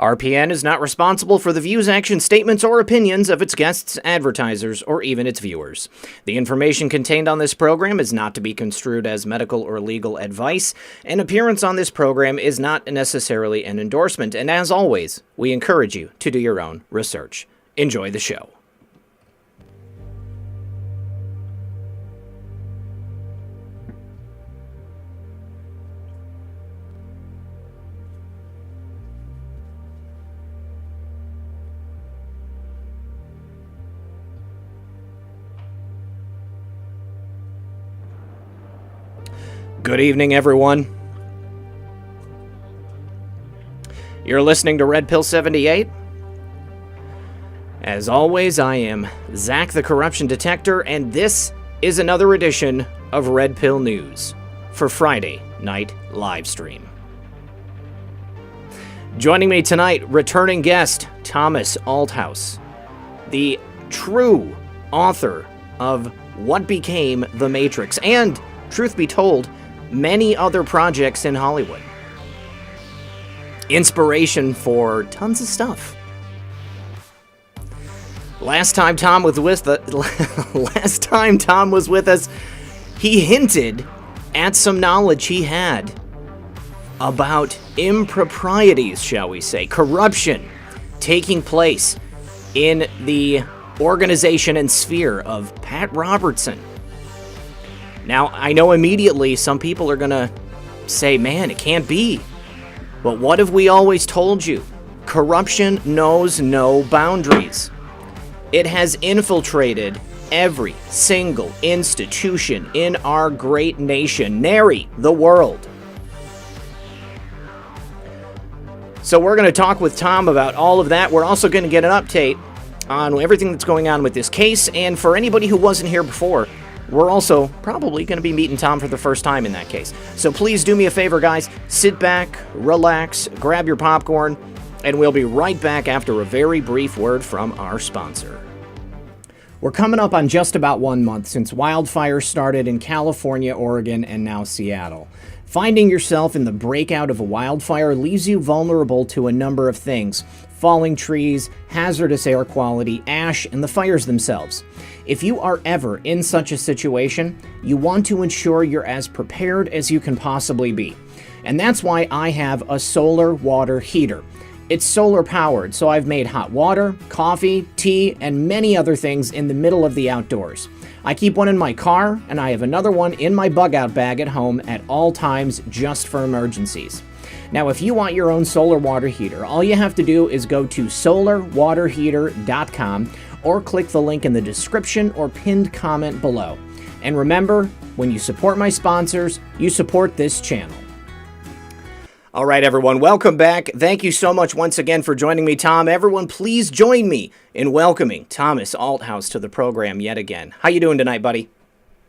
RPN is not responsible for the views, actions, statements, or opinions of its guests, advertisers, or even its viewers. The information contained on this program is not to be construed as medical or legal advice. An appearance on this program is not necessarily an endorsement, and as always, we encourage you to do your own research. Enjoy the show. Good evening, everyone. You're listening to Red Pill 78. As always, I am Zak the Corruption Detector, and this is another edition of Red Pill News for Friday Night Livestream. Joining me tonight, returning guest Thomas Althouse, the true author of What Became the Matrix, and, truth be told, many other projects in Hollywood. Inspiration for tons of stuff. Last time Tom was with us, he hinted at some knowledge he had about improprieties, shall we say, corruption taking place in the organization and sphere of Pat Robertson. Now, I know immediately some people are going to say, man, it can't be. But what have we always told you? Corruption knows no boundaries. It has infiltrated every single institution in our great nation, nary the world. So we're going to talk with Tom about all of that. We're also going to get an update on everything that's going on with this case. And for anybody who wasn't here before, we're also probably going to be meeting Tom for the first time in that case. So please do me a favor, guys. Sit back, relax, grab your popcorn, and we'll be right back after a very brief word from our sponsor. We're coming up on just about 1 month since wildfires started in California, Oregon, and now Seattle. Finding yourself in the breakout of a wildfire leaves you vulnerable to a number of things: falling trees, hazardous air quality, ash, and the fires themselves. If you are ever in such a situation, you want to ensure you're as prepared as you can possibly be. And that's why I have a solar water heater. It's solar powered, so I've made hot water, coffee, tea, and many other things in the middle of the outdoors. I keep one in my car, and I have another one in my bug-out bag at home at all times just for emergencies. Now, if you want your own solar water heater, all you have to do is go to solarwaterheater.com or click the link in the description or pinned comment below. And remember, when you support my sponsors, you support this channel. All right, everyone, welcome back. Thank you so much once again for joining me, Tom. Everyone, please join me in welcoming Thomas Althouse to the program yet again. How you doing tonight, buddy?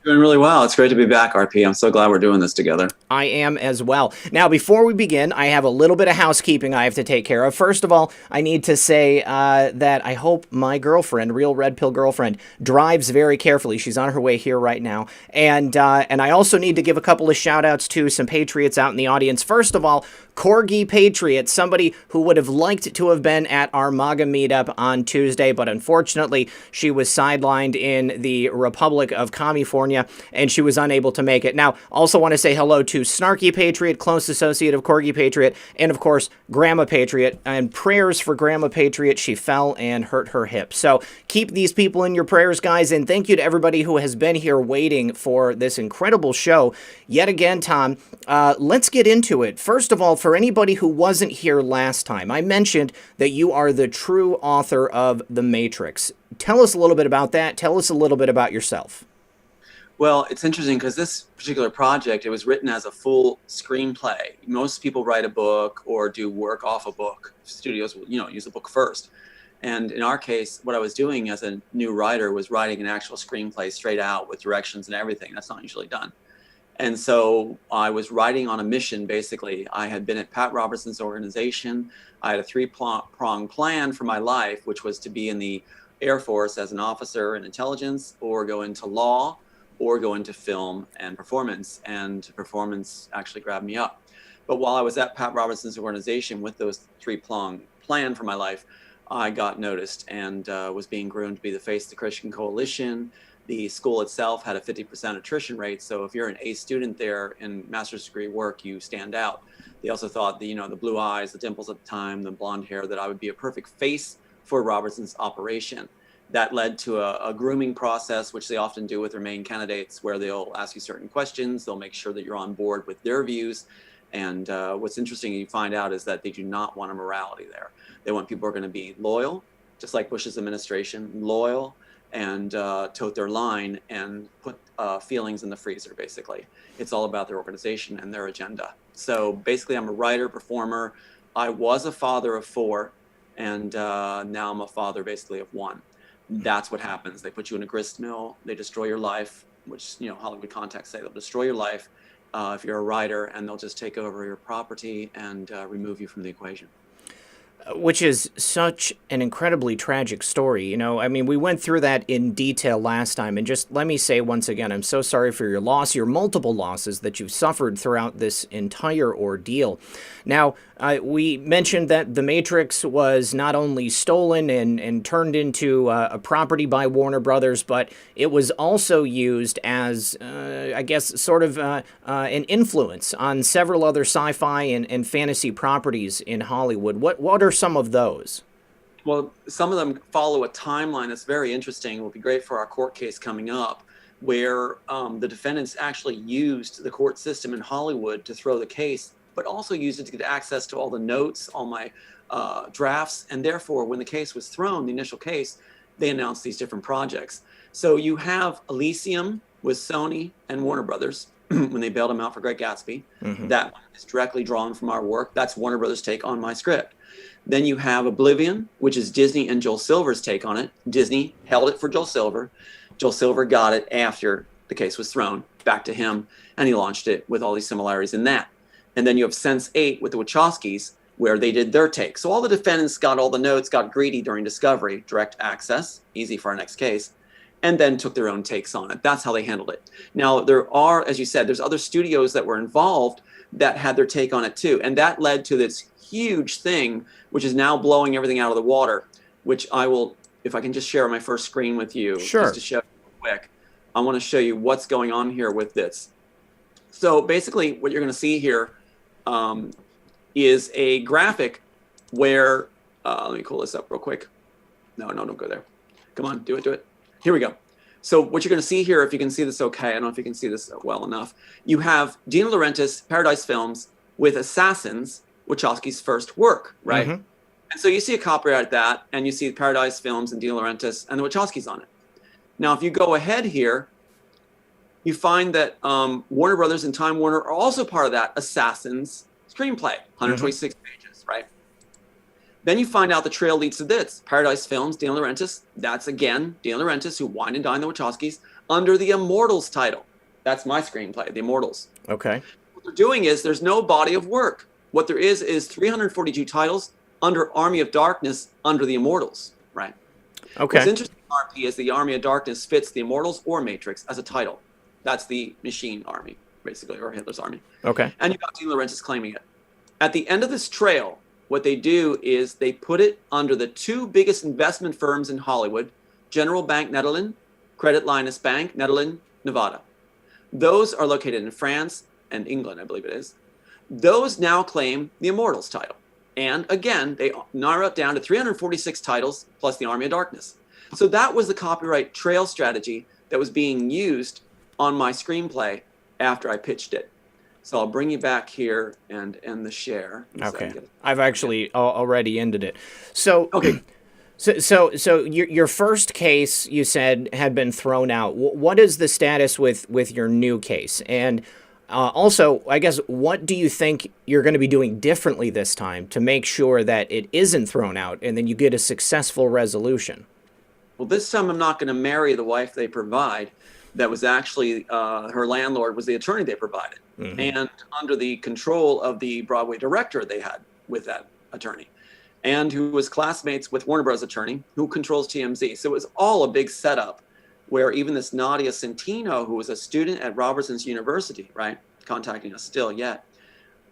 Doing really well. It's great to be back, RP. I'm so glad we're doing this together. I am as well. Now, before we begin, I have a little bit of housekeeping I have to take care of. First of all, I need to say that I hope my girlfriend, real Red Pill girlfriend, drives very carefully. She's on her way here right now. And I also need to give a couple of shout-outs to some patriots out in the audience. First of all, Corgi Patriot, somebody who would have liked to have been at our MAGA meetup on Tuesday, but unfortunately, she was sidelined in the Republic of California, and she was unable to make it. Now, also want to say hello to Snarky Patriot, close associate of Corgi Patriot, and of course, Grandma Patriot, and prayers for Grandma Patriot. She fell and hurt her hip. So keep these people in your prayers, guys, and thank you to everybody who has been here waiting for this incredible show. Yet again, Tom, let's get into it. First of all, for anybody who wasn't here last time, I mentioned that you are the true author of The Matrix. Tell us a little bit about that. Tell us a little bit about yourself. Well, it's interesting because this particular project, it was written as a full screenplay. Most people write a book or do work off a book. Studios will, use a book first. And in our case, what I was doing as a new writer was writing an actual screenplay straight out with directions and everything. That's not usually done. And so I was writing on a mission, basically. I had been at Pat Robertson's organization. I had a three-pronged plan for my life, which was to be in the Air Force as an officer in intelligence, or go into law, or go into film and performance. And performance actually grabbed me up. But while I was at Pat Robertson's organization with those three-pronged plan for my life, I got noticed and was being groomed to be the face of the Christian Coalition. The school itself had a 50% attrition rate. So if you're an A student there in master's degree work, you stand out. They also thought the, the blue eyes, the dimples at the time, the blonde hair, that I would be a perfect face for Robertson's operation. That led to a grooming process, which they often do with their main candidates, where they'll ask you certain questions. They'll make sure that you're on board with their views. And what's interesting, you find out, is that they do not want a morality there. They want people who are going to be loyal, just like Bush's administration, loyal, and tote their line and put feelings in the freezer, basically. It's all about their organization and their agenda. So basically, I'm a writer, performer. I was a father of 4, and now I'm a father, basically, of 1. That's what happens. They put you in a grist mill. They destroy your life, which, Hollywood contacts say they'll destroy your life if you're a writer, and they'll just take over your property and remove you from the equation. Which is such an incredibly tragic story. I mean, we went through that in detail last time, and just let me say once again, I'm so sorry for your loss, your multiple losses that you've suffered throughout this entire ordeal. Now, we mentioned that the Matrix was not only stolen and turned into a property by Warner Brothers, but it was also used as, I guess, sort of an influence on several other sci-fi and fantasy properties in Hollywood. What are some of those? Well, some of them follow a timeline that's very interesting. It will be great for our court case coming up, where the defendants actually used the court system in Hollywood to throw the case, but also used it to get access to all the notes, all my drafts. And therefore, when the case was thrown, the initial case, they announced these different projects. So you have Elysium with Sony and Warner Brothers when they bailed them out for Great Gatsby. Mm-hmm. That one is directly drawn from our work. That's Warner Brothers' take on my script. Then you have Oblivion, which is Disney and Joel Silver's take on it. Disney held it for Joel Silver. Joel Silver got it after the case was thrown back to him, and he launched it with all these similarities in that. And then you have Sense8 with the Wachowskis, where they did their take. So all the defendants got all the notes, got greedy during discovery, direct access, easy for our next case, and then took their own takes on it. That's how they handled it. Now, there are, as you said, there's other studios that were involved that had their take on it too. And that led to this huge thing, which is now blowing everything out of the water, which I will, if I can just share my first screen with you, sure, just to show you real quick. I want to show you what's going on here with this. So basically what you're going to see here is a graphic where, let me pull this up real quick. No, don't go there. Come on, do it. Here we go. So what you're going to see here, if you can see this okay, I don't know if you can see this well enough. You have Dino Laurentiis, Paradise Films, with Assassins, Wachowski's first work, right? Mm-hmm. And so you see a copyright that, and you see Paradise Films and Dino Laurentiis and the Wachowskis on it. Now, if you go ahead here, you find that Warner Brothers and Time Warner are also part of that Assassins screenplay, 126 pages, right? Then you find out the trail leads to this. Paradise Films, Dino Laurentiis, that's again Dino Laurentiis, who wined and dined the Wachowskis, under the Immortals title. That's my screenplay, The Immortals. Okay. What they're doing is there's no body of work. What there is 342 titles under Army of Darkness under the Immortals, right? Okay. What's interesting, RP, is the Army of Darkness fits the Immortals or Matrix as a title. That's the machine army, basically, or Hitler's army. Okay. And you got Dino Laurentiis claiming it. At the end of this trail, what they do is they put it under the 2 biggest investment firms in Hollywood, General Bank Netherlands, Credit Linus Bank, Netherlands, Nevada. Those are located in France and England, I believe it is. Those now claim the Immortals title. And again, they narrow it down to 346 titles plus the Army of Darkness. So that was the copyright trail strategy that was being used on my screenplay after I pitched it. So I'll bring you back here and end the share. Okay. I've actually already ended it. So, okay. So your first case, you said, had been thrown out. What is the status with your new case? And also, I guess, what do you think you're going to be doing differently this time to make sure that it isn't thrown out and then you get a successful resolution? Well, this time I'm not going to marry the wife they provide. That was actually her landlord was the attorney they provided. Mm-hmm. And under the control of the Broadway director they had with that attorney, and who was classmates with Warner Bros. Attorney, who controls TMZ. So it was all a big setup where even this Nadia Centino, who was a student at Robertson's University, right, contacting us still yet,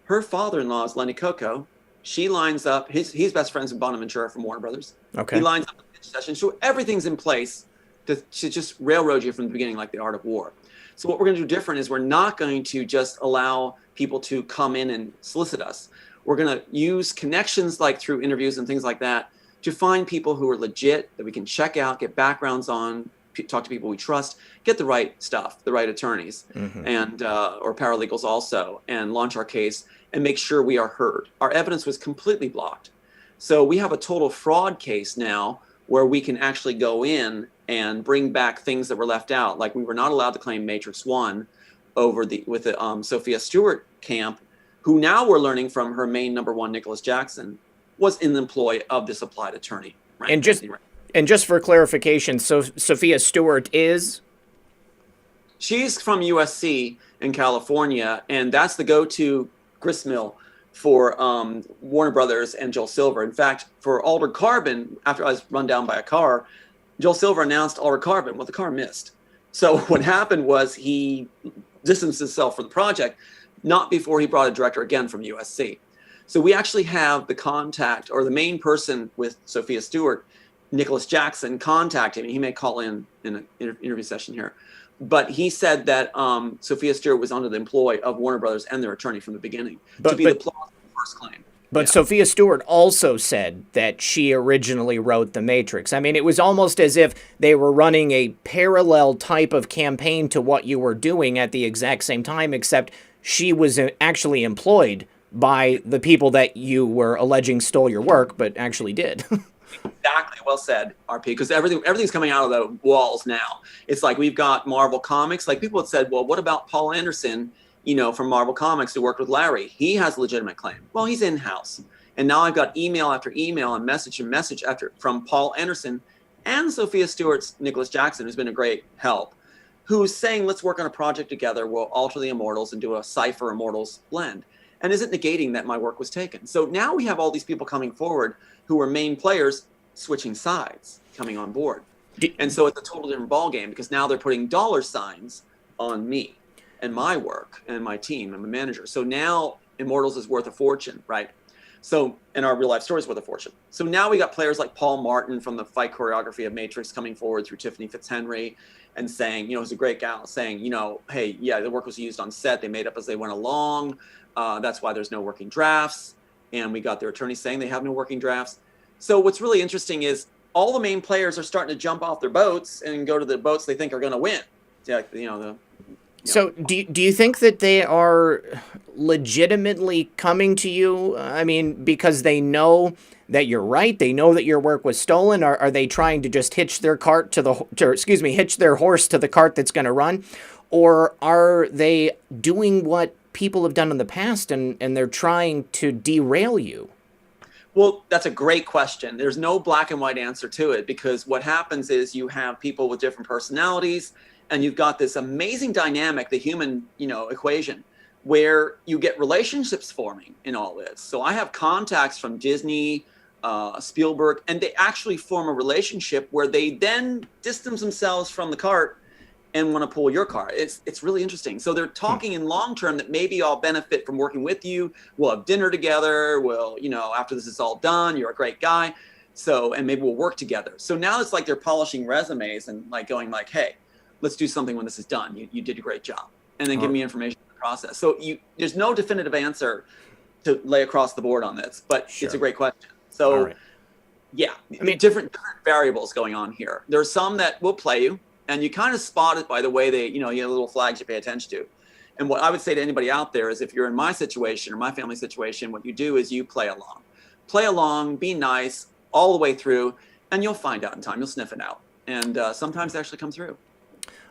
her father-in-law is Lenny Coco, She lines up. He's best friends with Bonaventura from Warner Brothers. Okay. He lines up the pitch session, so everything's in place to just railroad you from the beginning, like the art of war. So what we're going to do different is we're not going to just allow people to come in and solicit us. We're going to use connections like through interviews and things like that to find people who are legit, that we can check out, get backgrounds on, talk to people we trust, get the right stuff, the right attorneys, and or paralegals also, and launch our case and make sure we are heard. Our evidence was completely blocked. So we have a total fraud case now where we can actually go in and bring back things that were left out. Like we were not allowed to claim Matrix 1 with the Sophia Stewart camp, who now we're learning from her main #1, Nicholas Jackson, was in the employ of this applied attorney. Right? And just for clarification, so Sophia Stewart is? She's from USC in California, and that's the go-to gristmill for Warner Brothers and Joel Silver. In fact, for Altered Carbon, after I was run down by a car, Joel Silver announced Altered Carbon. Well, the car missed. So what happened was he distanced himself from the project, not before he brought a director again from USC. So we actually have the contact, or the main person with Sophia Stewart, Nicholas Jackson, contact him. He may call in an interview session here. But he said that Sophia Stewart was under the employ of Warner Brothers and their attorney from the beginning to be the plausible first claim. But yeah. Sophia Stewart also said that she originally wrote The Matrix. I mean, it was almost as if they were running a parallel type of campaign to what you were doing at the exact same time, except she was actually employed by the people that you were alleging stole your work, but actually did. Exactly. Well said, RP, because everything's coming out of the walls now. It's like we've got Marvel Comics. Like people had said, well, what about Paul Anderson, from Marvel Comics who worked with Larry? He has a legitimate claim. Well, he's in-house. And now I've got email after email and message from Paul Anderson and Sophia Stewart's Nicholas Jackson, who's been a great help, who's saying, let's work on a project together. We'll alter the Immortals and do a Cypher Immortals blend. And isn't negating that my work was taken. So now we have all these people coming forward who are main players switching sides, coming on board. And so it's a total different ballgame because now they're putting dollar signs on me and my work and my team and my manager. So now Immortals is worth a fortune, right? So, and our real life story is worth a fortune. So now we got players like Paul Martin from the fight choreography of Matrix coming forward through Tiffany Fitzhenry and saying, he's a great gal, saying, hey, yeah, the work was used on set. They made up as they went along. That's why there's no working drafts. And we got their attorney saying they have no working drafts. So what's really interesting is all the main players are starting to jump off their boats and go to the boats they think are going to win. So do you think that they are legitimately coming to you? I mean, because they know that you're right, they know that your work was stolen. Are they trying to just hitch their horse to the cart that's going to run? Or are they doing what people have done in the past and they're trying to derail you? Well, that's a great question. There's no black and white answer to it because what happens is you have people with different personalities and you've got this amazing dynamic, the human, equation, where you get relationships forming in all this. So I have contacts from Disney, Spielberg, and they actually form a relationship where they then distance themselves from the cart and want to pull your car. It's really interesting. So they're talking in long term that maybe I'll benefit from working with you. We'll have dinner together. We'll, after this is all done, you're a great guy. So, and maybe we'll work together. So now it's like they're polishing resumes and like going like, hey, let's do something when this is done. You did a great job. And then give me information in the process. So there's no definitive answer to lay across the board on this, but It's a great question. So yeah, I mean, different variables going on here. There's some that will play you. And you kind of spot it by the way they, you have little flags you pay attention to. And what I would say to anybody out there is if you're in my situation or my family situation, what you do is you play along. Play along, be nice all the way through, and you'll find out in time. You'll sniff it out. And sometimes it actually comes through.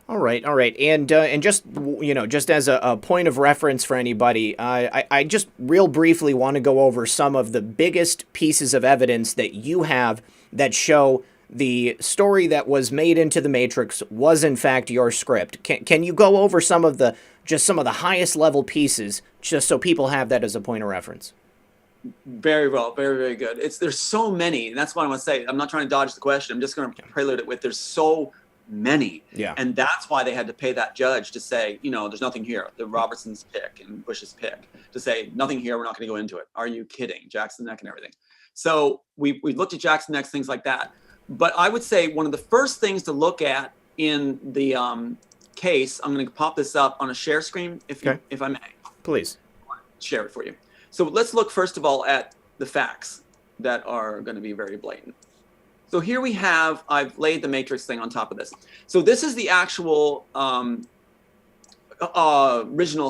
All right. And just, just as a point of reference for anybody, I just real briefly want to go over some of the biggest pieces of evidence that you have that show the story that was made into The Matrix was in fact your script. Can you go over some of the highest level pieces just so people have that as a point of reference? Very well, very, very good. There's so many, and that's what I want to say. I'm not trying to dodge the question. I'm just going to prelude it with there's so many. Yeah. And that's why they had to pay that judge to say, there's nothing here. The Robertson's pick and Bush's pick to say, nothing here. We're not going to go into it. Are you kidding? Jackson Neck and everything. So we looked at Jackson Neck, things like that. But I would say one of the first things to look at in the case, I'm going to pop this up on a share screen, if I may. Please. Share it for you. So let's look first of all at the facts that are going to be very blatant. So here we have, I've laid the Matrix thing on top of this. So this is the actual original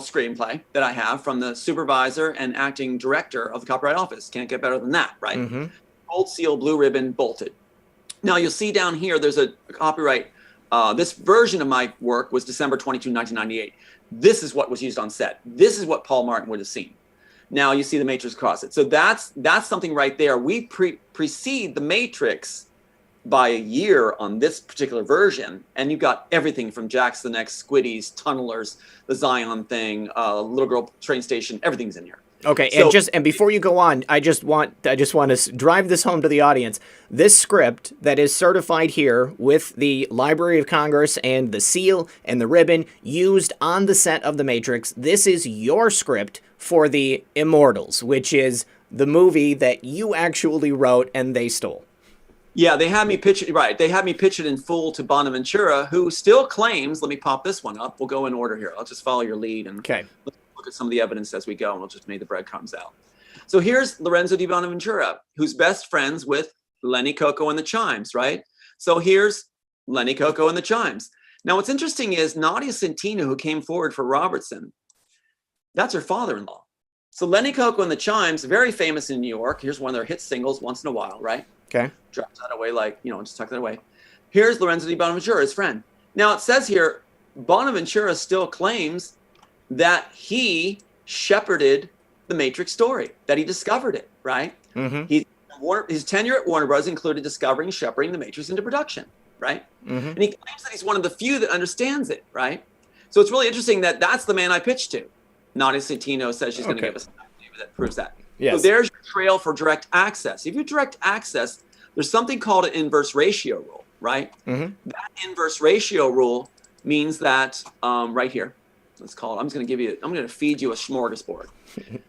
screenplay that I have from the supervisor and acting director of the Copyright Office. Can't get better than that, right? Mm-hmm. Gold seal, blue ribbon, bolted. Now you'll see down here, there's a copyright. This version of my work was December 22, 1998. This is what was used on set. This is what Paul Martin would have seen. Now you see the Matrix across it. So that's something right there. We precede the Matrix by a year on this particular version, and you've got everything from Jackson X, Squiddies, Tunnelers, the Zion thing, Little Girl Train Station, everything's in here. Okay, So- and before you go on, I just want to drive this home to the audience. This script that is certified here with the Library of Congress and the seal and the ribbon used on the set of The Matrix, this is your script for the Immortals, which is the movie that you actually wrote and they stole. Yeah, they had me pitch it, right. They had me pitch it in full to Bonaventura, who still claims, let me pop this one up. We'll go in order here. I'll just follow your lead and Okay. let's look at some of the evidence as we go, and we'll just make the breadcrumbs out. So here's Lorenzo di Bonaventura, who's best friends with Lenny Coco and the Chimes, right? So here's Lenny Coco and the Chimes. Now, what's interesting is Nadia Centino, who came forward for Robertson, that's her father-in-law. So Lenny Coco and the Chimes, very famous in New York. Here's one of their hit singles, Once in a While, right? Okay. Drop that away, just tuck that away. Here's Lorenzo di Bonaventura, his friend. Now it says here, Bonaventura still claims that he shepherded the Matrix story, that he discovered it, right? Mm-hmm. His tenure at Warner Bros. Included discovering and shepherding the Matrix into production, right? Mm-hmm. And he claims that he's one of the few that understands it, right? So it's really interesting that that's the man I pitched to. Nadia Centino says she's going to give us an affidavit that proves that. Yes. So there's your trail for direct access. If you direct access, there's something called an inverse ratio rule, right? Mm-hmm. That inverse ratio rule means that right here, let's call it. I'm going to feed you a smorgasbord.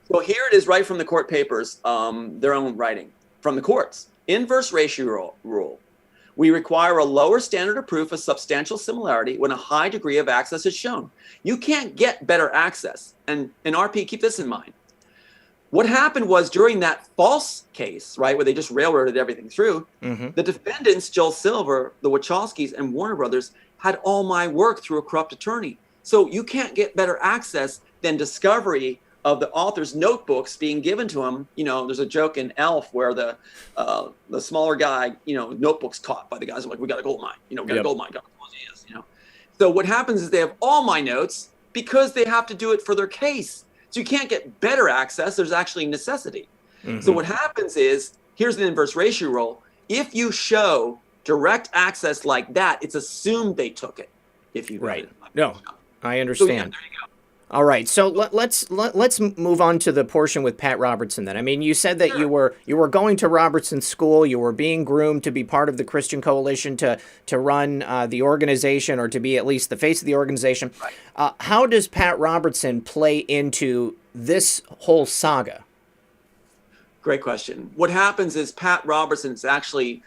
So here it is, right from the court papers, their own writing from the courts. Inverse ratio rule. We require a lower standard of proof of substantial similarity when a high degree of access is shown. You can't get better access. And in RP, keep this in mind. What happened was during that false case, right, where they just railroaded everything through, the defendants, Joel Silver, the Wachowskis, and Warner Brothers, had all my work through a corrupt attorney. So you can't get better access than discovery of the author's notebooks being given to him. There's a joke in Elf where the smaller guy, notebooks caught by the guys are like, we got a gold mine, we got a gold mine, got ideas, So what happens is they have all my notes because they have to do it for their case. So you can't get better access. There's actually necessity. Mm-hmm. So what happens is, here's the inverse ratio rule. If you show direct access like that, it's assumed they took it. If you right. No, I understand. So, yeah, there you go. All right, so let's move on to the portion with Pat Robertson then. I mean, you said that you were going to Robertson School, you were being groomed to be part of the Christian Coalition, to run the organization, or to be at least the face of the organization. Right. How does Pat Robertson play into this whole saga? Great question. What happens is Pat Robertson is actually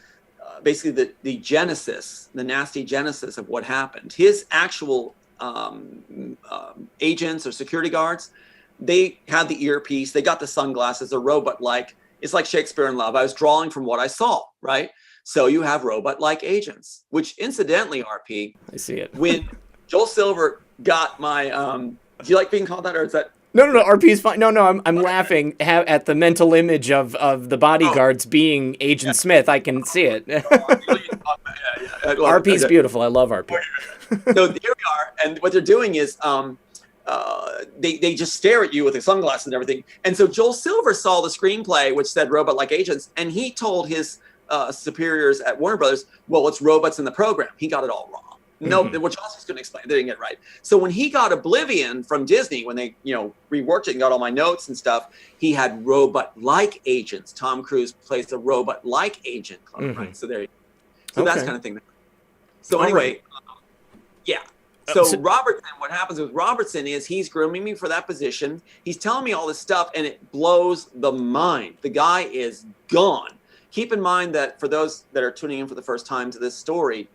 basically the genesis, the nasty genesis of what happened. His actual agents or security guards, they had the earpiece, they got the sunglasses, they're robot-like. It's like Shakespeare in Love. I was drawing from what I saw, right? So you have robot-like agents, which incidentally, RP, I see it. When Joel Silver got my, do you like being called that, or is that? No, RP is fine. No, I'm laughing at the mental image of the bodyguards being Agent Smith. I can see it. RP is beautiful. I love RP. So here we are, and what they're doing is they just stare at you with their sunglasses and everything. And so Joel Silver saw the screenplay, which said robot-like agents, and he told his superiors at Warner Brothers, well, it's robots in the program. He got it all wrong. No, Wachowski's couldn't explain. They didn't get it right. So when he got Oblivion from Disney, when they reworked it and got all my notes and stuff, he had robot-like agents. Tom Cruise plays a robot-like agent. Right? So there you go. So that's kind of thing. So anyway, Yeah. So Robertson, what happens with Robertson is he's grooming me for that position. He's telling me all this stuff, and it blows the mind. The guy is gone. Keep in mind that for those that are tuning in for the first time to this story,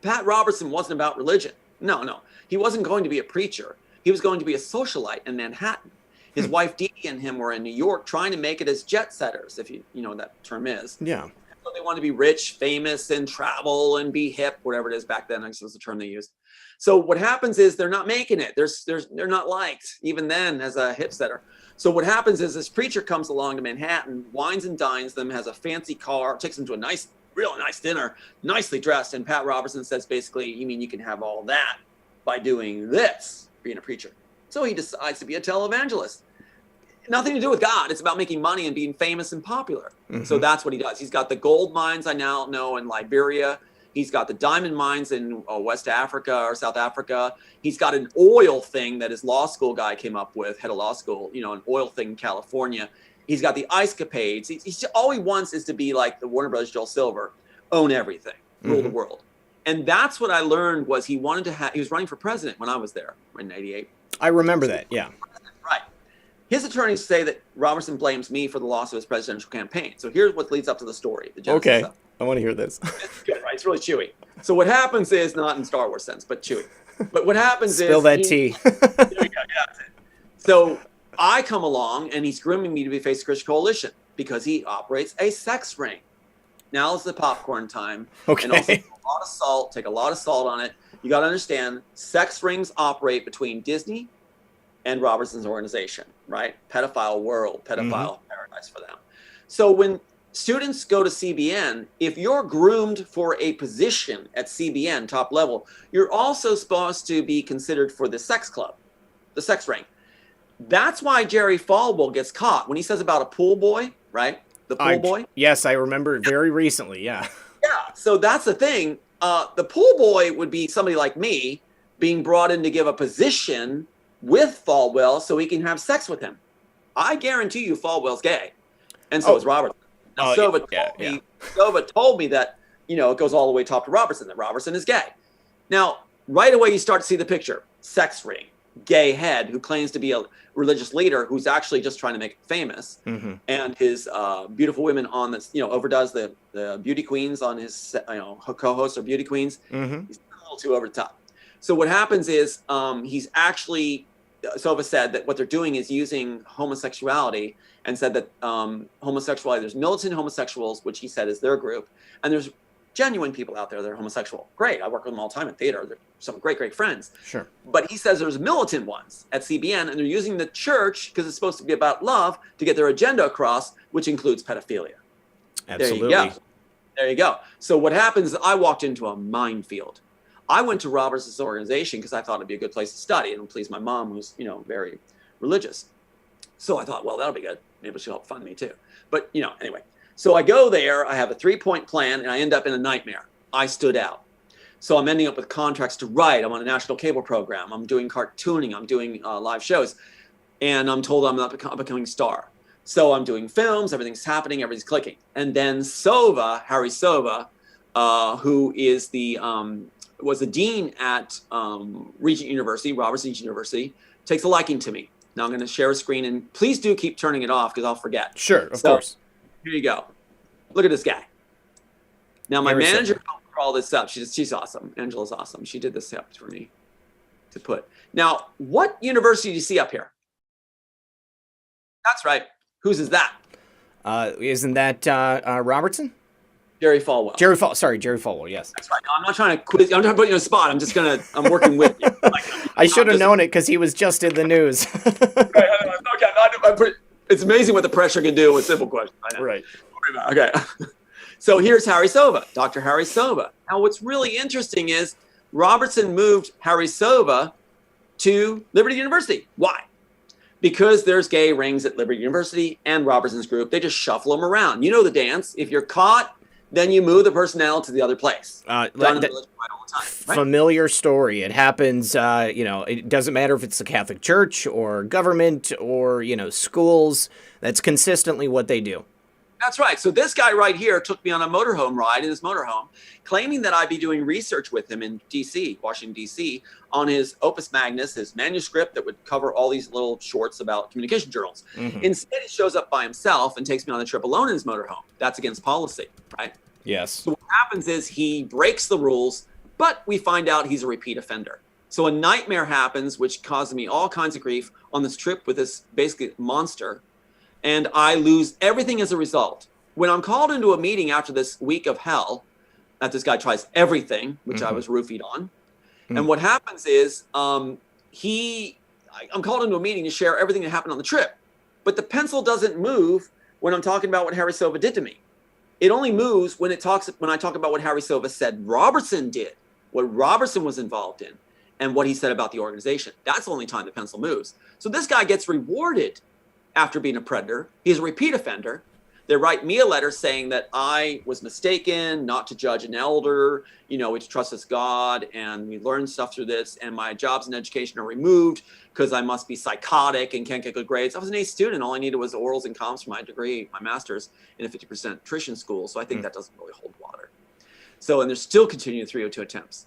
Pat Robertson wasn't about religion. No. He wasn't going to be a preacher. He was going to be a socialite in Manhattan. His wife Dee Dee and him were in New York trying to make it as jet setters, if you know what that term is. Yeah. So they wanted to be rich, famous, and travel and be hip, whatever it is back then. I guess was the term they used. So what happens is they're not making it. They're not liked even then as a hip setter. So what happens is this preacher comes along to Manhattan, wines and dines them, has a fancy car, takes them to a real nice dinner, nicely dressed. And Pat Robertson says basically, you mean you can have all that by doing this, being a preacher. So he decides to be a televangelist. Nothing to do with God. It's about making money and being famous and popular. Mm-hmm. So that's what he does. He's got the gold mines I now know in Liberia. He's got the diamond mines in West Africa or South Africa. He's got an oil thing that his law school guy came up with, head of law school, an oil thing in California. He's got the ice capades. All he wants is to be like the Warner Brothers Joel Silver, own everything, rule the world. And that's what I learned was he wanted to have, he was running for president when I was there in 88. I remember that, yeah. Right. His attorneys say that Robertson blames me for the loss of his presidential campaign. So here's what leads up to the story. Okay, I want to hear this. It's good, right? It's really chewy. So what happens is, not in Star Wars sense, but chewy. But what happens Spill that tea. There you go, yeah. So I come along, and he's grooming me to be face of Christian Coalition because he operates a sex ring. Now is the popcorn time. Okay. And also take a lot of salt on it. You got to understand, sex rings operate between Disney and Robertson's organization, right? Pedophile world, pedophile paradise for them. So when students go to CBN, if you're groomed for a position at CBN, top level, you're also supposed to be considered for the sex club, the sex ring. That's why Jerry Falwell gets caught when he says about a pool boy, right? The pool boy. Yes, I remember very recently, yeah. Yeah, so that's the thing. The pool boy would be somebody like me being brought in to give a position with Falwell so he can have sex with him. I guarantee you Falwell's gay. And so is Robertson. Now, Sova told me that, it goes all the way top to Robertson, that Robertson is gay. Now, right away, you start to see the picture. Sex ring, gay head who claims to be a religious leader who's actually just trying to make it famous. And his beautiful women on this, overdoes the beauty queens on his, co-hosts or beauty queens. He's a little too over the top. So what happens is he's actually, Sova said that what they're doing is using homosexuality and said that homosexuality, there's militant homosexuals, which he said is their group, and there's genuine people out there that are homosexual. Great, I work with them all the time in theater. They're some great friends. Sure. But he says there's militant ones at CBN, and they're using the church, because it's supposed to be about love, to get their agenda across, which includes pedophilia. Absolutely. There you go. So what happens is I walked into a minefield. I went to Robertson's organization because I thought it'd be a good place to study and please my mom, who's, very religious. So I thought, well, that'll be good. Maybe she'll help fund me too. But, anyway. So I go there, I have a 3-point plan, and I end up in a nightmare. I stood out. So I'm ending up with contracts to write. I'm on a national cable program. I'm doing cartooning. I'm doing live shows. And I'm told I'm not becoming a star. So I'm doing films. Everything's happening. Everything's clicking. And then Harry Sova, who is was the dean at Regent University, Robertson University, takes a liking to me. Now I'm going to share a screen, and please do keep turning it off because I'll forget. Sure, of course. Here you go. Look at this guy. Now my manager helped all this up. She's awesome. Angela's awesome. She did this up for me to put. Now, what university do you see up here? That's right. Whose is that? Isn't that Robertson? Jerry Falwell. Jerry Falwell, yes. That's right. No, I'm not trying to quiz you. I'm not putting you on a spot. I'm working with you. I should have known it because he was just in the news. It's amazing what the pressure can do with simple questions. I know. Right. Okay. So here's Harry Sova, Dr. Harry Sova. Now, what's really interesting is Robertson moved Harry Sova to Liberty University. Why? Because there's gay rings at Liberty University and Robertson's group. They just shuffle them around. You know the dance. If you're caught, then you move the personnel to the other place. Done in the village all the time, right? Familiar story. It happens, it doesn't matter if it's the Catholic Church or government or, schools. That's consistently what they do. That's right. So this guy right here took me on a motorhome ride in his motorhome, claiming that I'd be doing research with him in D.C., Washington, D.C., on his opus magnus, his manuscript that would cover all these little shorts about communication journals. Mm-hmm. Instead, he shows up by himself and takes me on the trip alone in his motorhome. That's against policy, right? Yes. So what happens is he breaks the rules, but we find out he's a repeat offender. So a nightmare happens, which causes me all kinds of grief on this trip with this basically monster. And I lose everything as a result. When I'm called into a meeting after this week of hell, that this guy tries everything, which I was roofied on. And what happens is I'm called into a meeting to share everything that happened on the trip. But the pencil doesn't move when I'm talking about what Harry Sova did to me. It only moves when I talk about what Harry Sova said Robertson did, what Robertson was involved in, and what he said about the organization. That's the only time the pencil moves. So this guy gets rewarded after being a predator. He's a repeat offender. They write me a letter saying that I was mistaken, not to judge an elder, we to trust as God, and we learned stuff through this, and my jobs in education are removed because I must be psychotic and can't get good grades. I was an A student. All I needed was orals and comps for my degree, my master's in a 50% attrition school, so I think that doesn't really hold water. So, and there's still continuing 302 attempts.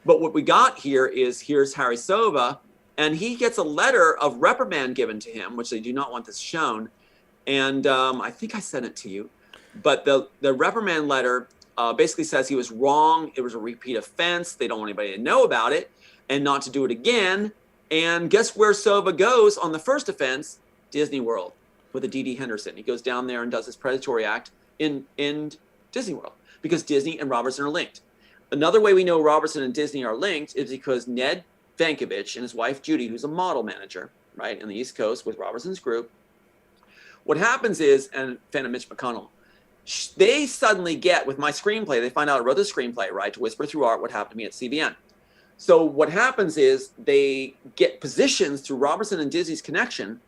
But what we got here is, here's Harry Sova, and he gets a letter of reprimand given to him, which they do not want this shown. And I think I sent it to you. But the reprimand letter basically says he was wrong. It was a repeat offense. They don't want anybody to know about it and not to do it again. And guess where Sova goes on the first offense? Disney World with a D.D. Henderson. He goes down there and does this predatory act in Disney World because Disney and Robertson are linked. Another way we know Robertson and Disney are linked is because Ned Vankovich and his wife Judy, who's a model manager, right, in the East Coast with Robertson's group. What happens is, and Phantom Mitch McConnell, they suddenly get, with my screenplay, they find out I wrote the screenplay, right, to Whisper Through Art, what happened to me at CBN. So what happens is they get positions through Robertson and Disney's connection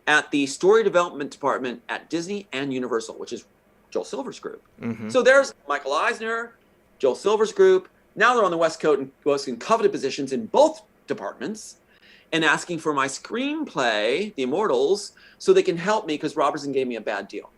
at the story development department at Disney and Universal, which is Joel Silver's group. Mm-hmm. So there's Michael Eisner, Joel Silver's group. Now they're on the West Coast in coveted positions in both departments and asking for my screenplay, The Immortals, so they can help me because Robertson gave me a bad deal.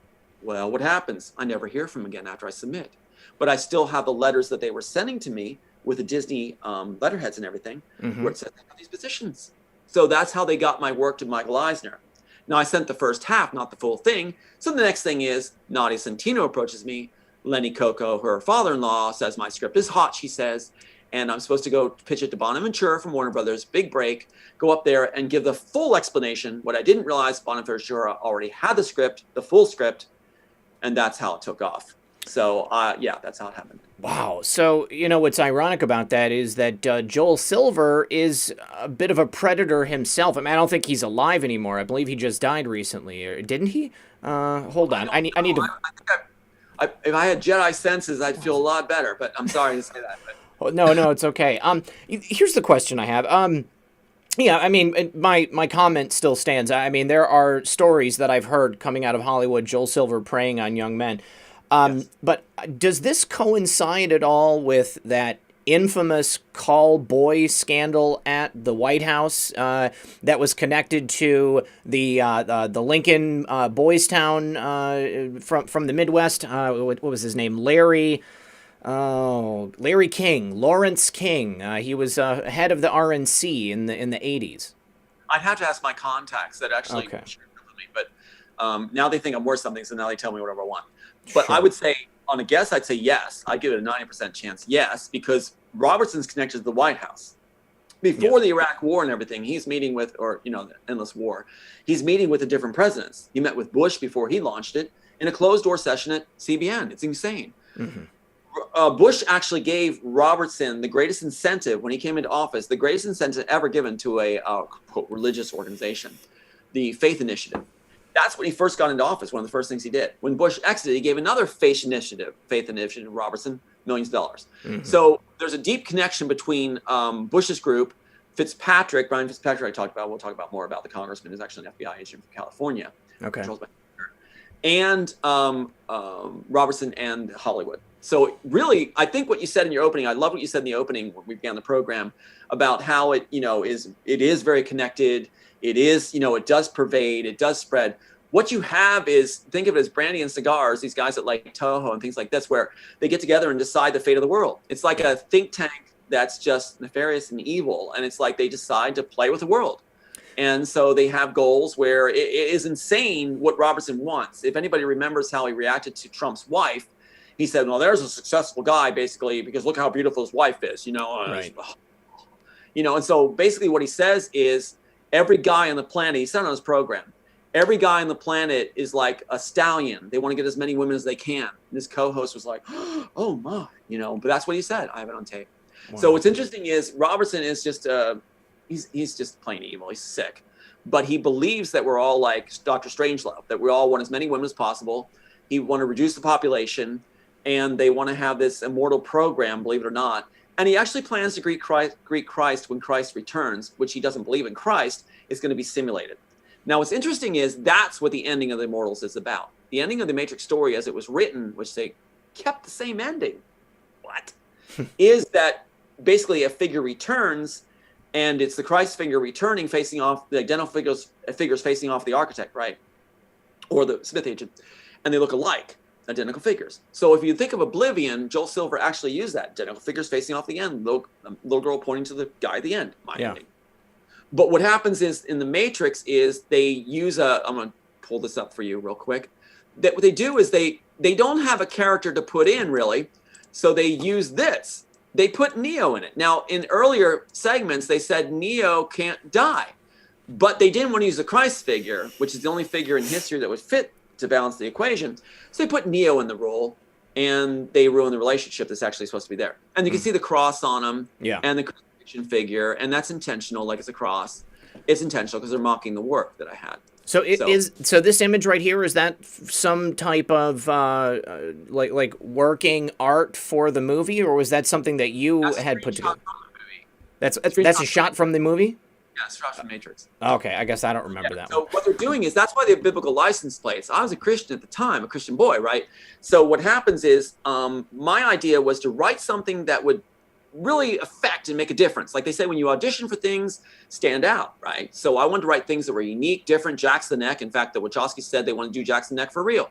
Well, what happens? I never hear from him again after I submit. But I still have the letters that they were sending to me with the Disney letterheads and everything, where it said they have these positions. So that's how they got my work to Michael Eisner. Now, I sent the first half, not the full thing. So the next thing is Nadia Centino approaches me. Lenny Coco, her father-in-law, says my script is hot, she says, and I'm supposed to go pitch it to Bonaventura from Warner Brothers, big break, go up there and give the full explanation. What I didn't realize, Bonaventura already had the script, the full script, and that's how it took off. So, yeah, that's how it happened. Wow. So, what's ironic about that is that Joel Silver is a bit of a predator himself. I mean, I don't think he's alive anymore. I believe he just died recently. Or didn't he? Hold on. I need to... If I had Jedi senses, I'd feel a lot better, but I'm sorry to say that. But. No, it's okay. Here's the question I have. Yeah, I mean, my comment still stands. I mean, there are stories that I've heard coming out of Hollywood, Joel Silver preying on young men. Yes. But does this coincide at all with that infamous call boy scandal at the White House that was connected to the Lincoln Boys Town from the Midwest? What was his name? Larry King, Lawrence King. He was head of the RNC in the 80s. I'd have to ask my contacts that actually shared it with me, but now they think I'm worth something, so now they tell me whatever I want. But sure. I would say, on a guess, I'd say yes. I'd give it a 90% chance, yes, because Robertson's connected to the White House. Before the Iraq War and everything, he's meeting with, or, the endless war, he's meeting with the different presidents. He met with Bush before he launched it in a closed-door session at CBN. It's insane. Mm-hmm. Bush actually gave Robertson the greatest incentive when he came into office, the greatest incentive ever given to a quote, religious organization, the Faith Initiative. That's when he first got into office, one of the first things he did. When Bush exited, he gave another Faith Initiative, Robertson, millions of dollars. Mm-hmm. So there's a deep connection between Bush's group, Brian Fitzpatrick I talked about, we'll talk about more about the congressman who's actually an FBI agent from California. Okay. And Robertson and Hollywood. So really, I think what you said in your opening, I love what you said in the opening when we began the program about how it is very connected. It is, it does pervade, it does spread. what you have is, think of it as brandy and cigars, these guys at like Toho and things like this, where they get together and decide the fate of the world. It's like a think tank that's just nefarious and evil. And it's like they decide to play with the world. And so they have goals where it is insane what Robertson wants. If anybody remembers how he reacted to Trump's wife, he said, well, there's a successful guy, basically, because look how beautiful his wife is, Right. And so basically what he says is every guy on the planet, he said on his program, every guy on the planet is like a stallion. They want to get as many women as they can. And this co-host was like, oh my, but that's what he said. I have it on tape. Wow. So what's interesting is Robertson is just, he's just plain evil. He's sick. But he believes that we're all like Dr. Strangelove, that we all want as many women as possible. He want to reduce the population, and they want to have this immortal program, believe it or not. And he actually plans to greet Christ when Christ returns, which he doesn't believe in Christ, is going to be simulated. Now, what's interesting is that's what the ending of the Immortals is about. The ending of the Matrix story as it was written, which they kept the same ending, is that basically a figure returns, and it's the Christ figure returning, facing off the identical figures facing off the architect, right? Or the Smith agent. And they look alike, identical figures. So if you think of Oblivion, Joel Silver actually used that. Identical figures facing off the end, little girl pointing to the guy at the end. Ending. But what happens is in the Matrix is they use I'm going to pull this up for you real quick. That what they do is they don't have a character to put in really. So they use this. They put Neo in it. Now, in earlier segments, they said Neo can't die. But they didn't want to use the Christ figure, which is the only figure in history that would fit to balance the equation. So they put Neo in the role, and they ruin the relationship that's actually supposed to be there. And you can see the cross on him, and the crucifixion figure, and that's intentional, like it's a cross. It's intentional because they're mocking the work that I had. So so this image right here, is that some type of like working art for the movie, or was that something that you had put together? That's a shot from the movie? Yeah, it's shot from Matrix. Okay, I guess I don't remember that one. So what they're doing is, that's why they have biblical license plates. I was a Christian at the time, a Christian boy, right? So what happens is, my idea was to write something that would really affect and make a difference. Like they say, when you audition for things, stand out, right? So I wanted to write things that were unique, different. Jack's the Neck. In fact, the Wachowski said they want to do Jack's the Neck for real.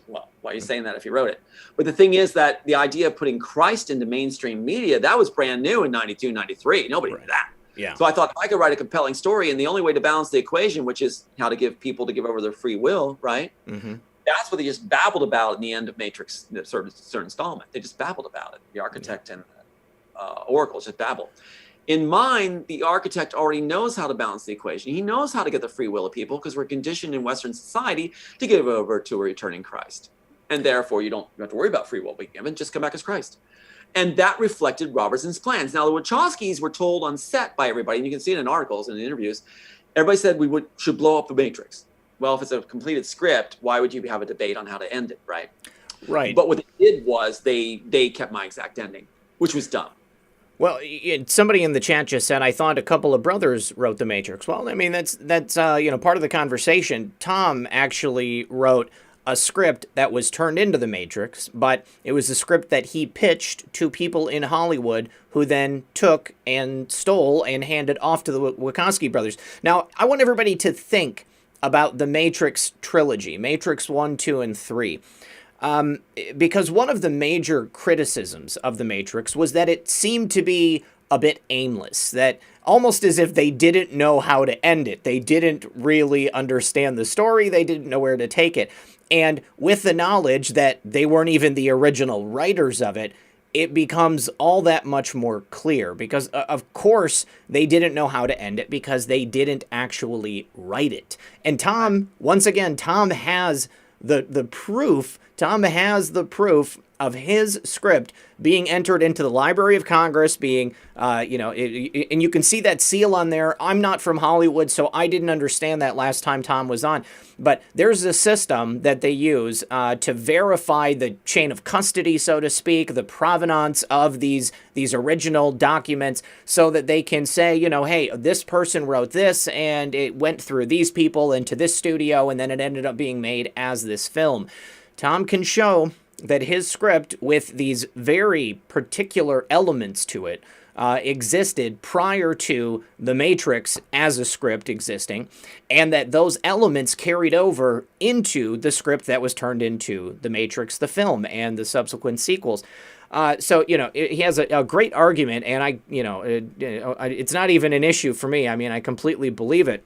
Well, why are you saying that if you wrote it? But the thing is that the idea of putting Christ into mainstream media, that was brand new in 92, 93. Nobody knew that. Yeah. So I thought I could write a compelling story, and the only way to balance the equation, which is how to give people to give over their free will, right? Mm-hmm. That's what they just babbled about in the end of Matrix, the certain installment. They just babbled about it. The architect and Oracle just babbled. In mine, the architect already knows how to balance the equation. He knows how to get the free will of people, because we're conditioned in Western society to give over to a returning Christ. And therefore, you don't have to worry about free will being given. Just come back as Christ. And that reflected Robertson's plans. Now, the Wachowskis were told on set by everybody, and you can see it in articles and in interviews, everybody said we should blow up the Matrix. Well, if it's a completed script, why would you have a debate on how to end it, right? Right. But what they did was they kept my exact ending, which was dumb. Well, somebody in the chat just said, I thought a couple of brothers wrote The Matrix. Well, I mean, that's part of the conversation. Tom actually wrote a script that was turned into The Matrix, but it was a script that he pitched to people in Hollywood who then took and stole and handed off to the Wachowski brothers. Now, I want everybody to think about the Matrix trilogy, Matrix 1, 2, and 3. Because one of the major criticisms of The Matrix was that it seemed to be a bit aimless, that almost as if they didn't know how to end it. They didn't really understand the story. They didn't know where to take it. And with the knowledge that they weren't even the original writers of it, it becomes all that much more clear, because of course they didn't know how to end it because they didn't actually write it. And Tom, once again, Tom has the proof. Tom has the proof of his script being entered into the Library of Congress, being, and you can see that seal on there. I'm not from Hollywood, so I didn't understand that last time Tom was on. But there's a system that they use to verify the chain of custody, so to speak, the provenance of these original documents, so that they can say, hey, this person wrote this, and it went through these people into this studio, and then it ended up being made as this film. Tom can show that his script, with these very particular elements to it, existed prior to The Matrix as a script existing, and that those elements carried over into the script that was turned into The Matrix, the film, and the subsequent sequels. So, he has a great argument, and it's not even an issue for me. I mean, I completely believe it.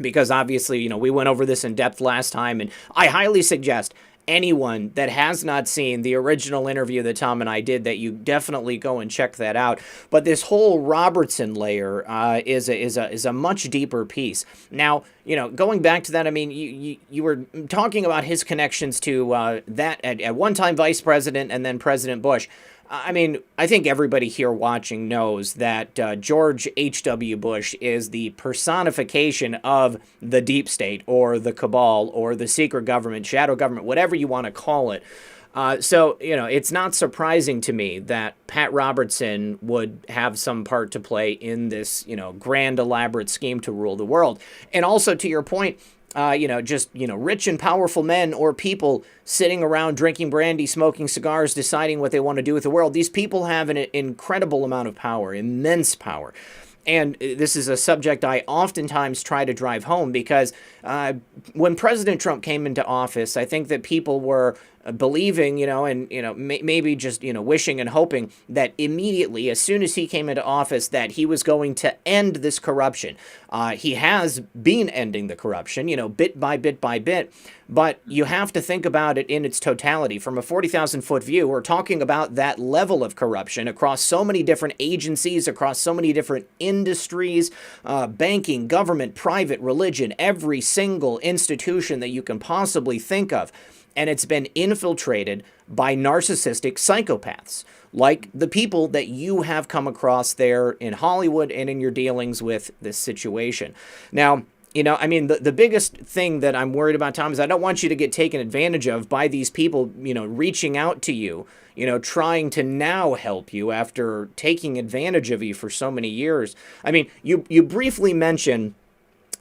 Because obviously, we went over this in depth last time, and I highly suggest anyone that has not seen the original interview that Tom and I did, that you definitely go and check that out. But this whole Robertson layer is a much deeper piece. Now, going back to that, I mean, you were talking about his connections to that at one time Vice President and then President Bush. I mean, I think everybody here watching knows that George H.W. Bush is the personification of the deep state or the cabal or the secret government, shadow government, whatever you want to call it. So, it's not surprising to me that Pat Robertson would have some part to play in this, grand, elaborate scheme to rule the world. And also, to your point, rich and powerful men or people sitting around drinking brandy, smoking cigars, deciding what they want to do with the world. These people have an incredible amount of power, immense power. And this is a subject I oftentimes try to drive home because when President Trump came into office, I think that people were believing, maybe just, wishing and hoping that immediately, as soon as he came into office, that he was going to end this corruption. He has been ending the corruption, bit by bit by bit. But you have to think about it in its totality. From a 40,000-foot view, we're talking about that level of corruption across so many different agencies, across so many different industries, banking, government, private, religion, every single institution that you can possibly think of. And it's been infiltrated by narcissistic psychopaths, like the people that you have come across there in Hollywood and in your dealings with this situation. Now, the biggest thing that I'm worried about, Tom, is I don't want you to get taken advantage of by these people, reaching out to you, trying to now help you after taking advantage of you for so many years. I mean, you briefly mentioned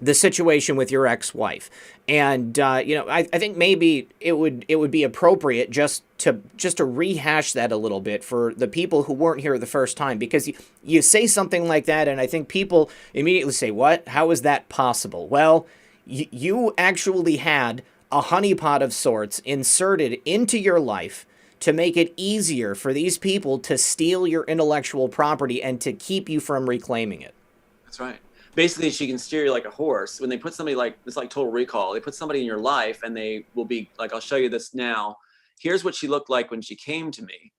the situation with your ex-wife. And, I think maybe it would be appropriate just to rehash that a little bit for the people who weren't here the first time, because you say something like that, and I think people immediately say, what? How is that possible? Well, you actually had a honeypot of sorts inserted into your life to make it easier for these people to steal your intellectual property and to keep you from reclaiming it. That's right. Basically, she can steer you like a horse. When they put somebody it's like Total Recall. They put somebody in your life and they will be like, I'll show you this now. Here's what she looked like when she came to me.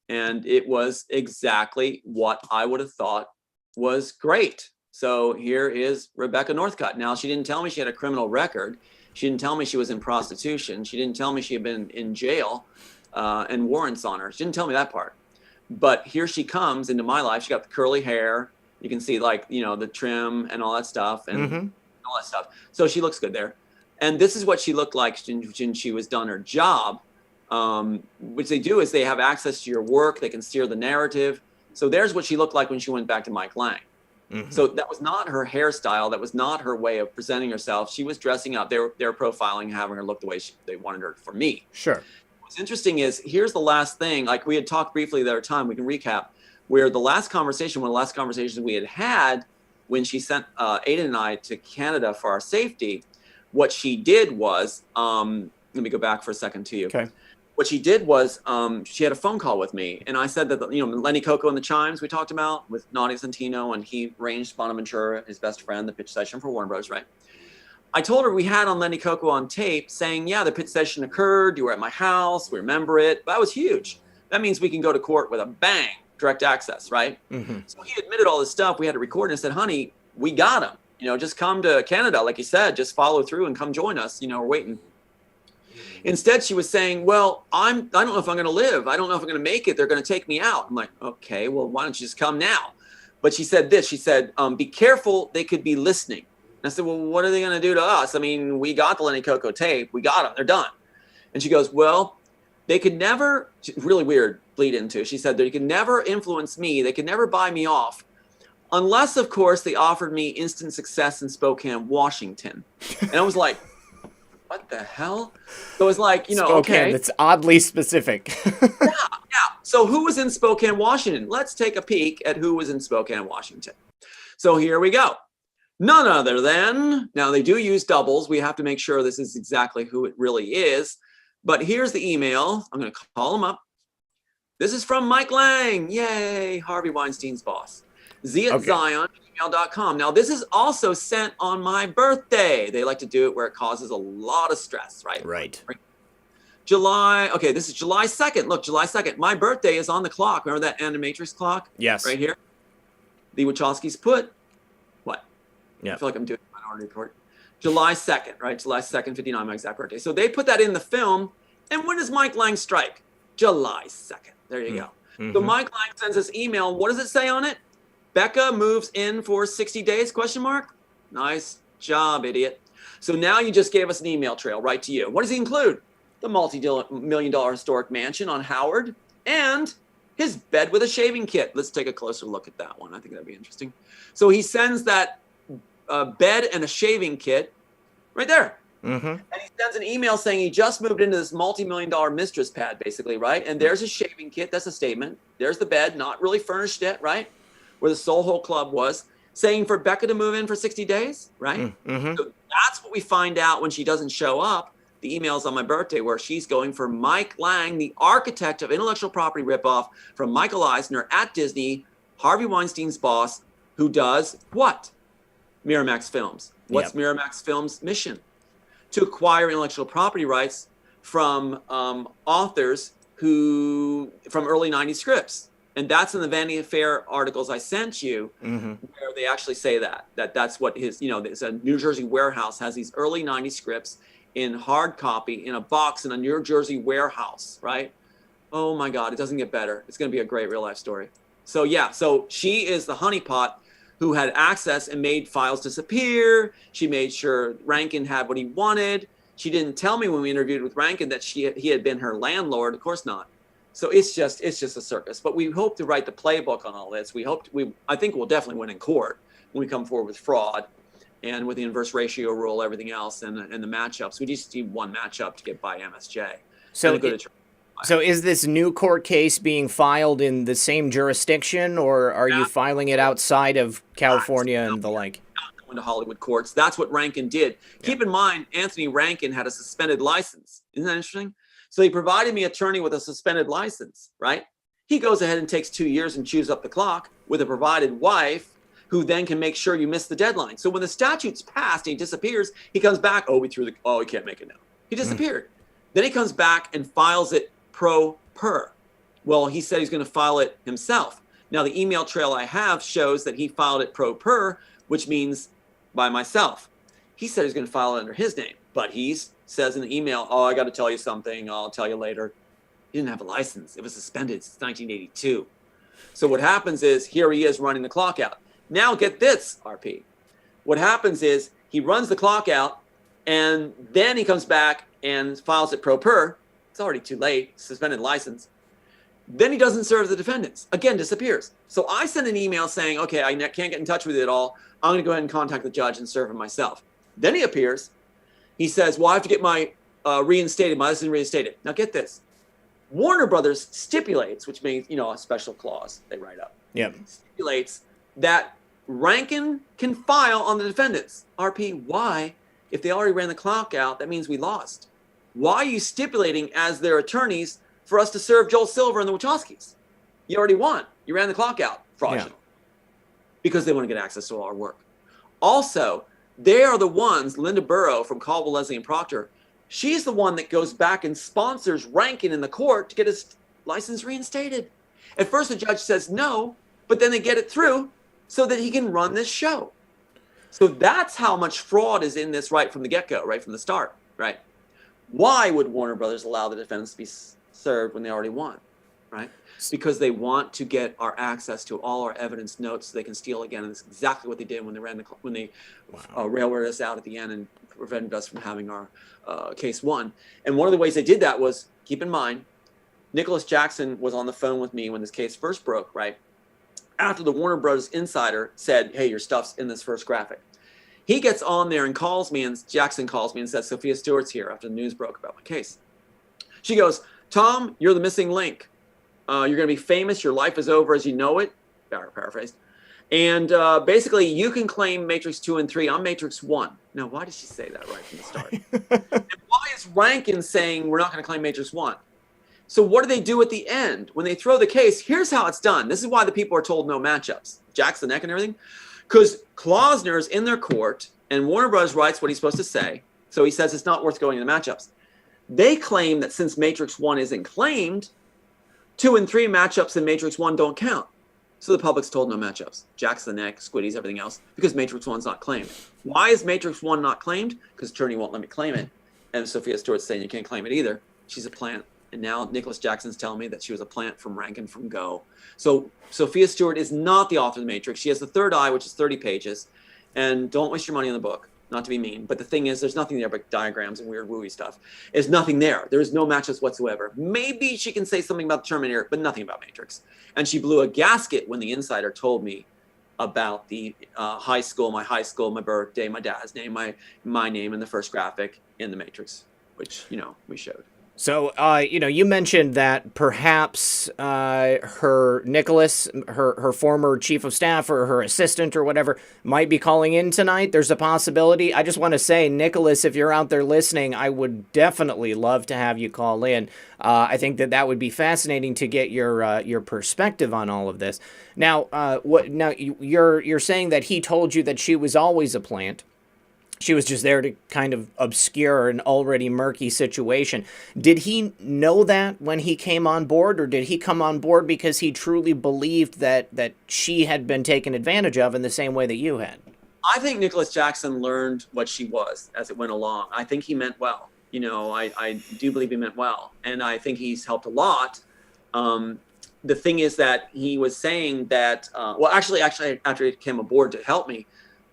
And it was exactly what I would have thought was great. So here is Rebecca Northcutt. Now, she didn't tell me she had a criminal record. She didn't tell me she was in prostitution. She didn't tell me she had been in jail and warrants on her. She didn't tell me that part. But here she comes into my life. She got the curly hair. You can see the trim and all that stuff and all that stuff. So she looks good there. And this is what she looked like when she was done her job. Which they do is they have access to your work. They can steer the narrative. So there's what she looked like when she went back to Mike Lang. So that was not her hairstyle. That was not her way of presenting herself. She was dressing up. They were profiling, having her look the way they wanted her for me. Sure. What's interesting is here's the last thing. Like we had talked briefly the other time. We can recap. Where the last conversation, one of the last conversations we had when she sent Aiden and I to Canada for our safety, what she did was, let me go back for a second to you. Okay. What she did was she had a phone call with me, and I said that Lenny Coco and the Chimes we talked about with Nadia Santino, and he arranged Bonaventura, his best friend, the pitch session for Warner Bros. Right? I told her we had on Lenny Coco on tape saying, yeah, the pitch session occurred. You were at my house. We remember it. That was huge. That means we can go to court with a bang. Direct access, right? So he admitted all this stuff. We had to record, and I said, honey, we got him. Just come to Canada, like you said, just follow through and come join us. We're waiting. Instead, she was saying, well, I don't know if I'm going to live. I don't know if I'm going to make it. They're going to take me out. I'm like, okay, well, why don't you just come now? But she said this. She said, be careful. They could be listening. And I said, well, what are they going to do to us? I mean, we got the Lenny Coco tape. We got them. They're done. And she goes, well, they could never, really weird bleed into. She said they could never influence me. They could never buy me off unless, of course, they offered me instant success in Spokane, Washington. And I was like, what the hell? So it's like, you know, Spokane, okay. that's oddly specific. Yeah. So who was in Spokane, Washington? Let's take a peek at who was in Spokane, Washington. So here we go. None other than, now they do use doubles. We have to make sure this is exactly who it really is. But here's the email. I'm going to call him up. This is from Mike Lang. Yay, Harvey Weinstein's boss. Z@Zion@gmail.com. Now, this is also sent on my birthday. They like to do it where it causes a lot of stress, right? Right. July. Okay, this is July 2nd. Look, July 2nd. My birthday is on the clock. Remember that animatrix clock? Yes. Right here? The Wachowskis put what? Yeah. I feel like I'm doing a Minority Report. July 2nd, right? July 2nd, 59, my exact birthday. So they put that in the film. And when does Mike Lang strike? July 2nd. There you go. Mm-hmm. So Mike Lang sends this email. What does it say on it? Becca moves in for 60 days, question mark? Nice job, idiot. So now you just gave us an email trail right to you. What does he include? The multi-million-dollar historic mansion on Howard and his bed with a shaving kit. Let's take a closer look at that one. I think that'd be interesting. So he sends that bed and a shaving kit right there. Mm-hmm. And he sends an email saying he just moved into this multi-million-dollar mistress pad, basically, right? And there's his shaving kit. That's a statement. There's the bed, not really furnished yet, right? Where the Soul Hole Club was, saying for Becca to move in for 60 days, right? Mm-hmm. So that's what we find out when she doesn't show up. The emails on my birthday where she's going for Mike Lang, the architect of intellectual property ripoff from Michael Eisner at Disney, Harvey Weinstein's boss, who does what? Miramax Films. What's Miramax Films' mission? To acquire intellectual property rights from authors from early 90s scripts. And that's in the Vanity Fair articles I sent you, where they actually say that's what his, it's a New Jersey warehouse has these early 90s scripts in hard copy in a box in a New Jersey warehouse, right? Oh my God, it doesn't get better. It's going to be a great real life story. So yeah, so she is the honeypot who had access and made files disappear. She made sure Rankin had what he wanted. She didn't tell me when we interviewed with Rankin that he had been her landlord. Of course not. So it's just a circus. But we hope to write the playbook on all this. I think we'll definitely win in court when we come forward with fraud and with the inverse ratio rule, everything else, and the matchups. We just need one matchup to get by MSJ. So is this new court case being filed in the same jurisdiction, or are you filing it outside of California and the like? Going to Hollywood courts. That's what Rankin did. Yeah. Keep in mind, Anthony Rankin had a suspended license. Isn't that interesting? So he provided me an attorney with a suspended license, right? He goes ahead and takes 2 years and chews up the clock with a provided wife who then can make sure you miss the deadline. So when the statute's passed and he disappears, he comes back. Oh, he can't make it now. He disappeared. Then he comes back and files it pro per. Well, he said he's going to file it himself. Now, the email trail I have shows that he filed it pro per, which means by myself. He said he's going to file it under his name, but he says in the email, I got to tell you something. I'll tell you later. He didn't have a license. It was suspended since 1982. So what happens is here he is running the clock out. Now get this, RP. What happens is he runs the clock out and then he comes back and files it pro per. It's already too late, suspended license. Then he doesn't serve the defendants. Again, disappears. So I send an email saying, okay, I can't get in touch with you at all. I'm going to go ahead and contact the judge and serve him myself. Then he appears. He says, well, I have to get my reinstated. My license reinstated. Now get this. Warner Brothers stipulates, which means, a special clause they write up. Yeah. Stipulates that Rankin can file on the defendants. RP, why? If they already ran the clock out, that means we lost. Why are you stipulating as their attorneys for us to serve Joel Silver and the Wachowskis? You already won. You ran the clock out. Fraudulent. Yeah. Because they want to get access to all our work. Also, they are the ones, Linda Burrow from Caldwell, Leslie, and Proctor, she's the one that goes back and sponsors Rankin in the court to get his license reinstated. At first, the judge says no, but then they get it through so that he can run this show. So that's how much fraud is in this right from the get-go, right from the start, right? Why would Warner Brothers allow the defendants to be served when they already won, right? Because they want to get our access to all our evidence notes so they can steal again. And that's exactly what they did when they railroaded us out at the end and prevented us from having our case won. And one of the ways they did that was, keep in mind, Nicholas Jackson was on the phone with me when this case first broke, right? After the Warner Brothers insider said, hey, your stuff's in this first graphic. He gets on there and calls me, and Jackson calls me and says, Sophia Stewart's here after the news broke about my case. She goes, Tom, you're the missing link. You're going to be famous. Your life is over as you know it. Paraphrased. And basically, you can claim Matrix 2 and 3. I'm Matrix 1. Now, why did she say that right from the start? And why is Rankin saying we're not going to claim Matrix 1? So what do they do at the end? When they throw the case, here's how it's done. This is why the people are told no matchups. Jack's the neck and everything. Because Klausner's in their court, and Warner Bros. Writes what he's supposed to say. So he says it's not worth going into matchups. They claim that since Matrix 1 isn't claimed, 2 and 3 matchups in Matrix 1 don't count. So the public's told no matchups. Jack's the neck, Squiddy's everything else, because Matrix 1's not claimed. Why is Matrix 1 not claimed? Because attorney won't let me claim it. And Sophia Stewart's saying you can't claim it either. She's a plant. And now Nicholas Jackson's telling me that she was a plant from Rankin from Go. So Sophia Stewart is not the author of The Matrix. She has The Third Eye, which is 30 pages. And don't waste your money on the book. Not to be mean. But the thing is, there's nothing there but diagrams and weird wooey stuff. There's nothing there. There is no matches whatsoever. Maybe she can say something about the Terminator, but nothing about Matrix. And she blew a gasket when the insider told me about the high school, my birthday, my dad's name, my name in the first graphic in The Matrix, which, we showed. So, you mentioned that perhaps her Nicholas, her former chief of staff or her assistant or whatever, might be calling in tonight. There's a possibility. I just want to say, Nicholas, if you're out there listening, I would definitely love to have you call in. I think that would be fascinating to get your perspective on all of this. Now, you're saying that he told you that she was always a plant. She was just there to kind of obscure an already murky situation. Did he know that when he came on board, or did he come on board because he truly believed that she had been taken advantage of in the same way that you had? I think Nicholas Jackson learned what she was as it went along. I think he meant well. I do believe he meant well. And I think he's helped a lot. The thing is that he was saying that, actually, after he came aboard to help me,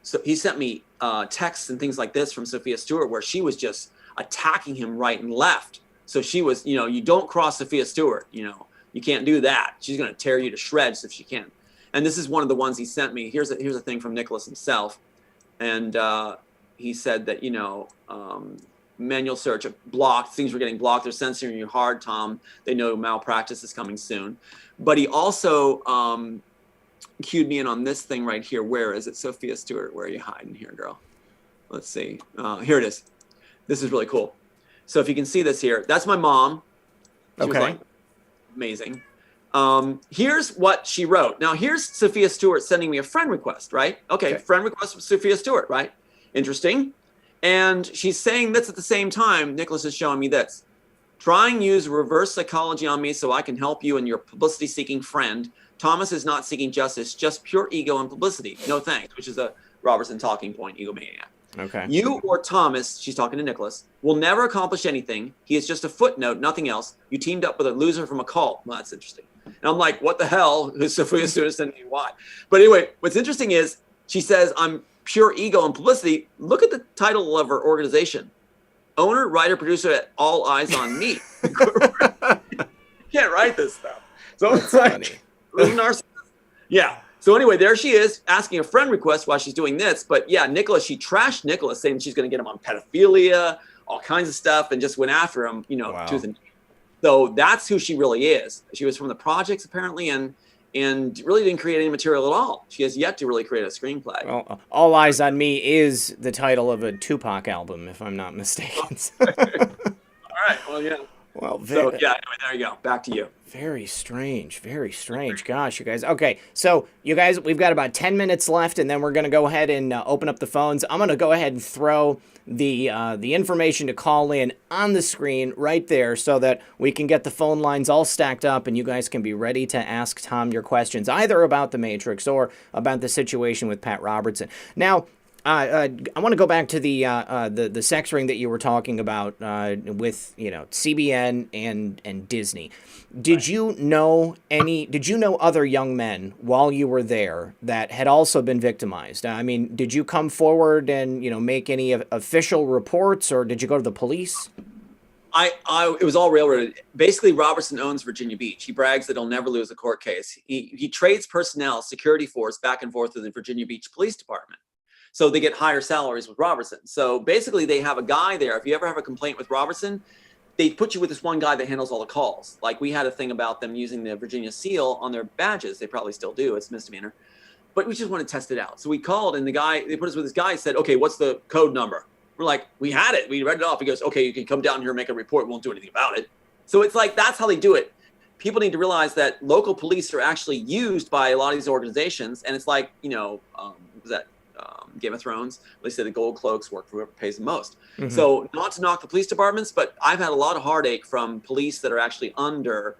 so he sent me texts and things like this from Sophia Stewart where she was just attacking him right and left. So she was, you don't cross Sophia Stewart, you can't do that. She's going to tear you to shreds if she can. And this is one of the ones he sent me. Here's a thing from Nicholas himself. And he said that, manual search blocked, things were getting blocked. They're censoring you hard, Tom. They know malpractice is coming soon. But he also cued me in on this thing right here. Where is it? Sophia Stewart, where are you hiding here, girl? Let's see. Here it is. This is really cool. So if you can see this here, that's my mom. She was like, amazing. Here's what she wrote. Now here's Sophia Stewart sending me a friend request, right? Okay. Friend request from Sophia Stewart, right? Interesting. And she's saying this at the same time. Nicholas is showing me this. Try and use reverse psychology on me so I can help you and your publicity-seeking friend. Thomas is not seeking justice, just pure ego and publicity. No thanks, which is a Robertson talking point, egomaniac. Okay. You or Thomas, she's talking to Nicholas, will never accomplish anything. He is just a footnote, nothing else. You teamed up with a loser from a cult. Well, that's interesting. And I'm like, what the hell? Who's Sophia Stewart sending me why? But anyway, what's interesting is she says, I'm pure ego and publicity. Look at the title of her organization. Owner, writer, producer at All Eyes on Me. You can't write this stuff. So it's like, narcissist. Yeah. So anyway, there she is asking a friend request while she's doing this. But yeah, Nicholas, she trashed Nicholas, saying she's going to get him on pedophilia, all kinds of stuff, and just went after him, wow. tooth and nail. So that's who she really is. She was from the projects apparently, and really didn't create any material at all. She has yet to really create a screenplay. Well, All Eyes on Me is the title of a Tupac album, if I'm not mistaken. All right. Well, yeah. Well, anyway, there you go. Back to you. Very strange. Very strange. Gosh, you guys. Okay, so you guys, we've got about 10 minutes left, and then we're going to go ahead and open up the phones. I'm going to go ahead and throw the information to call in on the screen right there so that we can get the phone lines all stacked up and you guys can be ready to ask Tom your questions, either about The Matrix or about the situation with Pat Robertson. Now, I want to go back to the sex ring that you were talking about with CBN and Disney. Did you know other young men while you were there that had also been victimized? I mean, did you come forward and make any official reports, or did you go to the police? It was all railroaded. Basically, Robertson owns Virginia Beach. He brags that he'll never lose a court case. He trades personnel, security force back and forth with the Virginia Beach Police Department. So they get higher salaries with Robertson. So basically they have a guy there. If you ever have a complaint with Robertson, they put you with this one guy that handles all the calls. Like we had a thing about them using the Virginia seal on their badges. They probably still do. It's a misdemeanor. But we just want to test it out. So we called, and they put us with this guy, said, okay, what's the code number? We're like, we had it. We read it off. He goes, okay, you can come down here and make a report. We won't do anything about it. So it's like, that's how they do it. People need to realize that local police are actually used by a lot of these organizations. And it's like, what was that? Game of Thrones. They say the gold cloaks work for whoever pays the most. Mm-hmm. So not to knock the police departments, but I've had a lot of heartache from police that are actually under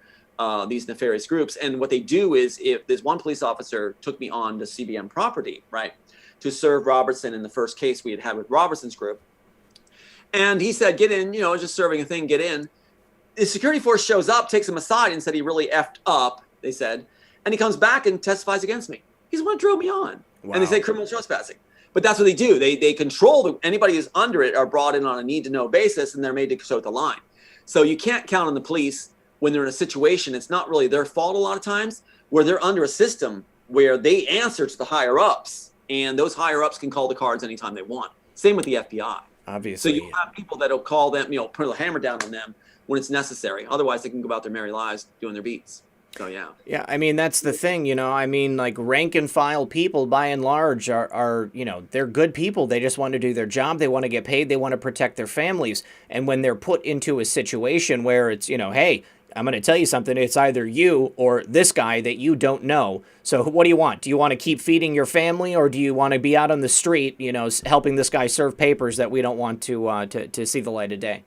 these nefarious groups. And what they do is, if there's one police officer took me on to CBM property, right, to serve Robertson in the first case we had with Robertson's group. And he said, get in, just serving a thing, get in. The security force shows up, takes him aside and said he really effed up, they said. And he comes back and testifies against me. He's the one who drove me on. Wow. And they say criminal trespassing. But that's what they do. They control anybody who's under it are brought in on a need to know basis, and they're made to toe the line. So you can't count on the police when they're in a situation. It's not really their fault a lot of times, where they're under a system where they answer to the higher ups, and those higher ups can call the cards anytime they want. Same with the FBI. Obviously. So you have people that'll call them, put a hammer down on them when it's necessary. Otherwise, they can go about their merry lives doing their beats. So, yeah. Yeah, I mean, that's the thing, like rank and file people by and large are they're good people. They just want to do their job. They want to get paid. They want to protect their families. And when they're put into a situation where it's, hey, I'm going to tell you something. It's either you or this guy that you don't know. So what do you want? Do you want to keep feeding your family, or do you want to be out on the street, helping this guy serve papers that we don't want to see the light of day?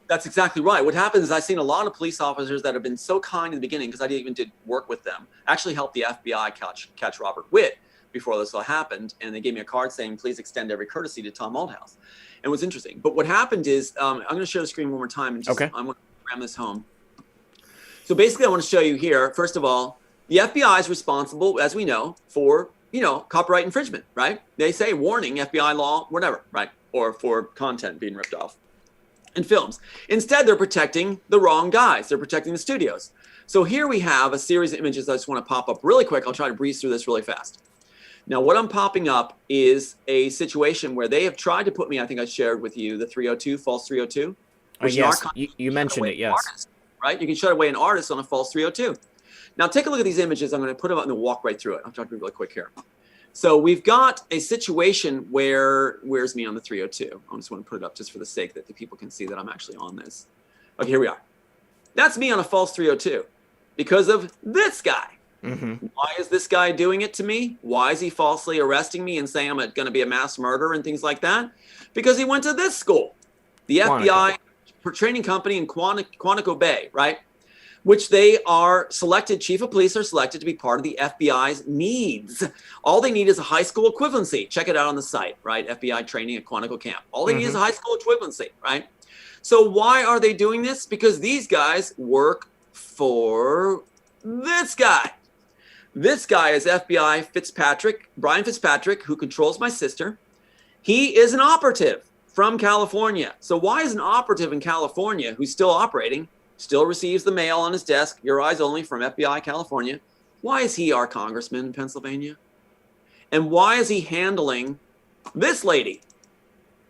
That's exactly right. What happens is I've seen a lot of police officers that have been so kind in the beginning, because I even did work with them, actually helped the FBI catch Robert Witt before this all happened. And they gave me a card saying, please extend every courtesy to Tom Althouse. And it was interesting. But what happened is, I'm going to share the screen one more time. And just, okay. I'm going to ram this home. So basically, I want to show you here, first of all, the FBI is responsible, as we know, for, copyright infringement, right? They say, warning, FBI law, whatever, right? Or for content being ripped off in films. Instead, they're protecting the wrong guys. They're protecting the studios. So here we have a series of images I just want to pop up really quick. I'll try to breeze through this really fast. Now, what I'm popping up is a situation where they have tried to put me, I think I shared with you, the 302, false 302. Yes, you mentioned it, yes. Artist, right? You can shut away an artist on a false 302. Now, take a look at these images. I'm going to put them up and walk right through it. I'm trying to be really quick here. So we've got a situation where, where's me on the 302? I just want to put it up just for the sake that the people can see that I'm actually on this. Okay, here we are. That's me on a false 302 because of this guy. Mm-hmm. Why is this guy doing it to me? Why is he falsely arresting me and saying I'm going to be a mass murderer and things like that? Because he went to this school, the FBI training company in Quantico Bay, right? Which they are selected, chief of police are selected to be part of the FBI's needs. All they need is a high school equivalency. Check it out on the site, right? FBI training at Quantico Camp. All they need is a high school equivalency, right? So why are they doing this? Because these guys work for this guy. This guy is FBI Brian Fitzpatrick, who controls my sister. He is an operative from California. So why is an operative in California who's still operating, still receives the mail on his desk, your eyes only, from FBI California? Why is he our congressman in Pennsylvania? And why is he handling this lady,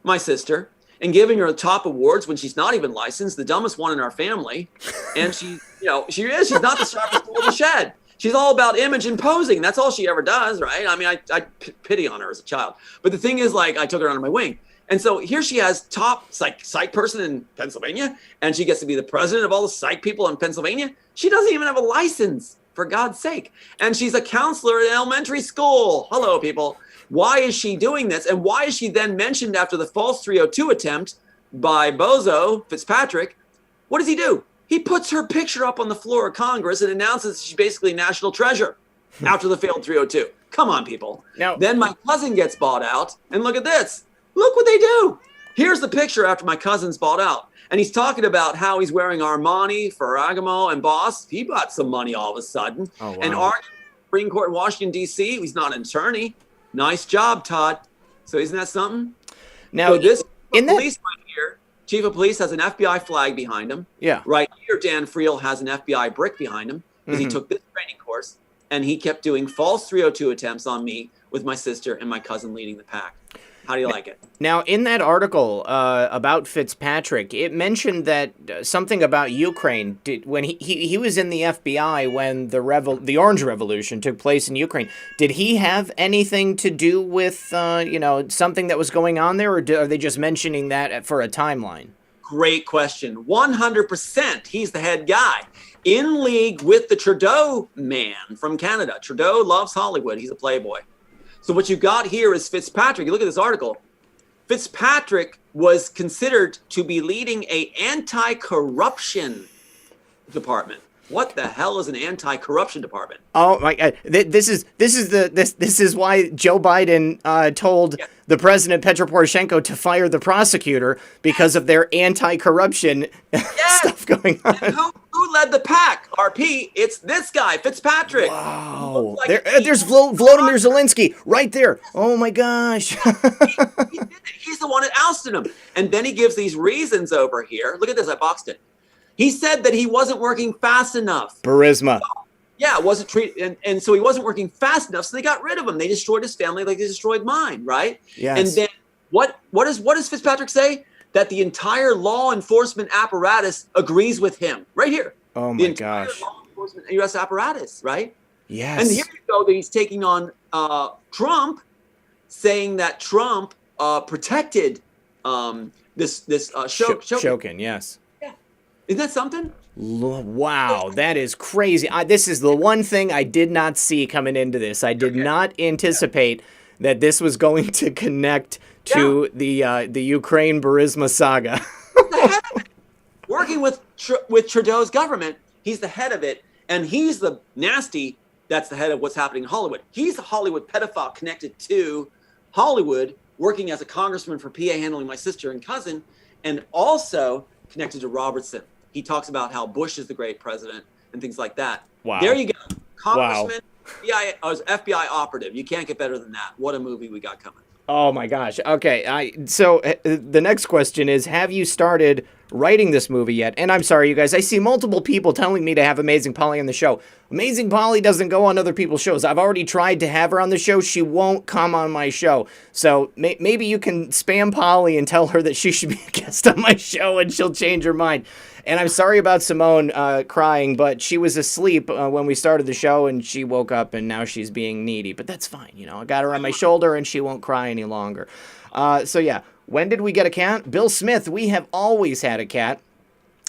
my sister, and giving her top awards when she's not even licensed, the dumbest one in our family? And she's not the sharpest tool in the shed. She's all about image and posing. That's all she ever does, right? I mean, I pity on her as a child. But the thing is, I took her under my wing. And so here she has top psych person in Pennsylvania, and she gets to be the president of all the psych people in Pennsylvania. She doesn't even have a license, for God's sake. And she's a counselor in elementary school. Hello, people. Why is she doing this? And why is she then mentioned after the false 302 attempt by Bozo Fitzpatrick? What does he do? He puts her picture up on the floor of Congress and announces she's basically national treasure after the failed 302. Come on, people. Now, then my cousin gets bought out, and look at this. Look what they do. Here's the picture after my cousin's bought out. And he's talking about how he's wearing Armani, Ferragamo, and Boss. He got some money all of a sudden. Oh, wow. And arguing Supreme Court in Washington, D.C. He's not an attorney. Nice job, Todd. So isn't that something? Now, so this police right here, chief of police has an FBI flag behind him. Yeah. Right here, Dan Friel has an FBI brick behind him because he took this training course. And he kept doing false 302 attempts on me with my sister and my cousin leading the pack. How do you like it? Now, in that article about Fitzpatrick, it mentioned that something about Ukraine. When he was in the FBI when the Orange Revolution took place in Ukraine. Did he have anything to do with something that was going on there, or are they just mentioning that for a timeline? Great question. 100%. He's the head guy. In league with the Trudeau man from Canada. Trudeau loves Hollywood. He's a playboy. So what you've got here is Fitzpatrick. You look at this article. Fitzpatrick was considered to be leading a anti-corruption department. What the hell is an anti-corruption department? Oh my God! This is why Joe Biden told the president Petro Poroshenko to fire the prosecutor because of their anti-corruption stuff going on. And who led the pack? RP. It's this guy, Fitzpatrick. Wow! There's Volodymyr Zelensky right there. Oh my gosh! he did it. He's the one that ousted him, and then he gives these reasons over here. Look at this. I boxed it. He said that he wasn't working fast enough. Burisma. Yeah, wasn't treated, and so he wasn't working fast enough, so they got rid of him. They destroyed his family like they destroyed mine, right? Yes. And then what does Fitzpatrick say? That the entire law enforcement apparatus agrees with him. Right here. Oh my gosh. Law enforcement U.S. apparatus, right? Yes. And here you go that he's taking on Trump, saying that Trump protected this Shokin, yes. Isn't that something? Wow, that is crazy. This is the one thing I did not see coming into this. I did not anticipate that this was going to connect to the Ukraine Burisma saga. Working with Trudeau's government, he's the head of it, and he's the nasty that's the head of what's happening in Hollywood. He's a Hollywood pedophile connected to Hollywood, working as a congressman for PA, handling my sister and cousin, and also connected to Robertson. He talks about how Bush is the great president and things like that. Wow. There you go. Congressman, FBI operative. You can't get better than that. What a movie we got coming. Oh my gosh. Okay. So the next question is, have you started writing this movie yet? And I'm sorry, you guys, I see multiple people telling me to have Amazing Polly on the show. Amazing Polly doesn't go on other people's shows. I've already tried to have her on the show. She won't come on my show. So maybe you can spam Polly and tell her that she should be a guest on my show and she'll change her mind. And I'm sorry about Simone crying, but she was asleep when we started the show, and she woke up, and now she's being needy. But that's fine, I got her on my shoulder, and she won't cry any longer. So yeah, when did we get a cat? Bill Smith, we have always had a cat.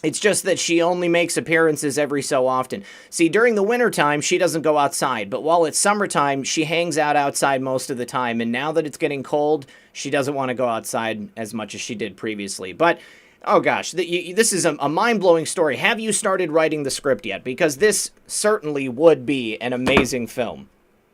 It's just that she only makes appearances every so often. See, during the wintertime, she doesn't go outside, but while it's summertime, she hangs out outside most of the time, and now that it's getting cold, she doesn't want to go outside as much as she did previously. But oh gosh, this is a mind-blowing story. Have you started writing the script yet? Because this certainly would be an amazing film.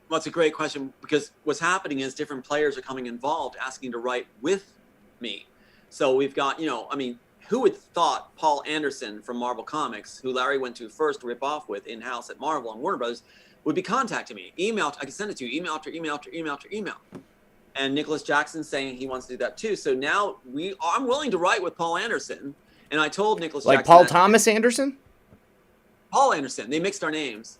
Well, it's a great question, because what's happening is different players are coming involved, asking to write with me. So we've got, who would thought Paul Anderson from Marvel Comics, who Larry went to first to rip off with in-house at Marvel and Warner Brothers, would be contacting me. I can send it to you, email after email after email after email. And Nicholas Jackson saying he wants to do that too. So now I'm willing to write with Paul Anderson. And I told Nicholas Jackson. Like Paul Thomas Anderson? Paul Anderson. They mixed our names.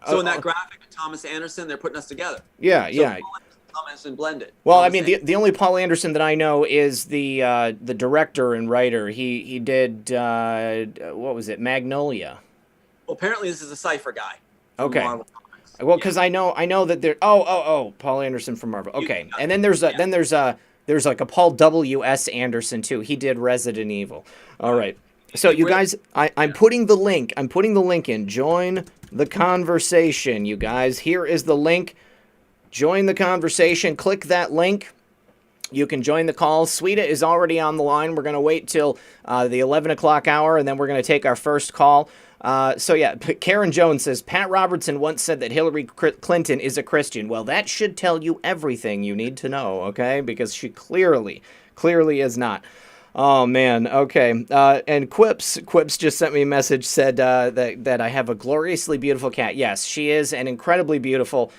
So in that graphic, Thomas Anderson, they're putting us together. Yeah, so yeah. Paul Anderson, Tom Anderson blended. Well, I mean, the only Paul Anderson that I know is the director and writer. He did, what was it, Magnolia. Well, apparently this is a Cypher guy. Okay. Marvel. Well, because I know that there. Oh, Paul Anderson from Marvel. Okay, and then there's like a Paul W.S. Anderson too. He did Resident Evil. All right. So you guys, I'm putting the link. I'm putting the link in. Join the conversation, you guys. Here is the link. Join the conversation. Click that link. You can join the call. Sweeta is already on the line. We're going to wait till the 11 o'clock hour, and then we're going to take our first call. So yeah, Karen Jones says, Pat Robertson once said that Hillary Clinton is a Christian. Well, that should tell you everything you need to know, okay? Because she clearly is not. Oh, man. Okay. And Quips just sent me a message, said that I have a gloriously beautiful cat. Yes, she is an incredibly beautiful.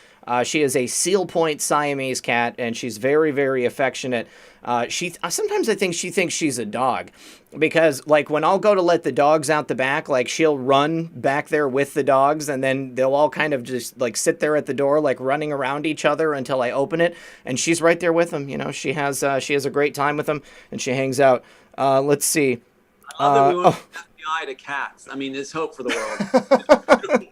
She is a Seal Point Siamese cat, and she's very, very affectionate. Sometimes I think she thinks she's a dog, because like when I'll go to let the dogs out the back, like she'll run back there with the dogs, and then they'll all kind of just like sit there at the door, like running around each other until I open it, and she's right there with them. You know, she has a great time with them, and she hangs out. Let's see. I love that we went from FBI to cats. I mean, there's hope for the world.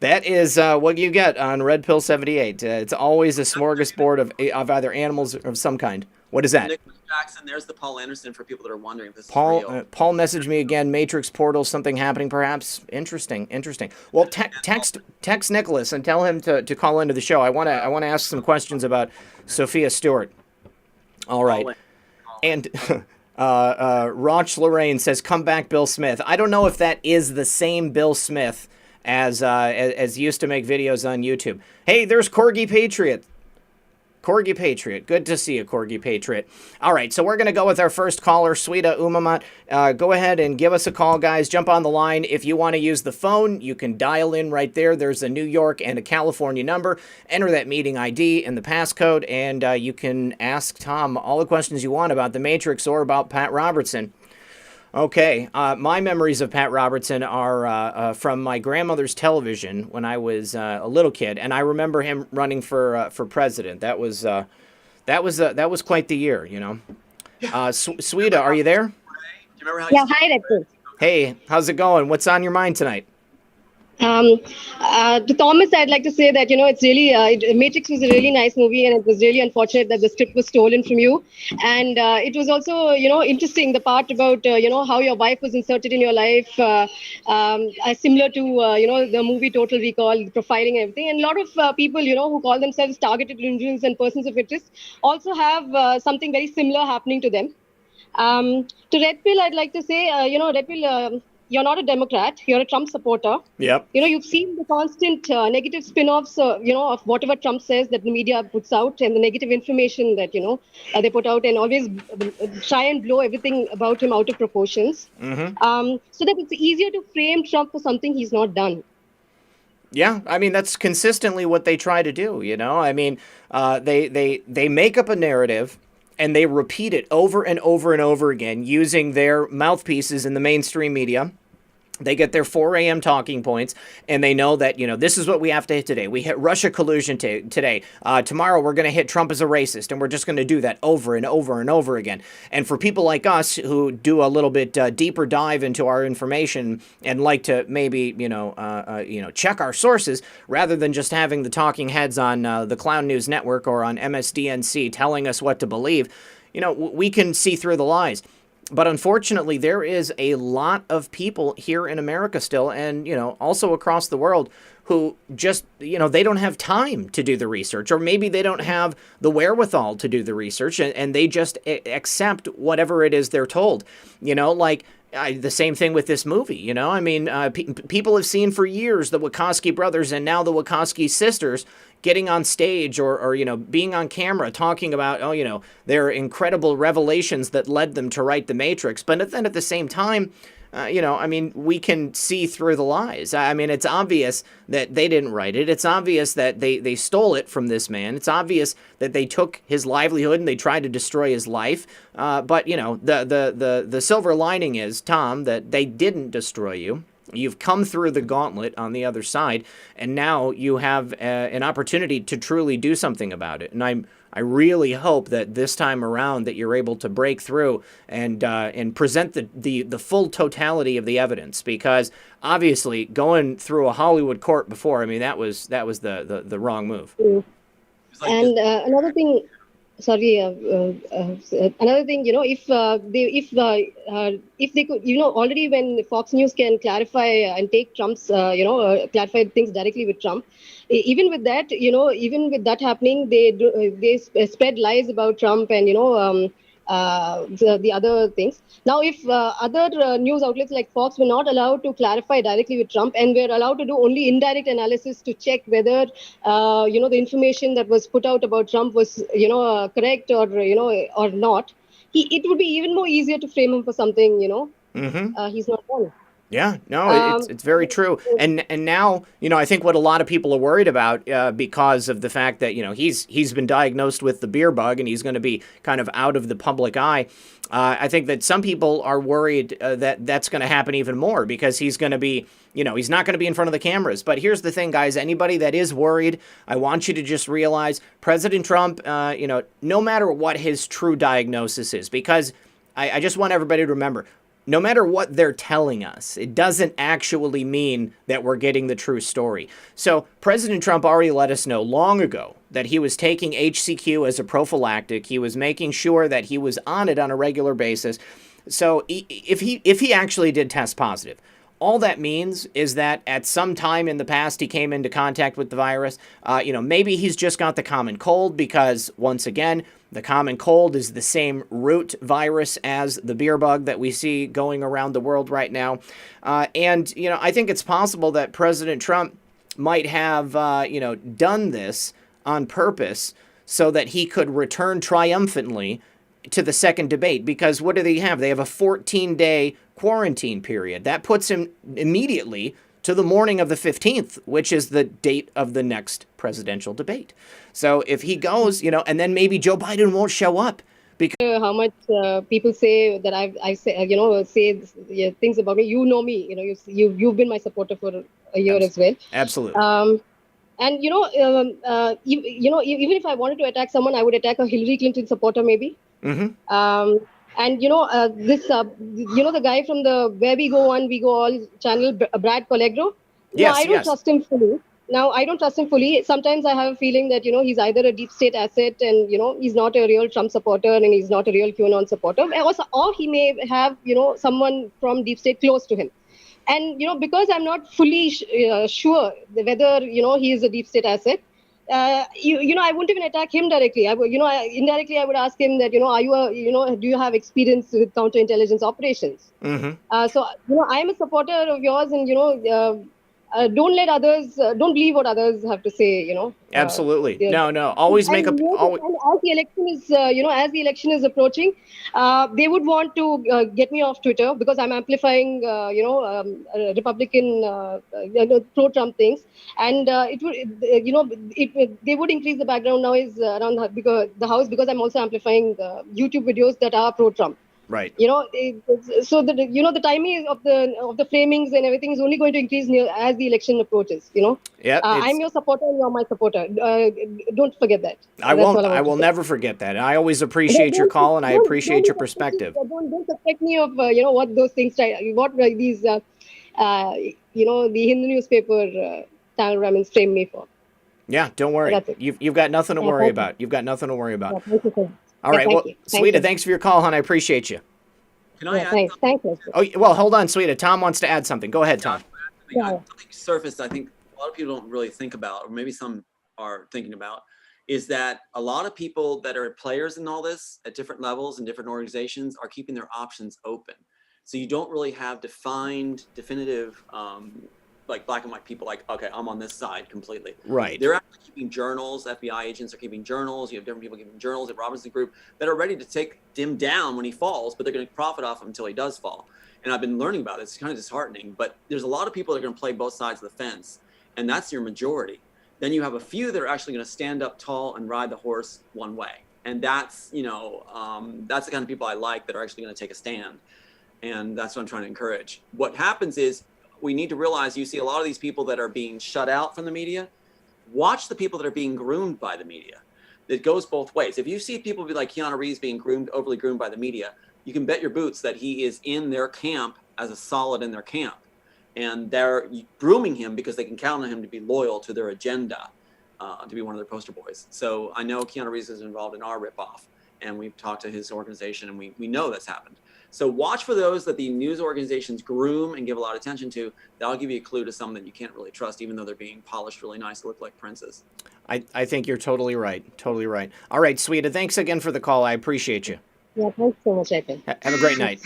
That is what you get on Red Pill 78. It's always a smorgasbord of either animals of some kind. What is that? Nicholas Jackson, there's the Paul Anderson for people that are wondering if this is real. Paul messaged me again. Matrix portal, something happening perhaps. Interesting. Well, text Nicholas and tell him to call into the show. I want to ask some questions about Sophia Stewart. All right. And Roch Lorraine says, "Come back, Bill Smith." I don't know if that is the same Bill Smith as used to make videos on YouTube. Hey, there's Corgi Patriot. Corgi Patriot. Good to see you, Corgi Patriot. All right, so we're going to go with our first caller, Sweta Umamat. Go ahead and give us a call, guys. Jump on the line. If you want to use the phone, you can dial in right there. There's a New York and a California number. Enter that meeting ID and the passcode, and you can ask Tom all the questions you want about the Matrix or about Pat Robertson. Okay, my memories of Pat Robertson are from my grandmother's television when I was a little kid, and I remember him running for president. That was quite the year, you know. Sweta, are you there? Do you remember how? Yeah, hi, Redfield. Hey, how's it going? What's on your mind tonight? To Thomas, I'd like to say that, you know, it's really, Matrix was a really nice movie, and it was really unfortunate that the script was stolen from you. And it was also, you know, interesting, the part about, you know, how your wife was inserted in your life, similar to, you know, the movie Total Recall, profiling and everything. And a lot of people, you know, who call themselves targeted individuals and persons of interest also have something very similar happening to them. To Red Pill, I'd like to say, you know, Red Pill, you're not a Democrat. You're a Trump supporter. Yep. You know, you've seen the constant negative spin-offs, you know, of whatever Trump says that the media puts out, and the negative information that, you know, they put out, and always try and blow everything about him out of proportions. Mm-hmm. So that it's easier to frame Trump for something he's not done. Yeah, I mean, that's consistently what they try to do, you know? I mean, they make up a narrative, and they repeat it over and over and over again using their mouthpieces in the mainstream media. They get their 4 a.m. talking points, and they know that, you know, this is what we have to hit today. We hit Russia collusion today. Tomorrow we're going to hit Trump as a racist, and we're just going to do that over and over and over again. And for people like us who do a little bit deeper dive into our information and like to maybe, check our sources rather than just having the talking heads on the Clown News Network or on MSDNC telling us what to believe, you know, we can see through the lies. But unfortunately, there is a lot of people here in America still, and, you know, also across the world, who just, you know, they don't have time to do the research, or maybe they don't have the wherewithal to do the research, and they just accept whatever it is they're told. You know, like the same thing with this movie, you know? I mean, people have seen for years the Wachowski brothers and now the Wachowski sisters getting on stage or you know, being on camera talking about, oh, you know, their incredible revelations that led them to write The Matrix. But then at the same time, you know, I mean, we can see through the lies. I mean, it's obvious that they didn't write it. It's obvious that they stole it from this man. It's obvious that they took his livelihood and they tried to destroy his life. But, you know, the silver lining is, Tom, that they didn't destroy you. You've come through the gauntlet on the other side, and now you have an opportunity to truly do something about it. And I really hope that this time around that you're able to break through and present the full totality of the evidence, because obviously going through a Hollywood court before, I mean, that was the wrong move. And another thing. Sorry. Another thing, you know, if they could, you know, already when Fox News can clarify and take Trump's, clarify things directly with Trump, even with that, you know, even with that happening, they spread lies about Trump and, you know, the other things. Now, if other news outlets like Fox were not allowed to clarify directly with Trump and were allowed to do only indirect analysis to check whether, you know, the information that was put out about Trump was, you know, correct or, you know, or not, it would be even more easier to frame him for something, you know, he's not done. Yeah, no, it's very true. And now, I think what a lot of people are worried about because of the fact that, he's been diagnosed with the beer bug and he's going to be kind of out of the public eye. I think that some people are worried that that's going to happen even more because he's going to be, he's not going to be in front of the cameras. But here's the thing, guys, anybody that is worried, I want you to just realize President Trump, no matter what his true diagnosis is, because I just want everybody to remember, no matter what they're telling us, it doesn't actually mean that we're getting the true story. So President Trump already let us know long ago that he was taking HCQ as a prophylactic. He was making sure that he was on it on a regular basis. So if he actually did test positive, all that means is that at some time in the past he came into contact with the virus. Maybe he's just got the common cold because, once again, the common cold is the same root virus as the beer bug that we see going around the world right now. And I think it's possible that President Trump might have, done this on purpose so that he could return triumphantly to the second debate. Because what do they have? They have a 14-day quarantine period. That puts him immediately to the morning of the 15th, which is the date of the next presidential debate. So if he goes, and then maybe Joe Biden won't show up because how much people say that I say, say things about me. You know me, you've been my supporter for a year as well. Absolutely. And even if I wanted to attack someone, I would attack a Hillary Clinton supporter maybe. Mm-hmm. And the guy from the Where We Go One, We Go All channel, Brad Collegro. Yes, I don't trust him fully. Now, I don't trust him fully. Sometimes I have a feeling that, he's either a deep state asset and, he's not a real Trump supporter and he's not a real QAnon supporter. Or he may have, someone from deep state close to him. And, because I'm not fully sure whether, he is a deep state asset, I wouldn't even attack him directly. Indirectly, I would ask him that, are you do you have experience with counterintelligence operations? Mm-hmm. So, I am a supporter of yours and, don't let others, don't believe what others have to say, Absolutely. No. Always make up. Always. And as the election is, as the election is approaching, they would want to get me off Twitter because I'm amplifying, Republican, pro-Trump things, and it would, they would increase the background noise around the house because I'm also amplifying YouTube videos that are pro-Trump. Right. So the timing of the framings and everything is only going to increase as the election approaches. Yeah. I'm your supporter and you're my supporter. Don't forget that. I won't. I will never forget that. I always appreciate your call and I appreciate your perspective. Don't suspect me of what those things. What these the Hindu newspaper Raman's framed me for. Yeah. Don't worry. You've got nothing to worry about. You've got nothing to worry about. Yeah, all right. Well, Sweeta, thanks for your call, hon. I appreciate you. Can I add thanks. Thank you. Oh, well, hold on, Sweeta. Tom wants to add something. Go ahead, Tom. Something surfaced, I think a lot of people don't really think about, or maybe some are thinking about, is that a lot of people that are players in all this at different levels and different organizations are keeping their options open. So you don't really have definitive, like black and white people like, okay, I'm on this side completely. Right. They're actually keeping journals. FBI agents are keeping journals. You have different people keeping journals at Robertson Group that are ready to take Dim down when he falls, but they're going to profit off him until he does fall. And I've been learning about it. It's kind of disheartening, but there's a lot of people that are going to play both sides of the fence, and that's your majority. Then you have a few that are actually going to stand up tall and ride the horse one way. And that's, that's the kind of people I like that are actually going to take a stand. And that's what I'm trying to encourage. What happens is, we need to realize you see a lot of these people that are being shut out from the media. Watch the people that are being groomed by the media. It goes both ways. If you see people be like Keanu Reeves being overly groomed by the media, you can bet your boots that he is in their camp as a solid in their camp. And they're grooming him because they can count on him to be loyal to their agenda, to be one of their poster boys. So I know Keanu Reeves is involved in our ripoff, and we've talked to his organization, and we know that's happened. So watch for those that the news organizations groom and give a lot of attention to. That'll give you a clue to some that you can't really trust, even though they're being polished really nice to look like princes. I think you're totally right. Totally right. All right, Sweeta, thanks again for the call. I appreciate you. Yeah, thanks so much, Ethan. Have a great night.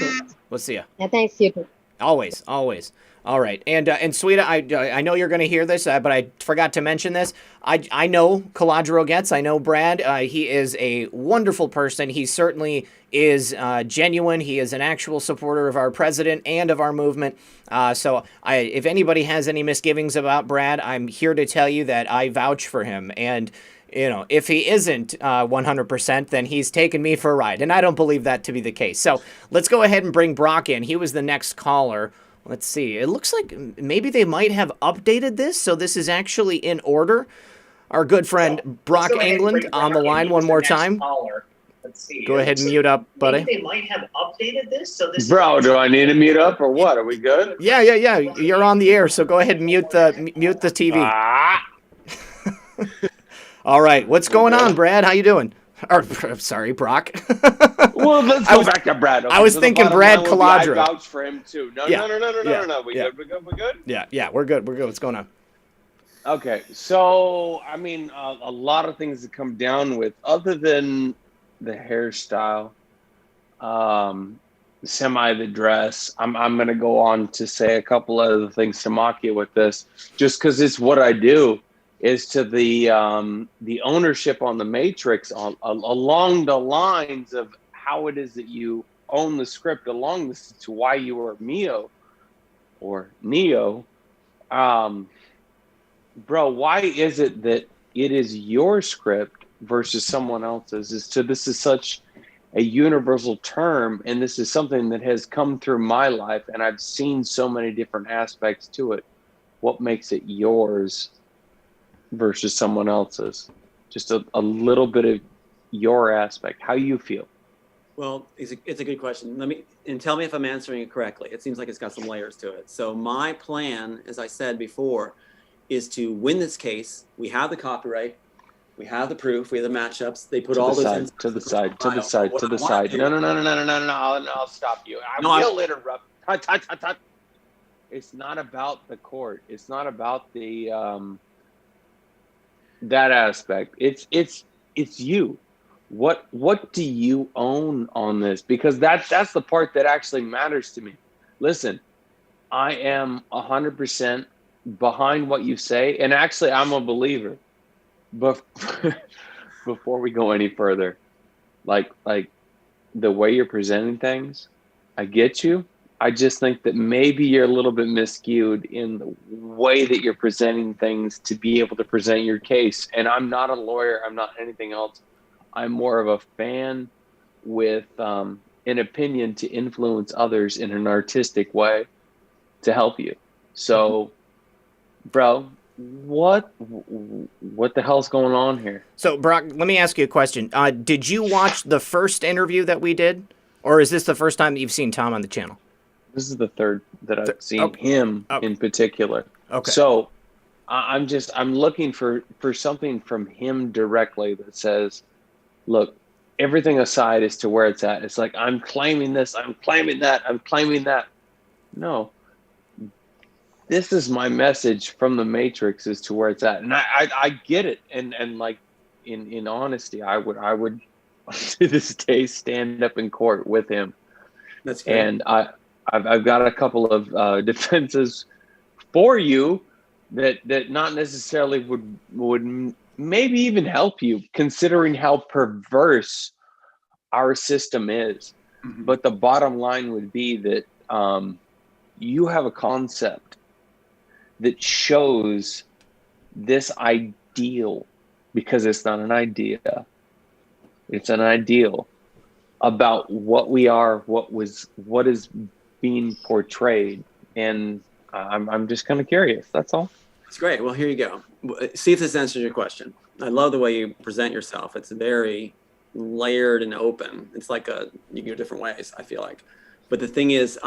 We'll see you. Yeah, thanks, you too. Always, always. All right, and Sweeta, I know you're going to hear this, but I forgot to mention this. I know Caladro Gets. I know Brad. He is a wonderful person. He certainly is genuine. He is an actual supporter of our president and of our movement. So if anybody has any misgivings about Brad, I'm here to tell you that I vouch for him. And if he isn't 100%, then he's taken me for a ride. And I don't believe that to be the case. So let's go ahead and bring Brock in. He was the next caller. Let's see. It looks like maybe they might have updated this, so this is actually in order. Our good friend Brock England on the line one more time. Let's see. Go ahead and mute up, buddy. Maybe they might have updated this, so this. Bro, do I need to mute up or what? Are we good? Yeah. You're on the air, so go ahead and mute the TV. All right. What's going on, Brad? How you doing? Or, sorry, Brock. Well, let's go back to Brad. Okay, I was thinking Brad Caladro. I vouch for him too. No. We good? We good? Yeah. We're good. What's going on? Okay, so I mean, a lot of things to come down with, other than the hairstyle, the dress. I'm gonna go on to say a couple other things to mock you with this, just because it's what I do. Is to the ownership on the Matrix along the lines of how it is that you own the script, along this to why you are Neo. Bro, why is it that it is your script versus someone else's? This is such a universal term, and this is something that has come through my life, and I've seen so many different aspects to it. What makes it yours versus someone else's? Just a little bit of your aspect, how you feel. Well, it's a good question. Tell me if I'm answering it correctly. It seems like it's got some layers to it. So my plan, as I said before, is to win this case. We have the copyright, we have the proof, we have the matchups. They put all those to the side. No. I'll stop you. I will interrupt. Tut. It's not about the court. It's not about the that aspect. It's you. What do you own on this? Because that's the part that actually matters to me. Listen, I am 100% behind what you say, and actually I'm a believer. But before we go any further, like the way you're presenting things, I get you. I just think that maybe you're a little bit miscued in the way that you're presenting things to be able to present your case. And I'm not a lawyer. I'm not anything else. I'm more of a fan with an opinion to influence others in an artistic way to help you. So, bro, what the hell's going on here? So, Brock, let me ask you a question. Did you watch the first interview that we did? Or is this the first time that you've seen Tom on the channel? This is the third that I've seen him in particular. Okay. So I'm looking for something from him directly that says, look, everything aside as to where it's at. It's like, I'm claiming this, I'm claiming that, I'm claiming that. No, this is my message from the Matrix as to where it's at. And I get it. And like in honesty, I would to this day stand up in court with him. That's great. And I've got a couple of defenses for you that not necessarily would maybe even help you, considering how perverse our system is. Mm-hmm. But the bottom line would be that you have a concept that shows this ideal, because it's not an idea, it's an ideal about what we are, what is being portrayed. And I'm just kind of curious. That's all. It's great. Well, here you go. See if this answers your question. I love the way you present yourself. It's very layered and open. It's like you go different ways, I feel like. But the thing is,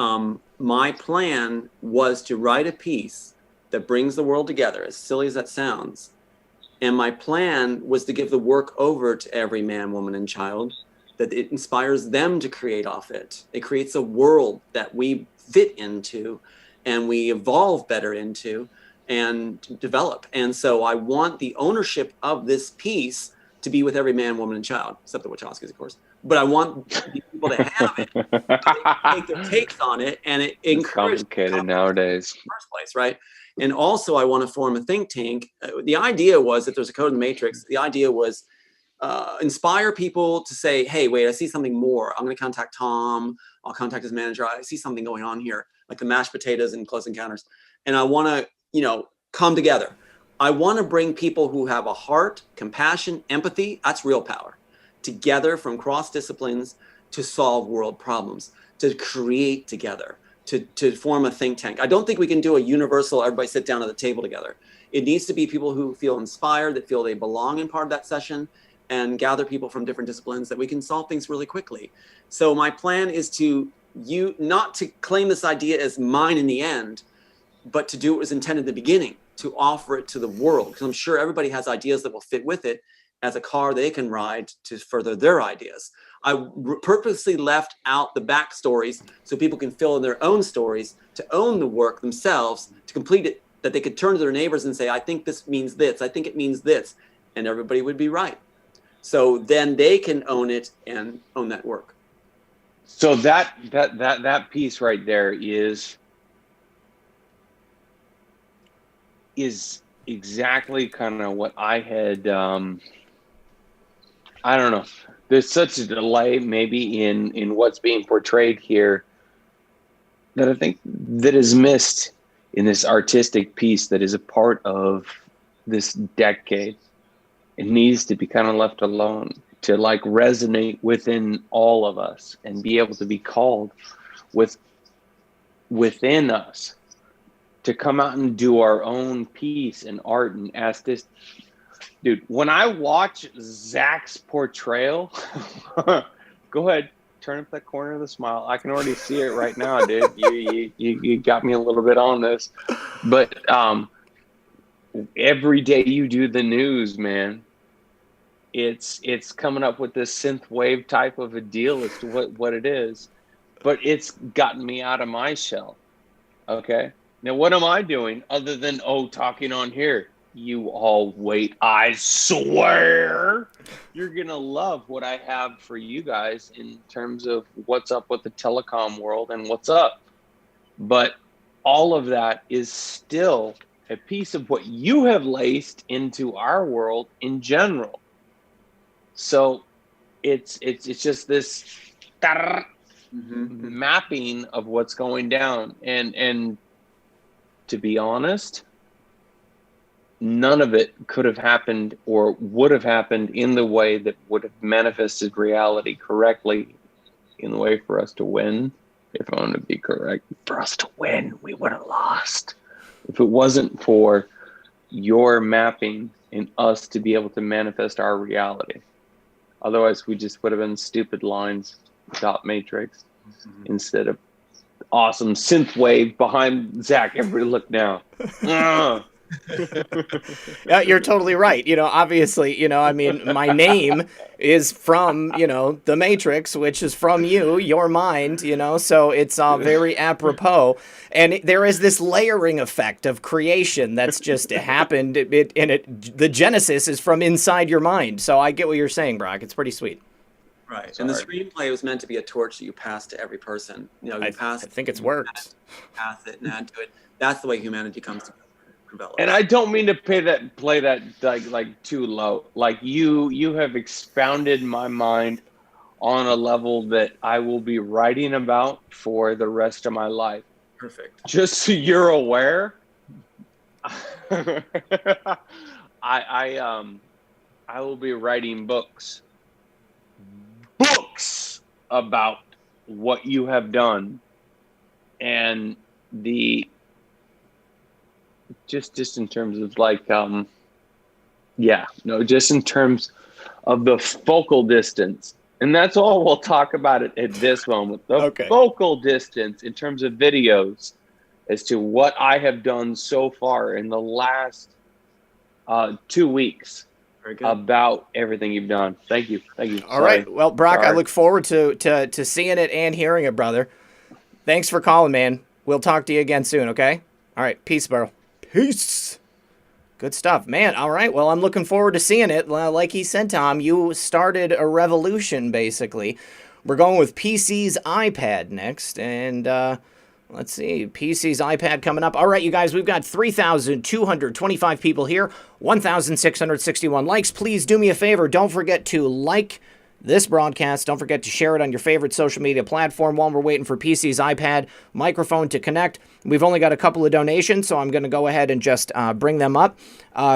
my plan was to write a piece that brings the world together, as silly as that sounds. And my plan was to give the work over to every man, woman, and child, that it inspires them to create off it. It creates a world that we fit into and we evolve better into and develop. And so I want the ownership of this piece to be with every man, woman, and child, except the Wachowskis, of course. but I want these people to have it, so they can take their takes on it, and it encourages complicated nowadays. in the first place, right? And also, I want to form a think tank. The idea was that there's a code in the Matrix. The idea was inspire people to say, hey, wait, I see something more. I'm going to contact Tom. I'll contact his manager. I see something going on here, like the mashed potatoes in Close Encounters. And I want to, come together. I want to bring people who have a heart, compassion, empathy. That's real power. Together from cross disciplines to solve world problems, to create together, to form a think tank. I don't think we can do a universal, everybody sit down at the table together. It needs to be people who feel inspired, that feel they belong in part of that session, and gather people from different disciplines that we can solve things really quickly. So my plan is not to claim this idea as mine in the end, but to do what was intended at the beginning, to offer it to the world. Because I'm sure everybody has ideas that will fit with it as a car they can ride to further their ideas. I purposely left out the backstories so people can fill in their own stories, to own the work themselves, to complete it, that they could turn to their neighbors and say, I think this means this, I think it means this, and everybody would be right. So then they can own it and own that work. So that piece right there is exactly kind of what I had. I don't know. There's such a delay maybe in what's being portrayed here that I think that is missed in this artistic piece that is a part of this decade. It needs to be kind of left alone to like resonate within all of us and be able to be called within us to come out and do our own piece and art and ask this. Dude, when I watch Zak's portrayal, go ahead, turn up that corner of the smile. I can already see it right now, dude. You got me a little bit on this. But every day you do the news, man, it's coming up with this synth wave type of a deal as to what it is. But it's gotten me out of my shell. Okay? Now, what am I doing other than, talking on here? You all wait. I swear you're going to love what I have for you guys in terms of what's up with the telecom world and what's up. But all of that is still a piece of what you have laced into our world in general. So it's just this mapping of what's going down. And to be honest, none of it could have happened or would have happened in the way that would have manifested reality correctly in the way for us to win. If I want to be correct, for us to win, we would have lost. If it wasn't for your mapping and us to be able to manifest our reality. Otherwise, we just would have been stupid lines without Matrix instead of awesome synth wave behind Zak. Everybody look now. Yeah, you're totally right. Obviously, my name is from, the Matrix, which is from your mind, so it's very apropos. And there is this layering effect of creation that's just happened. The genesis is from inside your mind. So I get what you're saying, Brock. It's pretty sweet. Right. And the screenplay was meant to be a torch that you pass to every person. I think it's worked. Pass it and add to it. That's the way humanity comes together. And I don't mean to play that like too low. Like you have expounded my mind on a level that I will be writing about for the rest of my life. Perfect. Just so you're aware, I will be writing books about what you have done and just in terms of like just in terms of the focal distance, and that's all we'll talk about it at this moment. Focal distance in terms of videos as to what I have done so far in the last 2 weeks. Very good. About everything you've done. Thank you. All right. Well, Brock, I look forward to seeing it and hearing it, brother. Thanks for calling, man. We'll talk to you again soon, okay? All right. Peace, bro. Peace. Good stuff, man. All right. Well, I'm looking forward to seeing it. Like he said, Tom, you started a revolution, basically. We're going with PC's iPad next, and let's see, PC's iPad coming up. All right, you guys, we've got 3,225 people here, 1,661 likes. Please do me a favor. Don't forget to like this broadcast. Don't forget to share it on your favorite social media platform while we're waiting for PC's iPad microphone to connect. We've only got a couple of donations, so I'm going to go ahead and just bring them up.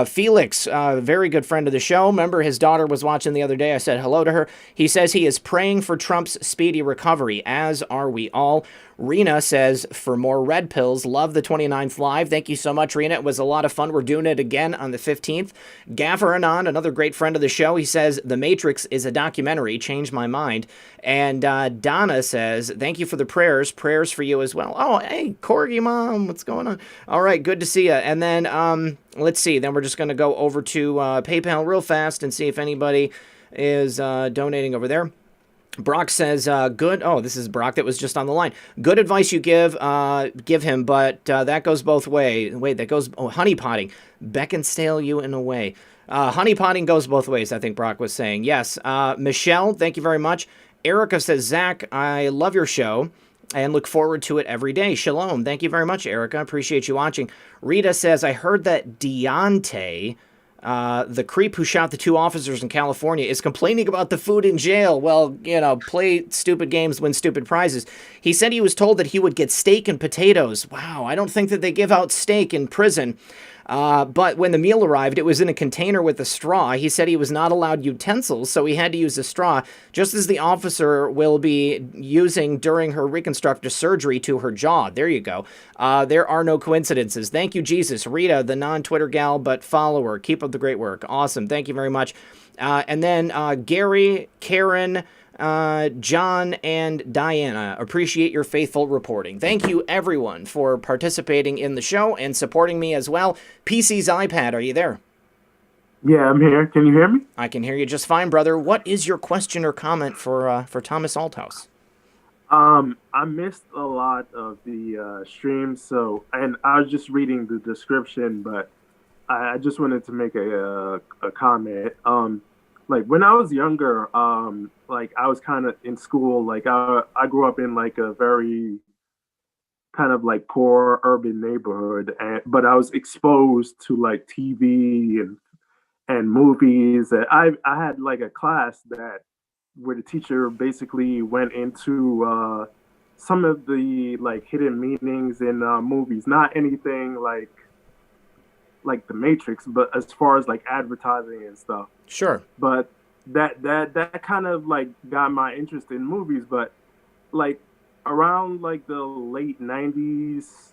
Felix, very good friend of the show. Remember, his daughter was watching the other day. I said hello to her. He says he is praying for Trump's speedy recovery, as are we all. Rena says, for more red pills, love the 29th live. Thank you so much, Rena. It was a lot of fun. We're doing it again on the 15th. Gaffer Anon, another great friend of the show, he says, The Matrix is a documentary. Changed my mind. And Donna says, thank you for the prayers. Prayers for you as well. Oh, hey, Corgi Mom, what's going on? All right, good to see you. And then, let's see. Then we're just going to go over to PayPal real fast and see if anybody is donating over there. Brock says, good. Oh, this is Brock that was just on the line. Good advice you give him, but that goes both ways. Wait, that goes, honeypotting. Beckinsale you in a way. Honeypotting goes both ways, I think Brock was saying. Yes. Michelle, thank you very much. Erica says, Zach, I love your show and look forward to it every day. Shalom. Thank you very much, Erica. Appreciate you watching. Rita says, I heard that Deontay, the creep who shot the 2 officers in California, is complaining about the food in jail. Well, you know, play stupid games, win stupid prizes. He said he was told that he would get steak and potatoes. Wow, I don't think that they give out steak in prison. But when the meal arrived, it was in a container with a straw. He said he was not allowed utensils, so he had to use a straw, just as the officer will be using during her reconstructive surgery to her jaw. There you go. There are no coincidences. Thank you, Jesus. Rita, the non-Twitter gal, but follower. Keep up the great work. Awesome. Thank you very much. And then Gary, Karen, John, and Diana, appreciate your faithful reporting. Thank you, everyone, for participating in the show and supporting me as well. PC's iPad, are you there? Yeah, I'm here. Can you hear me? I can hear you just fine, brother. What is your question or comment for Thomas Althouse? I missed a lot of the stream, and I was just reading the description, but I just wanted to make a comment. Like when I was younger, like I was kind of in school, like I grew up in like a very kind of like poor urban neighborhood, but I was exposed to like TV and movies. And I had like a class where the teacher basically went into some of the like hidden meanings in movies, not anything like the Matrix, but as far as like advertising and stuff. Sure. But that kind of like got my interest in movies. But like around like the late 90s,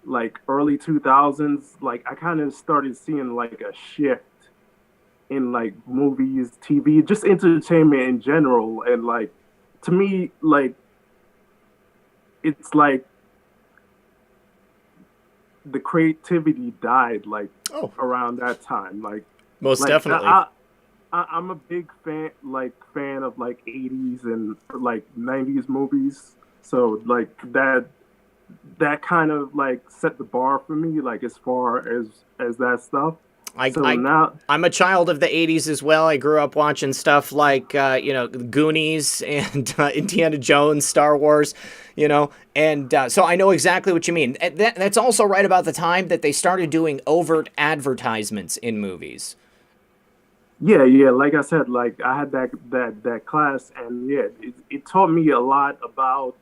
like early 2000s, like I kind of started seeing like a shift in like movies, TV, just entertainment in general. And like to me, like it's like the creativity died like around that time. Like most definitely. I'm a big fan of like 80s and like 90s movies. So like that kind of like set the bar for me, like as far as that stuff. I'm a child of the 80s as well. I grew up watching stuff like, Goonies and Indiana Jones, Star Wars, and so I know exactly what you mean. That's also right about the time that they started doing overt advertisements in movies. Yeah. Like I said, like I had that class, and yeah, it taught me a lot about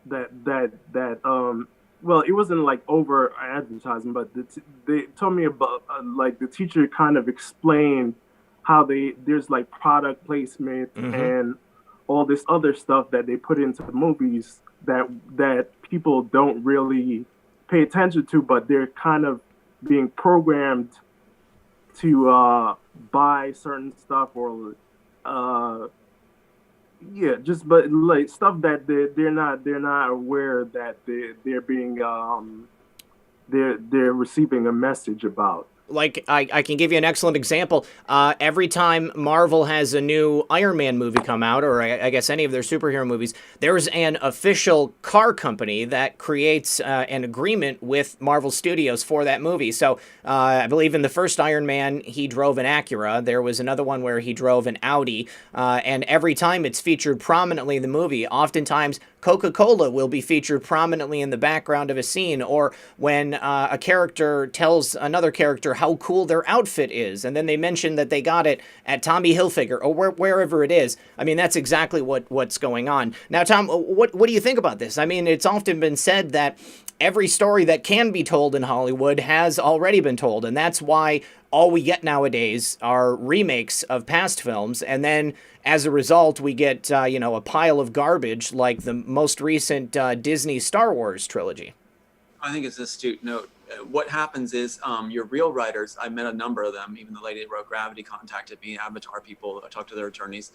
that. Well, it wasn't like over advertising, but they told me about like the teacher kind of explained how there's like product placement and all this other stuff that they put into the movies that people don't really pay attention to, but they're kind of being programmed to buy certain stuff or but like stuff that they're not aware that they're being they're receiving a message about. Like, I can give you an excellent example. Every time Marvel has a new Iron Man movie come out, or I guess any of their superhero movies, there's an official car company that creates an agreement with Marvel Studios for that movie. So I believe in the first Iron Man, he drove an Acura. There was another one where he drove an Audi. And every time it's featured prominently in the movie, oftentimes Coca-Cola will be featured prominently in the background of a scene, or when a character tells another character how cool their outfit is, and then they mention that they got it at Tommy Hilfiger or wherever it is. I mean, that's exactly what's going on. Now, Tom, what do you think about this? I mean, it's often been said that every story that can be told in Hollywood has already been told, and that's why all we get nowadays are remakes of past films, and then as a result, we get a pile of garbage like the most recent Disney Star Wars trilogy. I think it's an astute note. What happens is your real writers, I met a number of them, even the lady that wrote Gravity contacted me, Avatar people, I talked to their attorneys.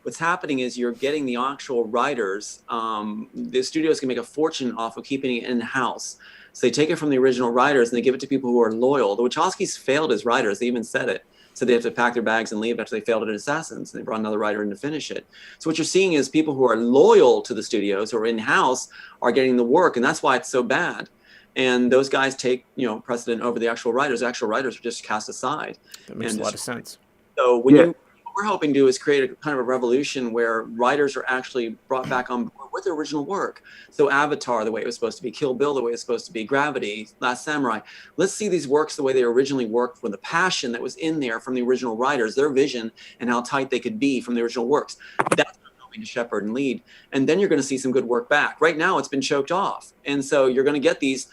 What's happening is you're getting the actual writers, the studios can make a fortune off of keeping it in-house. So they take it from the original writers and they give it to people who are loyal. The Wachowskis failed as writers, they even said it. So they have to pack their bags and leave after they failed at Assassins, and they brought another writer in to finish it. So what you're seeing is people who are loyal to the studios, who are in-house, are getting the work, and that's why it's so bad. And those guys take, precedent over the actual writers. The actual writers are just cast aside. That makes a lot of sense. So what we're hoping to do is create a kind of a revolution where writers are actually brought back on board with their original work. So Avatar, the way it was supposed to be, Kill Bill, the way it's supposed to be, Gravity, Last Samurai. Let's see these works the way they originally worked, with the passion that was in there from the original writers, their vision, and how tight they could be from the original works. That's to shepherd and lead, and then you're going to see some good work back. Right now it's been choked off, and so you're going to get these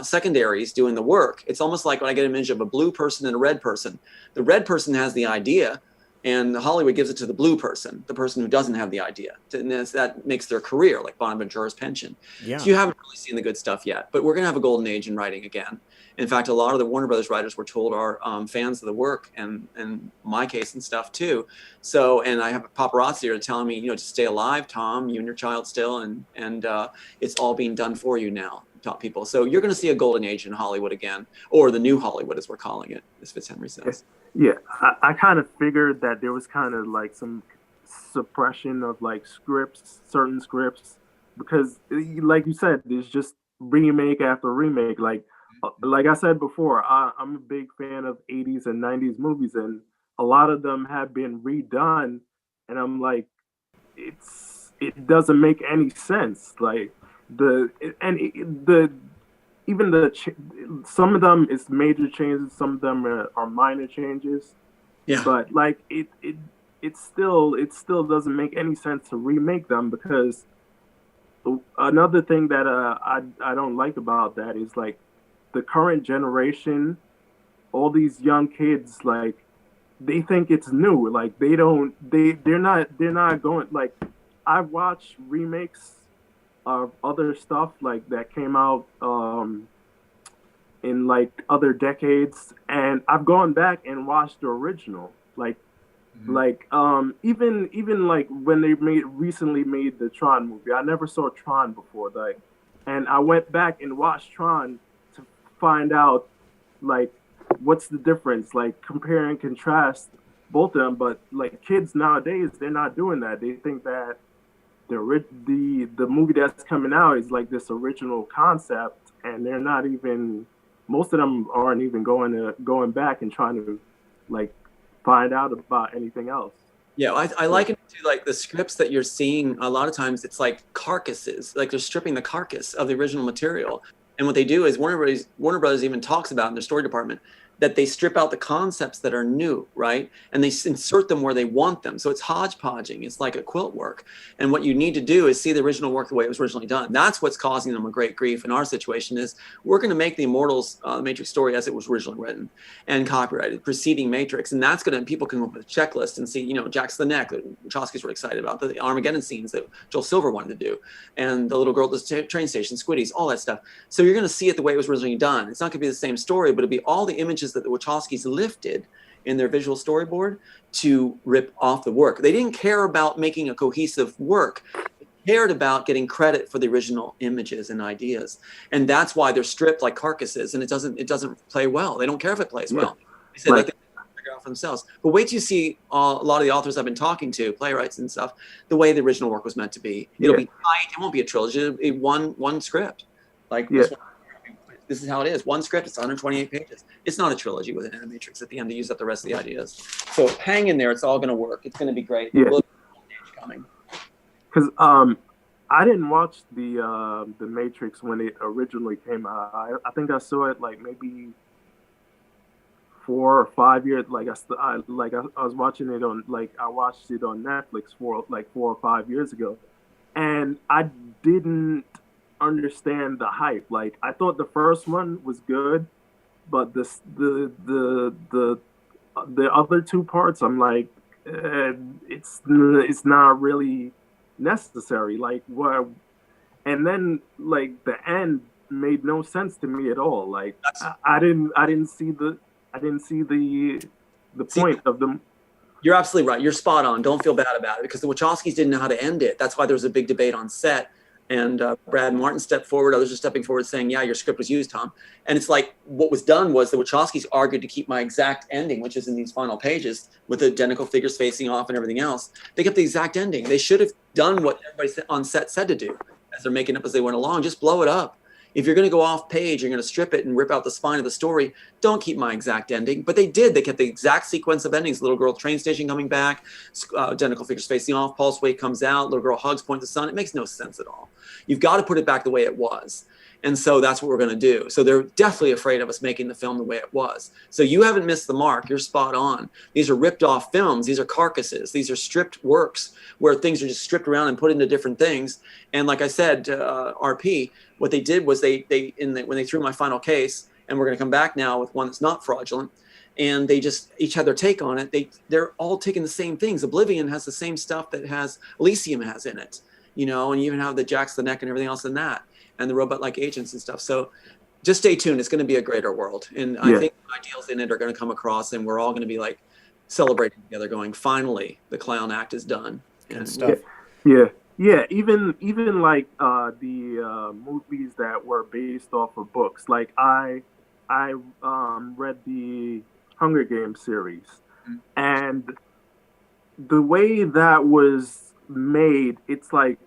secondaries doing the work. It's almost like when I get an image of a blue person and a red person. The red person has the idea, and Hollywood gives it to the blue person, the person who doesn't have the idea, and that makes their career, like Bonaventura's pension. Yeah. So you haven't really seen the good stuff yet, but we're going to have a golden age in writing again. In fact, a lot of the Warner Brothers writers were told are fans of the work, and my case and stuff too. So, and I have a paparazzi here telling me, to stay alive, Tom, you and your child still, and it's all being done for you now, top people. So you're going to see a golden age in Hollywood again, or the new Hollywood as we're calling it, as Fitzhenry says. Yeah, I kind of figured that there was kind of like some suppression of like certain scripts, because like you said, there's just remake after remake. Like I said before, I'm a big fan of 80s and 90s movies, and a lot of them have been redone, and I'm like, it doesn't make any sense. Like some of them is major changes, some of them are minor changes. Yeah. But like it still doesn't make any sense to remake them, because another thing that I don't like about that is like the current generation, all these young kids, like they think it's new. Like they're not going, like I watch remakes of other stuff like that came out in like other decades, and I've gone back and watched the original. Even like when they recently made the Tron movie, I never saw Tron before, and I went back and watched Tron to find out like what's the difference, like compare and contrast both of them. But like kids nowadays, they're not doing that. They think that the movie that's coming out is like this original concept, and they're not even, most of them aren't even going back and trying to like find out about anything else. Yeah, I liken it to like the scripts that you're seeing. A lot of times it's like carcasses, like they're stripping the carcass of the original material. And what they do is Warner Brothers even talks about in their story department that they strip out the concepts that are new, right? And they insert them where they want them. So it's hodgepodging. It's like a quilt work. And what you need to do is see the original work the way it was originally done. That's what's causing them a great grief. In our situation is we're going to make the Immortals Matrix story as it was originally written and copyrighted, preceding Matrix. And that's going to, people can come up with a checklist and see, Jack's the Neck, that Wachowskis were excited about, the Armageddon scenes that Joel Silver wanted to do, and the little girl at the train station, Squiddies, all that stuff. So you're going to see it the way it was originally done. It's not going to be the same story, but it'll be all the images that the Wachowskis lifted in their visual storyboard to rip off the work. They didn't care about making a cohesive work. They cared about getting credit for the original images and ideas, and that's why they're stripped like carcasses, and it doesn't play well. They don't care if it plays well. They say like they figure out for themselves. But wait till you see a lot of the authors I've been talking to, playwrights and stuff, the way the original work was meant to be. It'll be tight. It won't be a trilogy. It'll be one script. Like this is how it is. One script. It's 128 pages. It's not a trilogy with an animatrix at the end to use up the rest of the ideas. So hang in there. It's all going to work. It's going to be great. Yeah. Coming. Because I didn't watch the Matrix when it originally came out. I think I saw it like maybe 4 or 5 years. Like I was watching it on I watched it on Netflix for like 4 or 5 years ago, and I didn't understand the hype. Like I thought the first one was good, but the other two parts, I'm like, it's not really necessary. Like what? And then like the end made no sense to me at all. Like I didn't see the point of them. You're absolutely right. You're spot on. Don't feel bad about it, because the Wachowskis didn't know how to end it. That's why there was a big debate on set. And Brad Martin stepped forward. Others are stepping forward saying, yeah, your script was used, Tom. And it's like, what was done was the Wachowskis argued to keep my exact ending, which is in these final pages with the identical figures facing off and everything else. They kept the exact ending. They should have done what everybody on set said to do as they're making up as they went along. Just blow it up. If you're going to go off page, you're going to strip it and rip out the spine of the story, don't keep my exact ending. But they did. They kept the exact sequence of endings. Little girl at the train station coming back, identical figures facing off, pulse wave comes out, little girl hugs, points to the sun. It makes no sense at all. You've got to put it back the way it was. And so that's what we're going to do. So they're definitely afraid of us making the film the way it was. So you haven't missed the mark. You're spot on. These are ripped off films. These are carcasses. These are stripped works where things are just stripped around and put into different things. And like I said, RP, what they did was when they threw my final case, and we're going to come back now with one that's not fraudulent, and they just each had their take on it. They're all taking the same things. Oblivion has the same stuff that Elysium has in it, and you even have the Jacks the Neck and everything else in that, and the robot-like agents and stuff. So just stay tuned. It's going to be a greater world. And I think the ideals in it are going to come across, and we're all going to be like celebrating together going, finally, the clown act is done. Good stuff. Yeah, even like the movies that were based off of books. Like I read the Hunger Games series, and the way that was made, it's like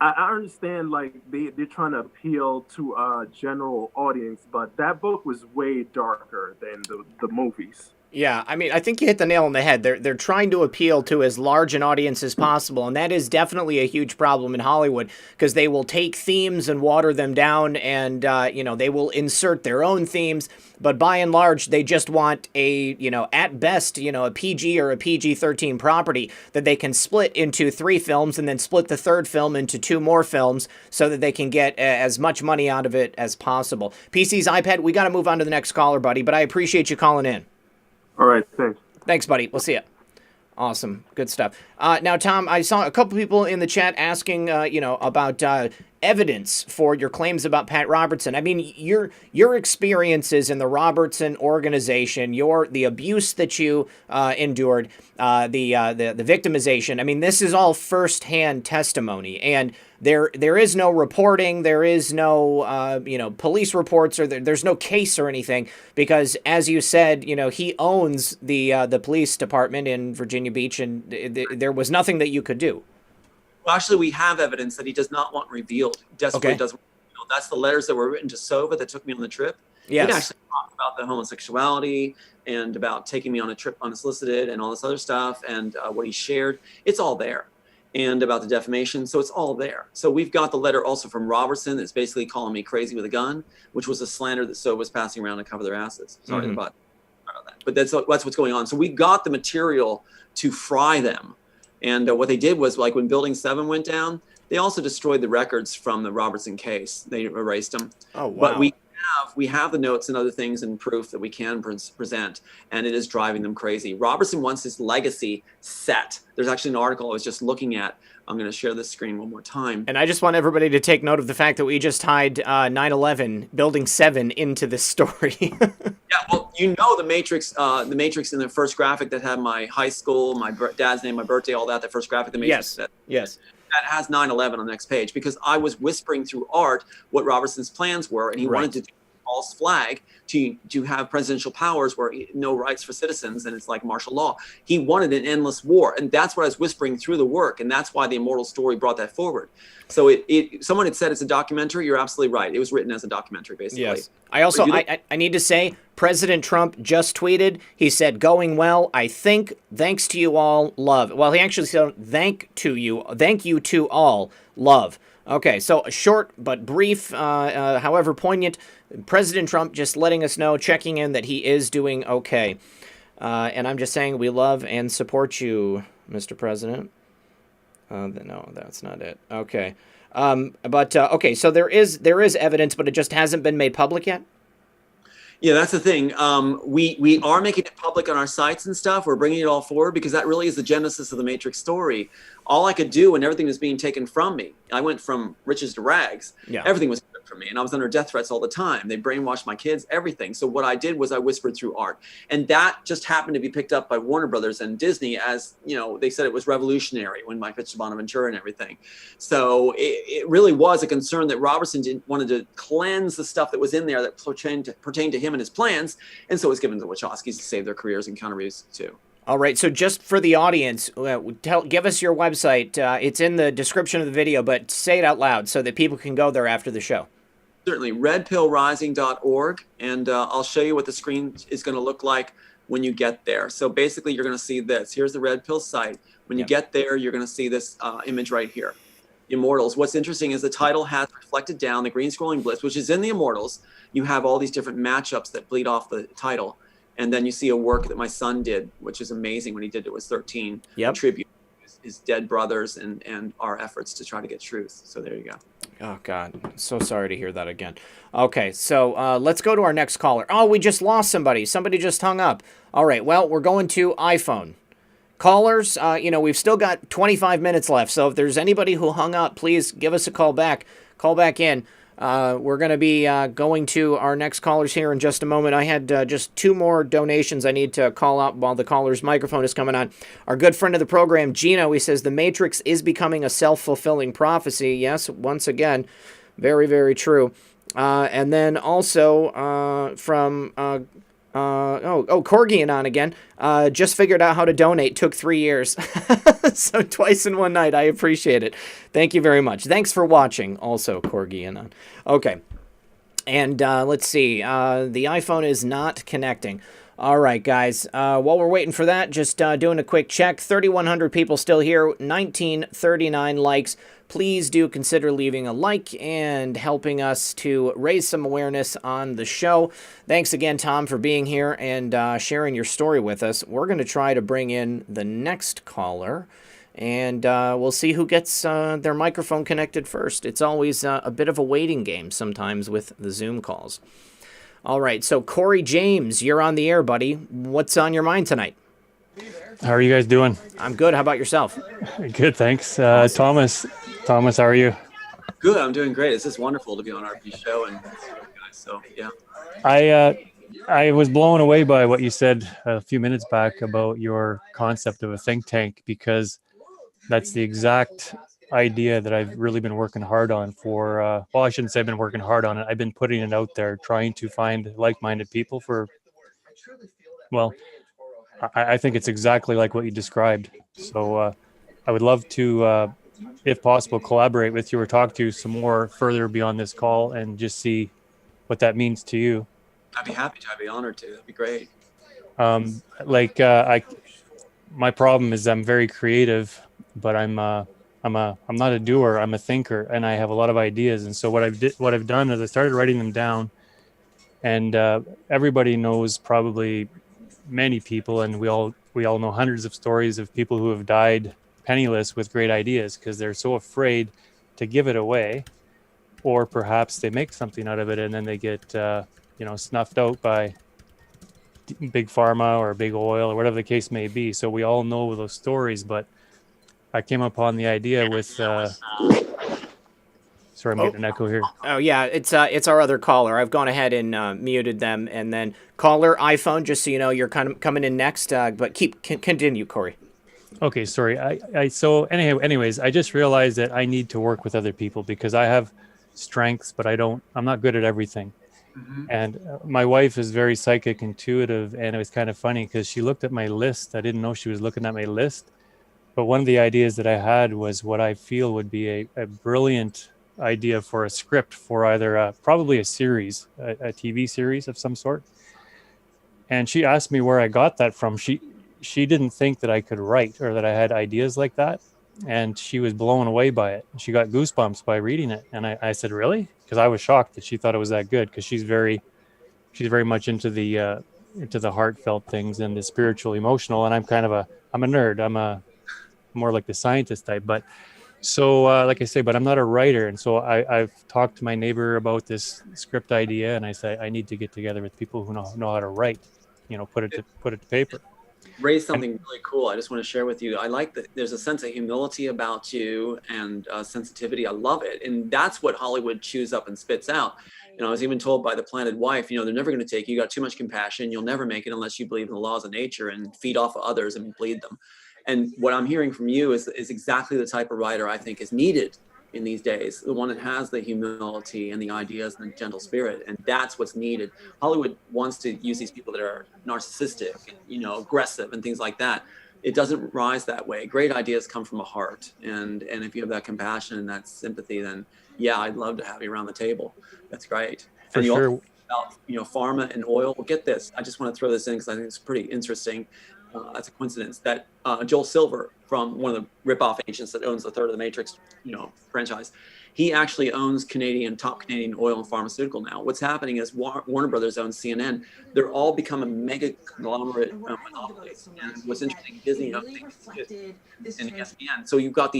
I understand like they're trying to appeal to a general audience, but that book was way darker than the movies. Yeah, I mean, I think you hit the nail on the head. They're trying to appeal to as large an audience as possible, and that is definitely a huge problem in Hollywood, because they will take themes and water them down, and they will insert their own themes, but by and large, they just want at best, a PG or a PG-13 property that they can split into 3 films and then split the third film into 2 more films so that they can get as much money out of it as possible. PC's iPad, we got to move on to the next caller, buddy, but I appreciate you calling in. All right, thanks. Thanks, buddy. We'll see you. Awesome. Good stuff. Now, Tom, I saw a couple people in the chat asking, about evidence for your claims about Pat Robertson. I mean, your experiences in the Robertson organization, the abuse that you endured, the victimization. I mean, this is all firsthand testimony, and there is no reporting, there is no police reports, or there's no case or anything, because as you said, he owns the police department in Virginia Beach, and there was nothing that you could do. Well, actually, we have evidence that he does not want revealed. Desperately doesn't want revealed. That's the letters that were written to Sova that took me on the trip. Yes. He actually talked about the homosexuality and about taking me on a trip unsolicited and all this other stuff, and what he shared. It's all there. And about the defamation. So it's all there. So we've got the letter also from Robertson that's basically calling me crazy with a gun, which was a slander that Sova was passing around to cover their asses. Sorry about that. But that's what's going on. So we got the material to fry them. And what they did was, like when Building 7 went down, they also destroyed the records from the Robertson case. They erased them. Oh, wow. But we have the notes and other things and proof that we can present, and it is driving them crazy. Robertson wants his legacy set. There's actually an article I was just looking at. I'm going to share this screen one more time. And I just want everybody to take note of the fact that we just tied 9/11, Building 7 into this story. Yeah, well, the Matrix in the first graphic that had my high school, my dad's name, my birthday, all that, the first graphic, the Matrix. Yes. that has 9/11 on the next page, because I was whispering through art what Robertson's plans were, and he wanted to do a false flag to have presidential powers where no rights for citizens, and it's like martial law. He wanted an endless war, and that's what I was whispering through the work, and that's why the Immortal story brought that forward. So someone had said it's a documentary. You're absolutely right. It was written as a documentary, basically. Yes. I also, I need to say, President Trump just tweeted. He said, "Going well, I think. Thanks to you all, love." Well, he actually said, "Thank you to all, love." Okay, so a short but brief, however poignant, President Trump just letting us know, checking in that he is doing okay. And I'm just saying we love and support you, Mr. President. No, that's not it. Okay. Okay, so there is evidence, but it just hasn't been made public yet? Yeah, that's the thing. We are making it public on our sites and stuff. We're bringing it all forward because that really is the genesis of the Matrix story. All I could do when everything was being taken from me, I went from riches to rags. Yeah. Everything was good for me, and I was under death threats all the time. They brainwashed my kids, everything. So what I did was I whispered through art, and that just happened to be picked up by Warner Brothers and Disney as, you know, they said it was revolutionary when I pitched Bonaventura and everything. So it really was a concern that Robertson wanted to cleanse the stuff that was in there that pertained to him and his plans, and so it was given to the Wachowskis to save their careers and Keanu Reeves too. All right, so just for the audience, give us your website. It's in the description of the video, but say it out loud so that people can go there after the show. Certainly, redpillrising.org, and I'll show you what the screen is going to look like when you get there. So basically, you're going to see this. Here's the Red Pill site. When you get there, you're going to see this image right here. Immortals. What's interesting is the title has reflected down the green scrolling blitz, which is in the Immortals. You have all these different matchups that bleed off the title. And then you see a work that my son did, which is amazing when he did it was 13. Yep. A tribute to his dead brothers and our efforts to try to get truth. So there you go. Oh, God. So sorry to hear that again. Okay, so let's go to our next caller. Oh, we just lost somebody. Somebody just hung up. All right, well, we're going to iPhone. Callers, we've still got 25 minutes left. So if there's anybody who hung up, please give us a call back. Call back in. We're going to be going to our next callers here in just a moment. I had just 2 more donations I need to call out while the caller's microphone is coming on. Our good friend of the program, Gino, he says, the Matrix is becoming a self-fulfilling prophecy. Yes, once again, very, very true. And then also from... Corgi on again. Just figured out how to donate. Took 3 years. So twice in one night. I appreciate it. Thank you very much. Thanks for watching also, Corgi on. Okay. And let's see. The iPhone is not connecting. All right, guys. While we're waiting for that, just doing a quick check. 3,100 people still here. 1939 likes. Please do consider leaving a like and helping us to raise some awareness on the show. Thanks again, Tom, for being here and sharing your story with us. We're going to try to bring in the next caller, and we'll see who gets their microphone connected first. It's always a bit of a waiting game sometimes with the Zoom calls. All right, so Corey James, you're on the air, buddy. What's on your mind tonight? How are you guys doing? I'm good. How about yourself? Good, thanks. Awesome. Thomas, how are you? Good. I'm doing great. It's just wonderful to be on RP show and guys. So yeah. I was blown away by what you said a few minutes back about your concept of a think tank, because that's the exact idea that I've really been working hard on for. Well, I shouldn't say I've been working hard on it. I've been putting it out there, trying to find like-minded people for. Well, I think it's exactly like what you described. So I would love to, if possible, collaborate with you or talk to you some more further beyond this call and just see what that means to you. I'd be happy to. I'd be honored to. That'd be great. My problem is I'm very creative, but I'm not a doer. I'm a thinker, and I have a lot of ideas. And so what I've done is I started writing them down, and everybody knows probably. Many people, and we all know hundreds of stories of people who have died penniless with great ideas because they're so afraid to give it away, or perhaps they make something out of it and then they get snuffed out by big pharma or big oil or whatever the case may be. So we all know those stories, but I came upon the idea with sorry, I'm getting an echo here. Oh yeah, it's our other caller. I've gone ahead and muted them, and then caller iPhone, just so you know, you're kind of coming in next. But continue, Corey. Okay, sorry. Anyways, I just realized that I need to work with other people because I have strengths, but I'm not good at everything. Mhm. And my wife is very psychic intuitive, and it was kind of funny because she looked at my list. I didn't know she was looking at my list, but one of the ideas that I had was what I feel would be a brilliant idea for a script for either probably a series, a TV series of some sort. And she asked me where I got that from. She didn't think that I could write or that I had ideas like that, and she was blown away by it. She got goosebumps by reading it, and I said, "Really?" Because I was shocked that she thought it was that good. Because she's very much into the heartfelt things and the spiritual, emotional, and I'm a nerd. I'm a more like the scientist type, but. So, like I say, but I'm not a writer, and so I've talked to my neighbor about this script idea, and I say I need to get together with people who know how to write, put it to paper. Raised something really cool. I just want to share with you. I like that there's a sense of humility about you and sensitivity. I love it, and that's what Hollywood chews up and spits out. I was even told by the planted wife, they're never going to take you. You got too much compassion. You'll never make it unless you believe in the laws of nature and feed off of others and bleed them. And what I'm hearing from you is exactly the type of writer I think is needed in these days, the one that has the humility and the ideas and the gentle spirit. And that's what's needed. Hollywood wants to use these people that are narcissistic, aggressive and things like that. It doesn't rise that way. Great ideas come from a heart. And if you have that compassion and that sympathy, then yeah, I'd love to have you around the table. That's great. For and you sure. also about, pharma and oil. Well, get this. I just want to throw this in because I think it's pretty interesting. That's a coincidence that Joel Silver, from one of the rip-off agents that owns a third of the Matrix, franchise, he actually owns top Canadian oil and pharmaceutical now. What's happening is Warner Brothers owns CNN. They're all becoming mega conglomerate monopolies. And what's interesting, Disney owns and ESPN. So you've got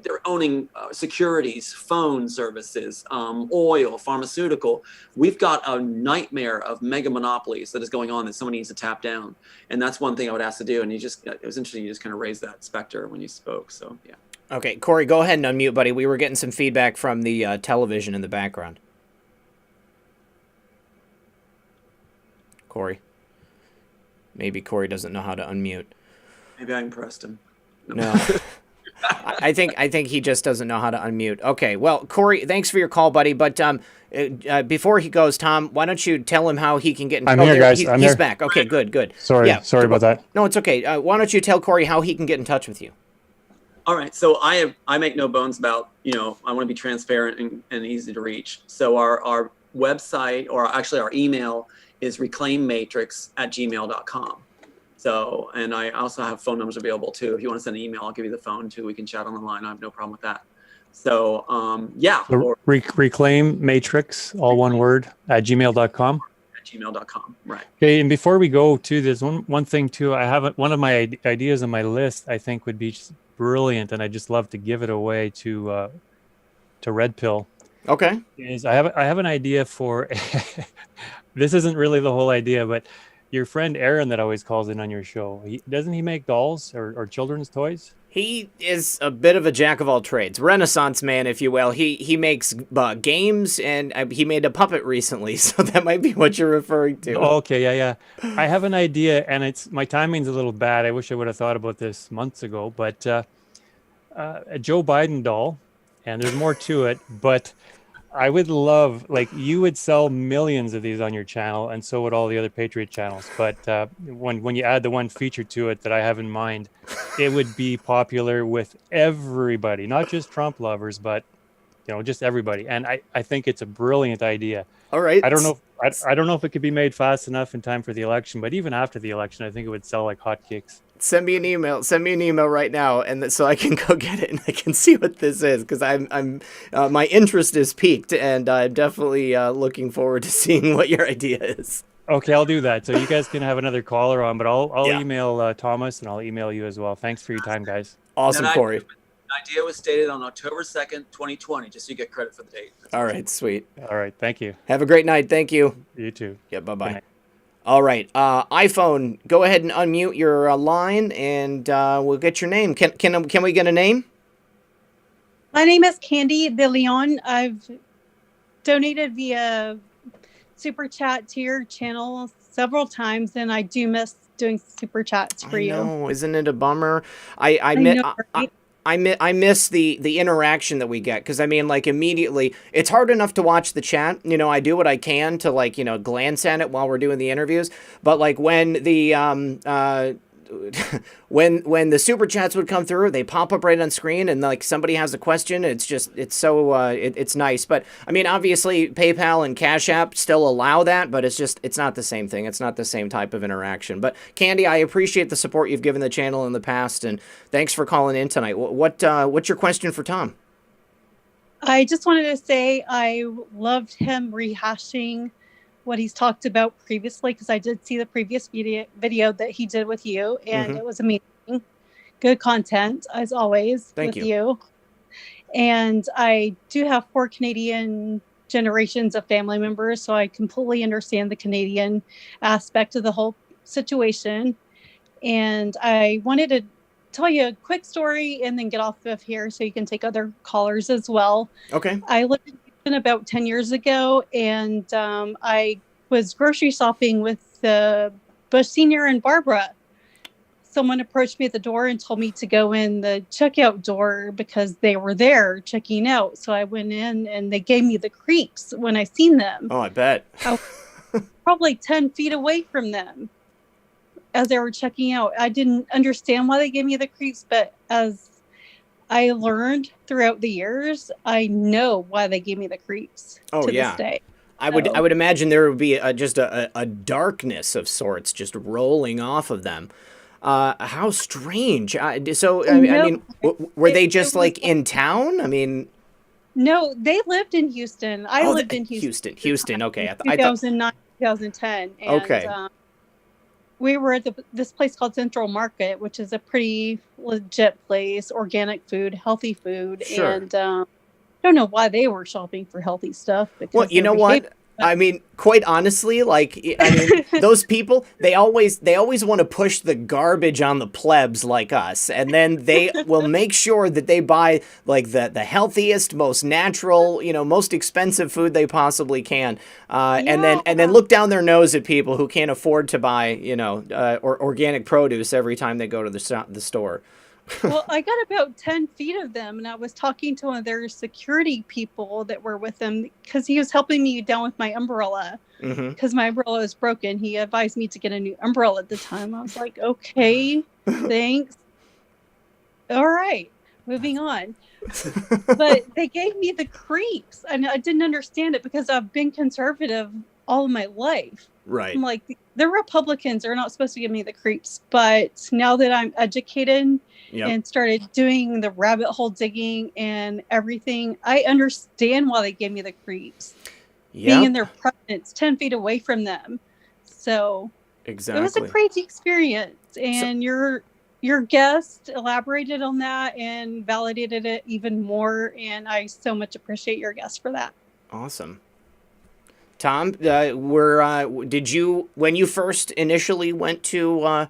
they're owning securities, phone services, oil, pharmaceutical. We've got a nightmare of mega monopolies that is going on that somebody needs to tap down. And that's one thing I would ask to do. And it was interesting. You just kind of raised that specter when you spoke. So, yeah. Okay, Corey, go ahead and unmute, buddy. We were getting some feedback from the television in the background. Corey. Maybe Corey doesn't know how to unmute. Maybe I impressed him. No. I think he just doesn't know how to unmute. Okay, well, Corey, thanks for your call, buddy. But before he goes, Tom, why don't you tell him how he can get in touch? I'm here, guys. I'm he's here. back. Okay, good. Sorry about that. No, it's okay. Why don't you tell Corey how he can get in touch with you? All right. So I make no bones about, I want to be transparent and easy to reach. So our website, or actually our email, is reclaimmatrix@gmail.com. So, and I also have phone numbers available too. If you want to send an email, I'll give you the phone too. We can chat on the line. I have no problem with that. So, yeah. So reclaim matrix, all one word, @gmail.com. @gmail.com. Right. Okay. And before we go to this one thing too, I have one of my ideas on my list, I think would be just brilliant. And I just love to give it away to Red Pill. Okay. Is I have an idea for, this isn't really the whole idea, but your friend Aaron that always calls in on your show, doesn't he make dolls or children's toys? He is a bit of a jack of all trades, Renaissance man, if you will. He makes games, and he made a puppet recently, so that might be what you're referring to. Oh, okay, yeah. I have an idea, and my timing's a little bad. I wish I would have thought about this months ago, but a Joe Biden doll, and there's more to it, but I would love, you would sell millions of these on your channel, and so would all the other Patriot channels. But when you add the one feature to it that I have in mind, it would be popular with everybody, not just Trump lovers, but just everybody. And I think it's a brilliant idea. All right. I don't know if it could be made fast enough in time for the election, but even after the election, I think it would sell like hotcakes. Send me an email right now, and so I can go get it and I can see what this is, because I'm my interest is piqued, and I'm definitely looking forward to seeing what your idea is. Okay, I'll do that. So you guys can have another caller on, but I'll email Thomas, and I'll email you as well. Thanks for your time, guys. Awesome, Corey. The idea was stated on October 2nd, 2020, just so you get credit for the date. All right, sweet. All right, thank you. Have a great night. Thank you. You too. Yeah, bye-bye. All right, iPhone, go ahead and unmute your line, and we'll get your name. Can we get a name? My name is Candy De Leon. I've donated via Super Chat to your channel several times, and I do miss doing super chats for you. No, isn't it a bummer? I miss the interaction that we get, because I mean, like, immediately it's hard enough to watch the chat. You know, I do what I can to, like, you know, glance at it while we're doing the interviews. But like when the when the super chats would come through, they pop up right on screen, and like somebody has a question. It's nice. But I mean, obviously PayPal and Cash App still allow that, but it's not the same thing. It's not the same type of interaction. But Candy, I appreciate the support you've given the channel in the past, and thanks for calling in tonight. What's your question for Tom? I just wanted to say I loved him rehashing what he's talked about previously, because I did see the previous video that he did with you, and it was amazing. Good content, as always. Thank with you. And I do have 4 Canadian generations of family members, so I completely understand the Canadian aspect of the whole situation. And I wanted to tell you a quick story and then get off of here so you can take other callers as well. Okay. I lived in Houston about 10 years ago, and I was grocery shopping with Bush Senior and Barbara. Someone approached me at the door and told me to go in the checkout door because they were there checking out. So I went in, and they gave me the creeps when I seen them. Oh, I bet. I was probably 10 feet away from them as they were checking out. I didn't understand why they gave me the creeps, but as I learned throughout the years, I know why they gave me the creeps to this day. I would imagine there would be just a darkness of sorts just rolling off of them. How strange. I mean, were they just like in town? I mean, no, they lived in Houston. I lived in Houston. Houston. Okay. 2009, 2010. And, okay. We were at this place called Central Market, which is a pretty legit place, organic food, healthy food. Sure. And I don't know why they were shopping for healthy stuff. Well, you know what? I mean, quite honestly, like, I mean, those people, they always want to push the garbage on the plebs like us. And then they will make sure that they buy like the healthiest, most natural, you know, most expensive food they possibly can. And then look down their nose at people who can't afford to buy, you know, or organic produce every time they go to the store. Well, I got about 10 feet of them, and I was talking to one of their security people that were with them because he was helping me down with my umbrella because my umbrella was broken. He advised me to get a new umbrella at the time. I was like, okay, thanks. All right, moving on. But they gave me the creeps, and I didn't understand it because I've been conservative all of my life. Right. I'm like, the Republicans are not supposed to give me the creeps, but now that I'm educated and started doing the rabbit hole digging and everything, I understand why they gave me the creeps. Being in their presence, 10 feet away from them. So exactly, it was a crazy experience. And your guest elaborated on that and validated it even more. And I so much appreciate your guest for that. Awesome. Tom, did you, when you first initially went to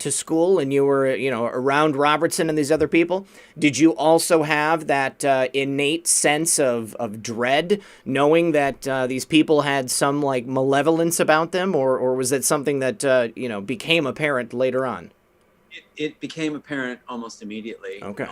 school and you were, you know, around Robertson and these other people, did you also have that innate sense of dread, knowing that these people had some like malevolence about them, or was it something that you know, became apparent later on? It became apparent almost immediately. Okay.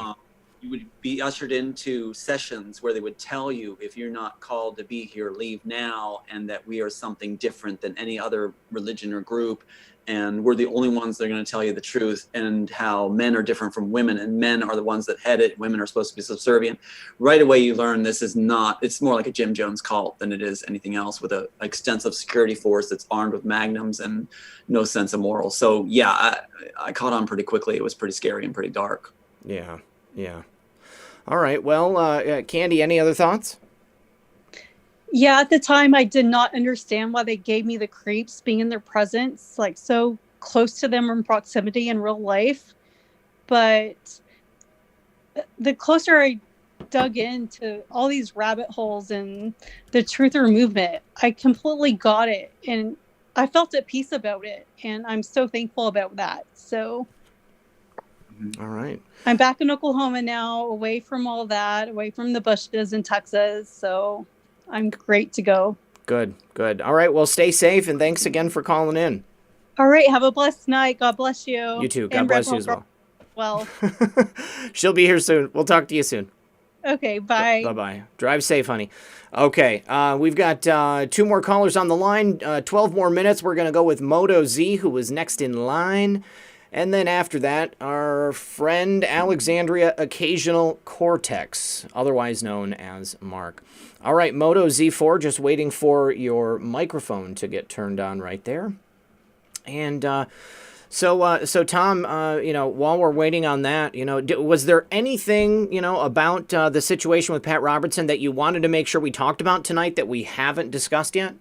You would be ushered into sessions where they would tell you, if you're not called to be here, leave now, and that we are something different than any other religion or group, and we're the only ones that are going to tell you the truth, and how men are different from women, and men are the ones that head it, women are supposed to be subservient. Right away you learn this is not, it's more like a Jim Jones cult than it is anything else, with an extensive security force that's armed with magnums and no sense of morals. So yeah, I caught on pretty quickly. It was pretty scary and pretty dark. Yeah. All right. Well, Candy, any other thoughts? Yeah, at the time, I did not understand why they gave me the creeps, being in their presence, like so close to them in proximity in real life. But the closer I dug into all these rabbit holes and the truther movement, I completely got it. And I felt at peace about it. And I'm so thankful about that. So... All right. I'm back in Oklahoma now, away from all that, away from the Bushes in Texas. So I'm great to go. Good. All right. Well, stay safe, and thanks again for calling in. All right. Have a blessed night. God bless you. You too. God And bless Red you as Bull well. Well. She'll be here soon. We'll talk to you soon. Okay. Bye. Bye-bye. Drive safe, honey. Okay, we've got 2 more callers on the line, 12 more minutes. We're going to go with Moto Z, who was next in line. And then after that, our friend Alexandria Occasional Cortex, otherwise known as Mark. All right, Moto Z4, just waiting for your microphone to get turned on right there. And so Tom, while we're waiting on that, was there anything, about the situation with Pat Robertson that you wanted to make sure we talked about tonight that we haven't discussed yet?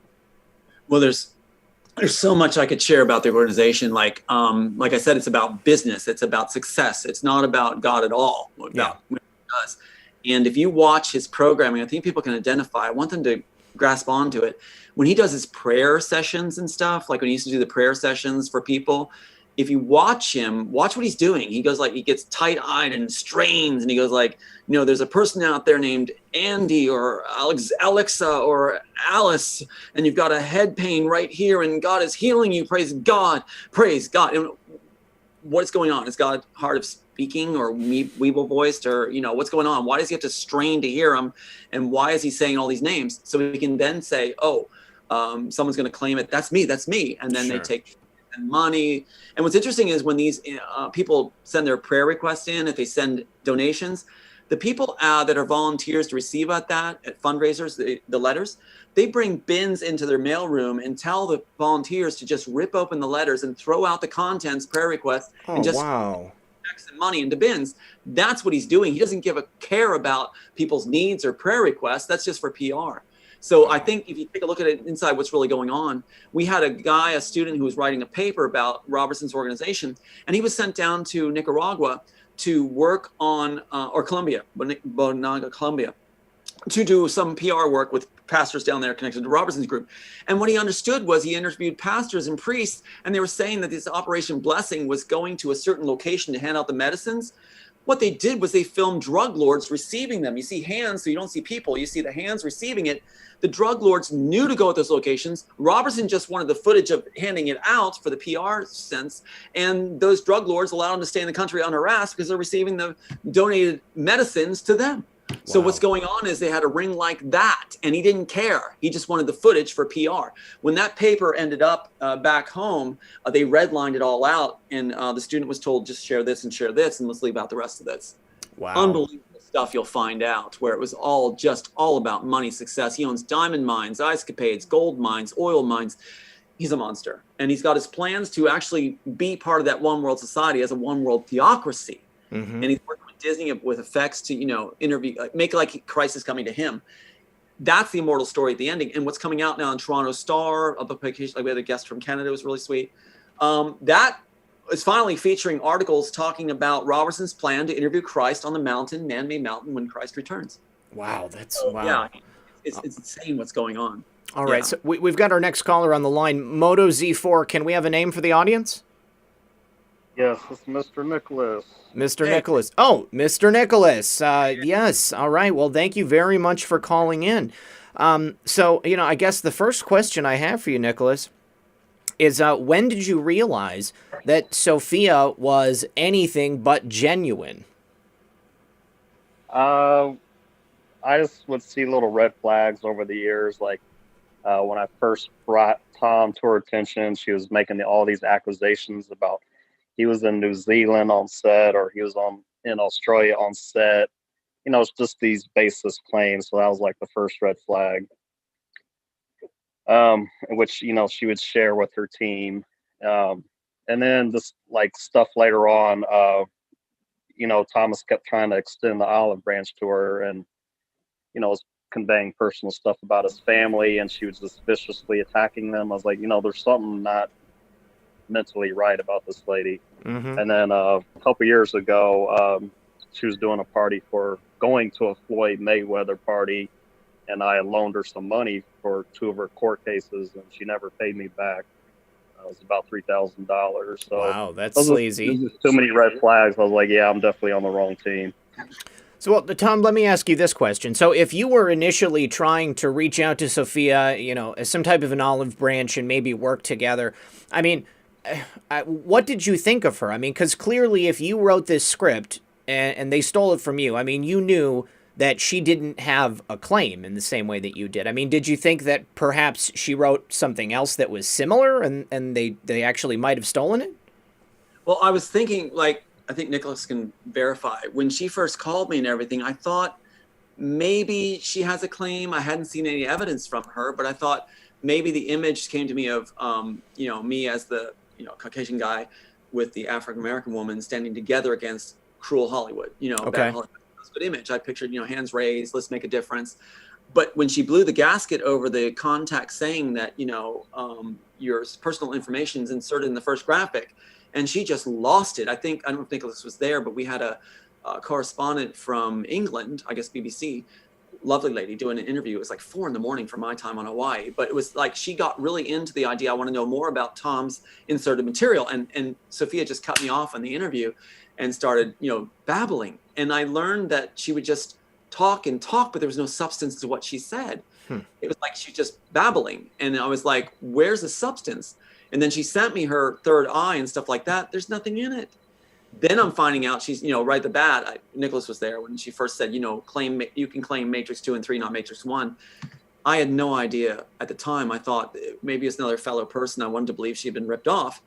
Well, there's so much I could share about the organization. Like I said, it's about business. It's about success. It's not about God at all. About what he does. And if you watch his programming, I think people can identify. I want them to grasp onto it. When he does his prayer sessions and stuff, like when he used to do the prayer sessions for people, if you watch him, watch what he's doing. He goes like, he gets tight-eyed and strains, and he goes like, there's a person out there named Andy or Alexa or Alice, and you've got a head pain right here, and God is healing you. Praise God. Praise God. And what's going on? Is God hard of speaking or weeble voiced, or what's going on? Why does he have to strain to hear him, and why is he saying all these names? So he can then say, someone's going to claim it. That's me. And then they take money. And what's interesting is when these people send their prayer requests in, if they send donations, the people that are volunteers to receive at fundraisers, the letters, they bring bins into their mailroom and tell the volunteers to just rip open the letters and throw out the contents, prayer requests, and just checks and money into bins. That's what he's doing. He doesn't give a care about people's needs or prayer requests. That's just for PR. So I think if you take a look at it inside what's really going on, we had a student who was writing a paper about Robertson's organization, and he was sent down to Nicaragua to work on, or Colombia, Colombia, to do some PR work with pastors down there connected to Robertson's group. And what he understood was he interviewed pastors and priests, and they were saying that this Operation Blessing was going to a certain location to hand out the medicines. What they did was they filmed drug lords receiving them. You see hands, so you don't see people. You see the hands receiving it. The drug lords knew to go at those locations. Robertson just wanted the footage of handing it out for the PR sense. And those drug lords allowed them to stay in the country unharassed because they're receiving the donated medicines to them. Wow. So what's going on is they had a ring like that, and he didn't care. He just wanted the footage for PR. When that paper ended up back home, they redlined it all out, and the student was told, just share this, and let's leave out the rest of this. Wow. Unbelievable stuff you'll find out, where it was all about money, success. He owns diamond mines, ice capades, gold mines, oil mines. He's a monster. And he's got his plans to actually be part of that one world society as a one world theocracy. Mm-hmm. And he's working with Disney with effects to, interview, make it like Christ is coming to him. That's the immortal story at the ending. And what's coming out now in Toronto Star, a publication, like we had a guest from Canada, it was really sweet. That is finally featuring articles talking about Robertson's plan to interview Christ on the mountain, man-made mountain, when Christ returns. Wow, wow. Yeah, it's insane what's going on. All right, so we've got our next caller on the line, Moto Z4. Can we have a name for the audience? Yes, it's Mr. Nicholas. Mr. Nicholas. Oh, Mr. Nicholas. Yes. All right. Well, thank you very much for calling in. So, I guess the first question I have for you, Nicholas, is when did you realize that Sophia was anything but genuine? I just would see little red flags over the years. Like when I first brought Tom to her attention, she was making all these accusations about he was in New Zealand on set, or he was in Australia on set. It's just these baseless claims. So that was like the first red flag. Which, she would share with her team. And then just like stuff later on, Thomas kept trying to extend the olive branch to her, and, was conveying personal stuff about his family, and she was just viciously attacking them. I was like, there's something not mentally right about this lady. Mm-hmm. And then a couple years ago, she was doing a party going to a Floyd Mayweather party, and I loaned her some money for 2 of her court cases, and she never paid me back. It was about $3,000. So wow, that's sleazy. There's too many red flags. I was like, yeah, I'm definitely on the wrong team. So, well, Tom, let me ask you this question. So if you were initially trying to reach out to Sophia, as some type of an olive branch and maybe work together, I mean, what did you think of her? I mean, because clearly if you wrote this script and they stole it from you, I mean, you knew that she didn't have a claim in the same way that you did. I mean, did you think that perhaps she wrote something else that was similar and they actually might have stolen it? Well, I was thinking, like, I think Nicholas can verify. When she first called me and everything, I thought maybe she has a claim. I hadn't seen any evidence from her, but I thought maybe the image came to me of, me as the, Caucasian guy with the African-American woman standing together against cruel Hollywood, Okay. bad Hollywood. That's a good image. I pictured, hands raised, let's make a difference. But when she blew the gasket over the contact saying that, your personal information is inserted in the first graphic, and she just lost it. I don't know if Nicholas was there, but we had a correspondent from England, I guess BBC, lovely lady, doing an interview. It was like 4 a.m. for my time on Hawaii, but it was like she got really into the idea. I want to know more about Tom's inserted material, and Sophia just cut me off on the interview and started, babbling. And I learned that she would just talk and talk, but there was no substance to what she said. It was like she just babbling, and I was like, "Where's the substance?" And then she sent me her third eye and stuff like that. There's nothing in it. Then I'm finding out she's, right at the bat. Nicholas was there when she first said, you can claim Matrix 2 and 3, not Matrix 1. I had no idea at the time. I thought maybe it's another fellow person. I wanted to believe she had been ripped off.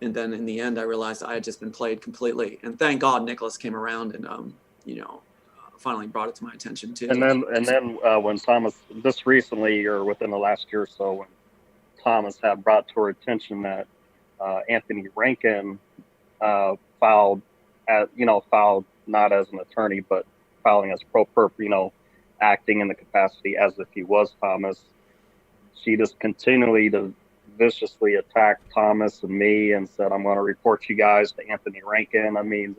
And then in the end, I realized I had just been played completely. And thank God Nicholas came around and, finally brought it to my attention too. And then when Thomas, just recently or within the last year or so, when Thomas had brought to her attention that Anthony Rankin filed not as an attorney, but filing as pro perp, acting in the capacity as if he was Thomas. She just continually to viciously attacked Thomas and me and said, "I'm going to report you guys to Anthony Rankin." I mean,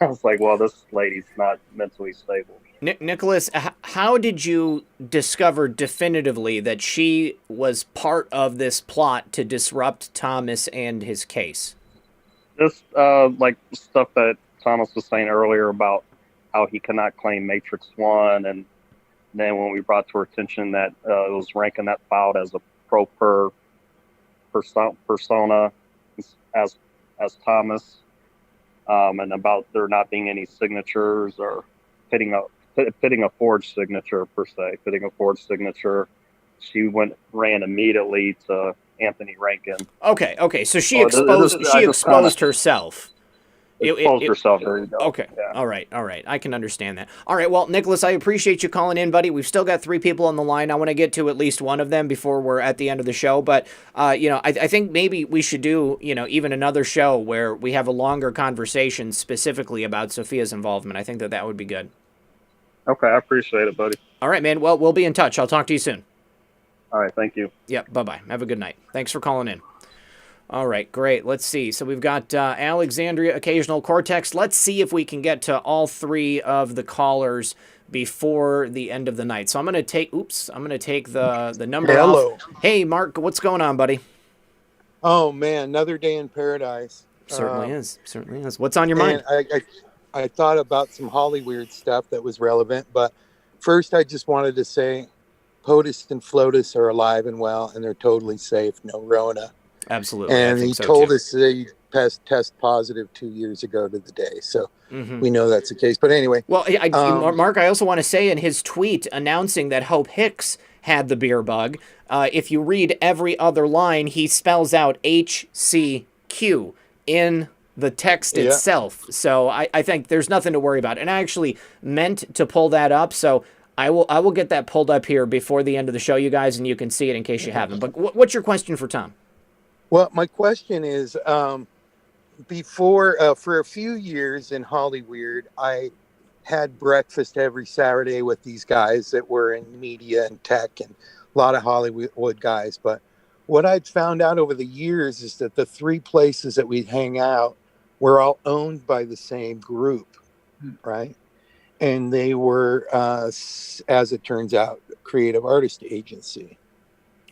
I was like, well, this lady's not mentally stable. Nicholas, how did you discover definitively that she was part of this plot to disrupt Thomas and his case? Just like stuff that Thomas was saying earlier about how he cannot claim Matrix 1, and then when we brought to our attention that it was Rankin that filed as a pro per persona as Thomas, and about there not being any signatures or pitting a forged signature per se, she ran immediately to Anthony Rankin. Okay. So she exposed herself. Exposed herself. There you go. Okay. Yeah. All right. I can understand that. All right. Well, Nicholas, I appreciate you calling in, buddy. We've still got 3 people on the line. I want to get to at least one of them before we're at the end of the show. But, I think maybe we should do, even another show where we have a longer conversation specifically about Sophia's involvement. I think that would be good. Okay. I appreciate it, buddy. All right, man. Well, we'll be in touch. I'll talk to you soon. All right. Thank you. Yep. Bye-bye. Have a good night. Thanks for calling in. All right, great. Let's see. So we've got Alexandria, Occasional Cortex. Let's see if we can get to all 3 of the callers before the end of the night. So I'm going to take the number off. Hey, Mark, what's going on, buddy? Oh, man, another day in paradise. Certainly is. What's on your mind? I thought about some Hollyweird stuff that was relevant, but first I just wanted to say POTUS and FLOTUS are alive and well, and they're totally safe. No Rona. Absolutely. And he told us that he test positive 2 years ago to the day. So we know that's the case. But anyway. Well, Mark, I also want to say in his tweet announcing that Hope Hicks had the beer bug, if you read every other line, he spells out HCQ in the text itself. So I think there's nothing to worry about. And I actually meant to pull that up. So I will get that pulled up here before the end of the show, you guys, and you can see it in case you haven't. But what's your question for Tom? Well, my question is, before, for a few years in Hollyweird, I had breakfast every Saturday with these guys that were in media and tech and a lot of Hollywood guys. But what I'd found out over the years is that the 3 places that we'd hang out were all owned by the same group, right? And they were, as it turns out, creative artist agency.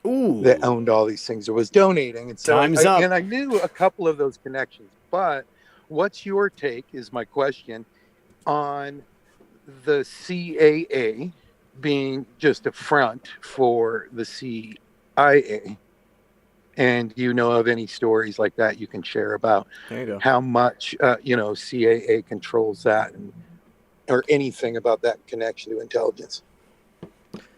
Ooh. That owned all these things or was donating. And so Time's up. And I knew a couple of those connections. But what's your take, is my question, on the CAA being just a front for the CIA and you know of any stories like that you can share about There you go. how much CAA controls that, or anything about that connection to intelligence.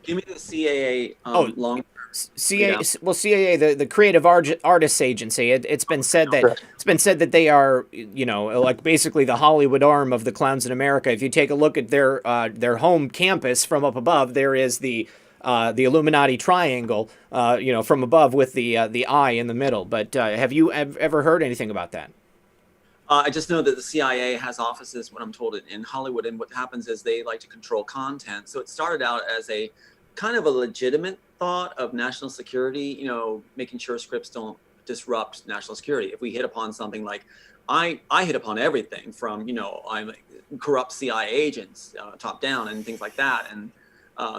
Give me the CAA long. CAA, the Creative Artists Agency. It's been said that they are, like basically the Hollywood arm of the Clowns in America. If you take a look at their home campus from up above, there is the Illuminati triangle, from above with the eye in the middle. But have you ever heard anything about that? I just know that the CIA has offices, what I'm told, in Hollywood, and what happens is they like to control content. So it started out as a kind of a legitimate thought of national security, making sure scripts don't disrupt national security. If we hit upon something like, I hit upon everything from, I'm corrupt CIA agents, top down, and things like that. And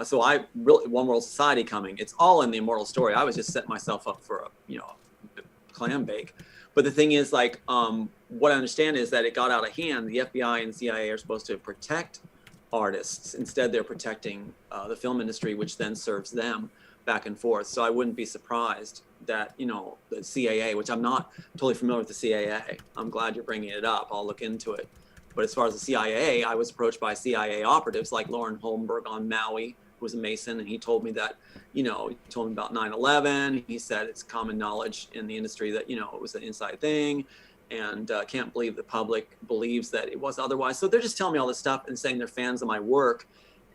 so I really, One World Society coming, it's all in the immortal story. I was just setting myself up for a clam bake. But the thing is, like, what I understand is that it got out of hand. The FBI and CIA are supposed to protect artists. Instead, they're protecting the film industry, which then serves them back and forth. So I wouldn't be surprised that, the CAA, which I'm not totally familiar with the CAA. I'm glad you're bringing it up. I'll look into it. But as far as the CIA, I was approached by CIA operatives like Lauren Holmberg on Maui, who was a Mason, and he told me that, he told me about 9/11. He said it's common knowledge in the industry that, it was an inside thing, and can't believe the public believes that it was otherwise. So they're just telling me all this stuff and saying they're fans of my work,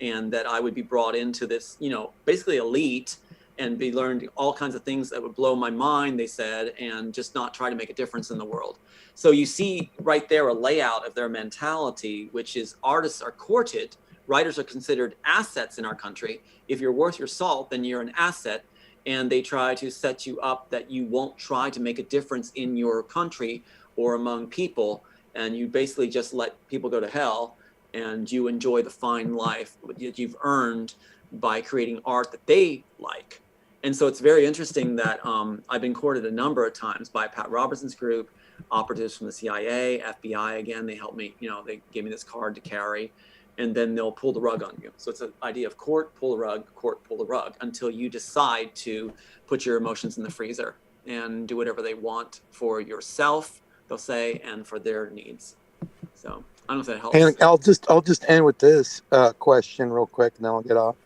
and that I would be brought into this, basically elite, and be learned all kinds of things that would blow my mind, they said, and just not try to make a difference in the world. So you see right there a layout of their mentality, which is artists are courted, writers are considered assets in our country. If you're worth your salt, then you're an asset, and they try to set you up that you won't try to make a difference in your country or among people, and you basically just let people go to hell, and you enjoy the fine life that you've earned by creating art that they like. And so it's very interesting that I've been courted a number of times by Pat Robertson's group, operatives from the CIA, FBI. Again, they helped me, they gave me this card to carry, and then they'll pull the rug on you. So it's an idea of court, pull the rug, court, pull the rug, until you decide to put your emotions in the freezer and do whatever they want for yourself, they'll say, and for their needs. So I don't know if that helps. And I'll just end with this question real quick, and then I'll get off.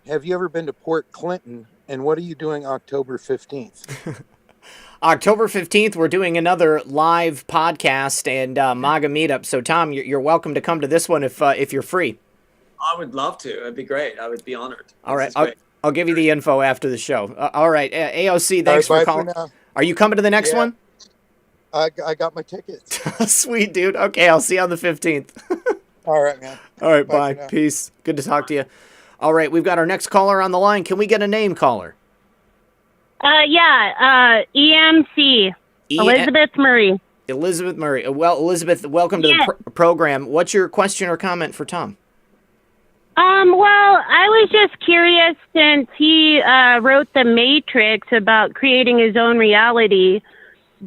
Have you ever been to Port Clinton, and what are you doing October 15th? October 15th, we're doing another live podcast and MAGA meetup. So, Tom, you're welcome to come to this one if you're free. I would love to. It'd be great. I would be honored. All right. I'll give you the info after the show. All right. AOC, thanks for calling. Are you coming to the next one? I got my tickets. Sweet, dude. Okay, I'll see you on the 15th. All right, man. All right, bye. Peace. Good to talk to you. All right, we've got our next caller on the line. Can we get a name, caller? EMC. Elizabeth Murray. Elizabeth Murray. Well, Elizabeth, welcome to the program. What's your question or comment for Tom? Well, I was just curious, since he wrote The Matrix about creating his own reality,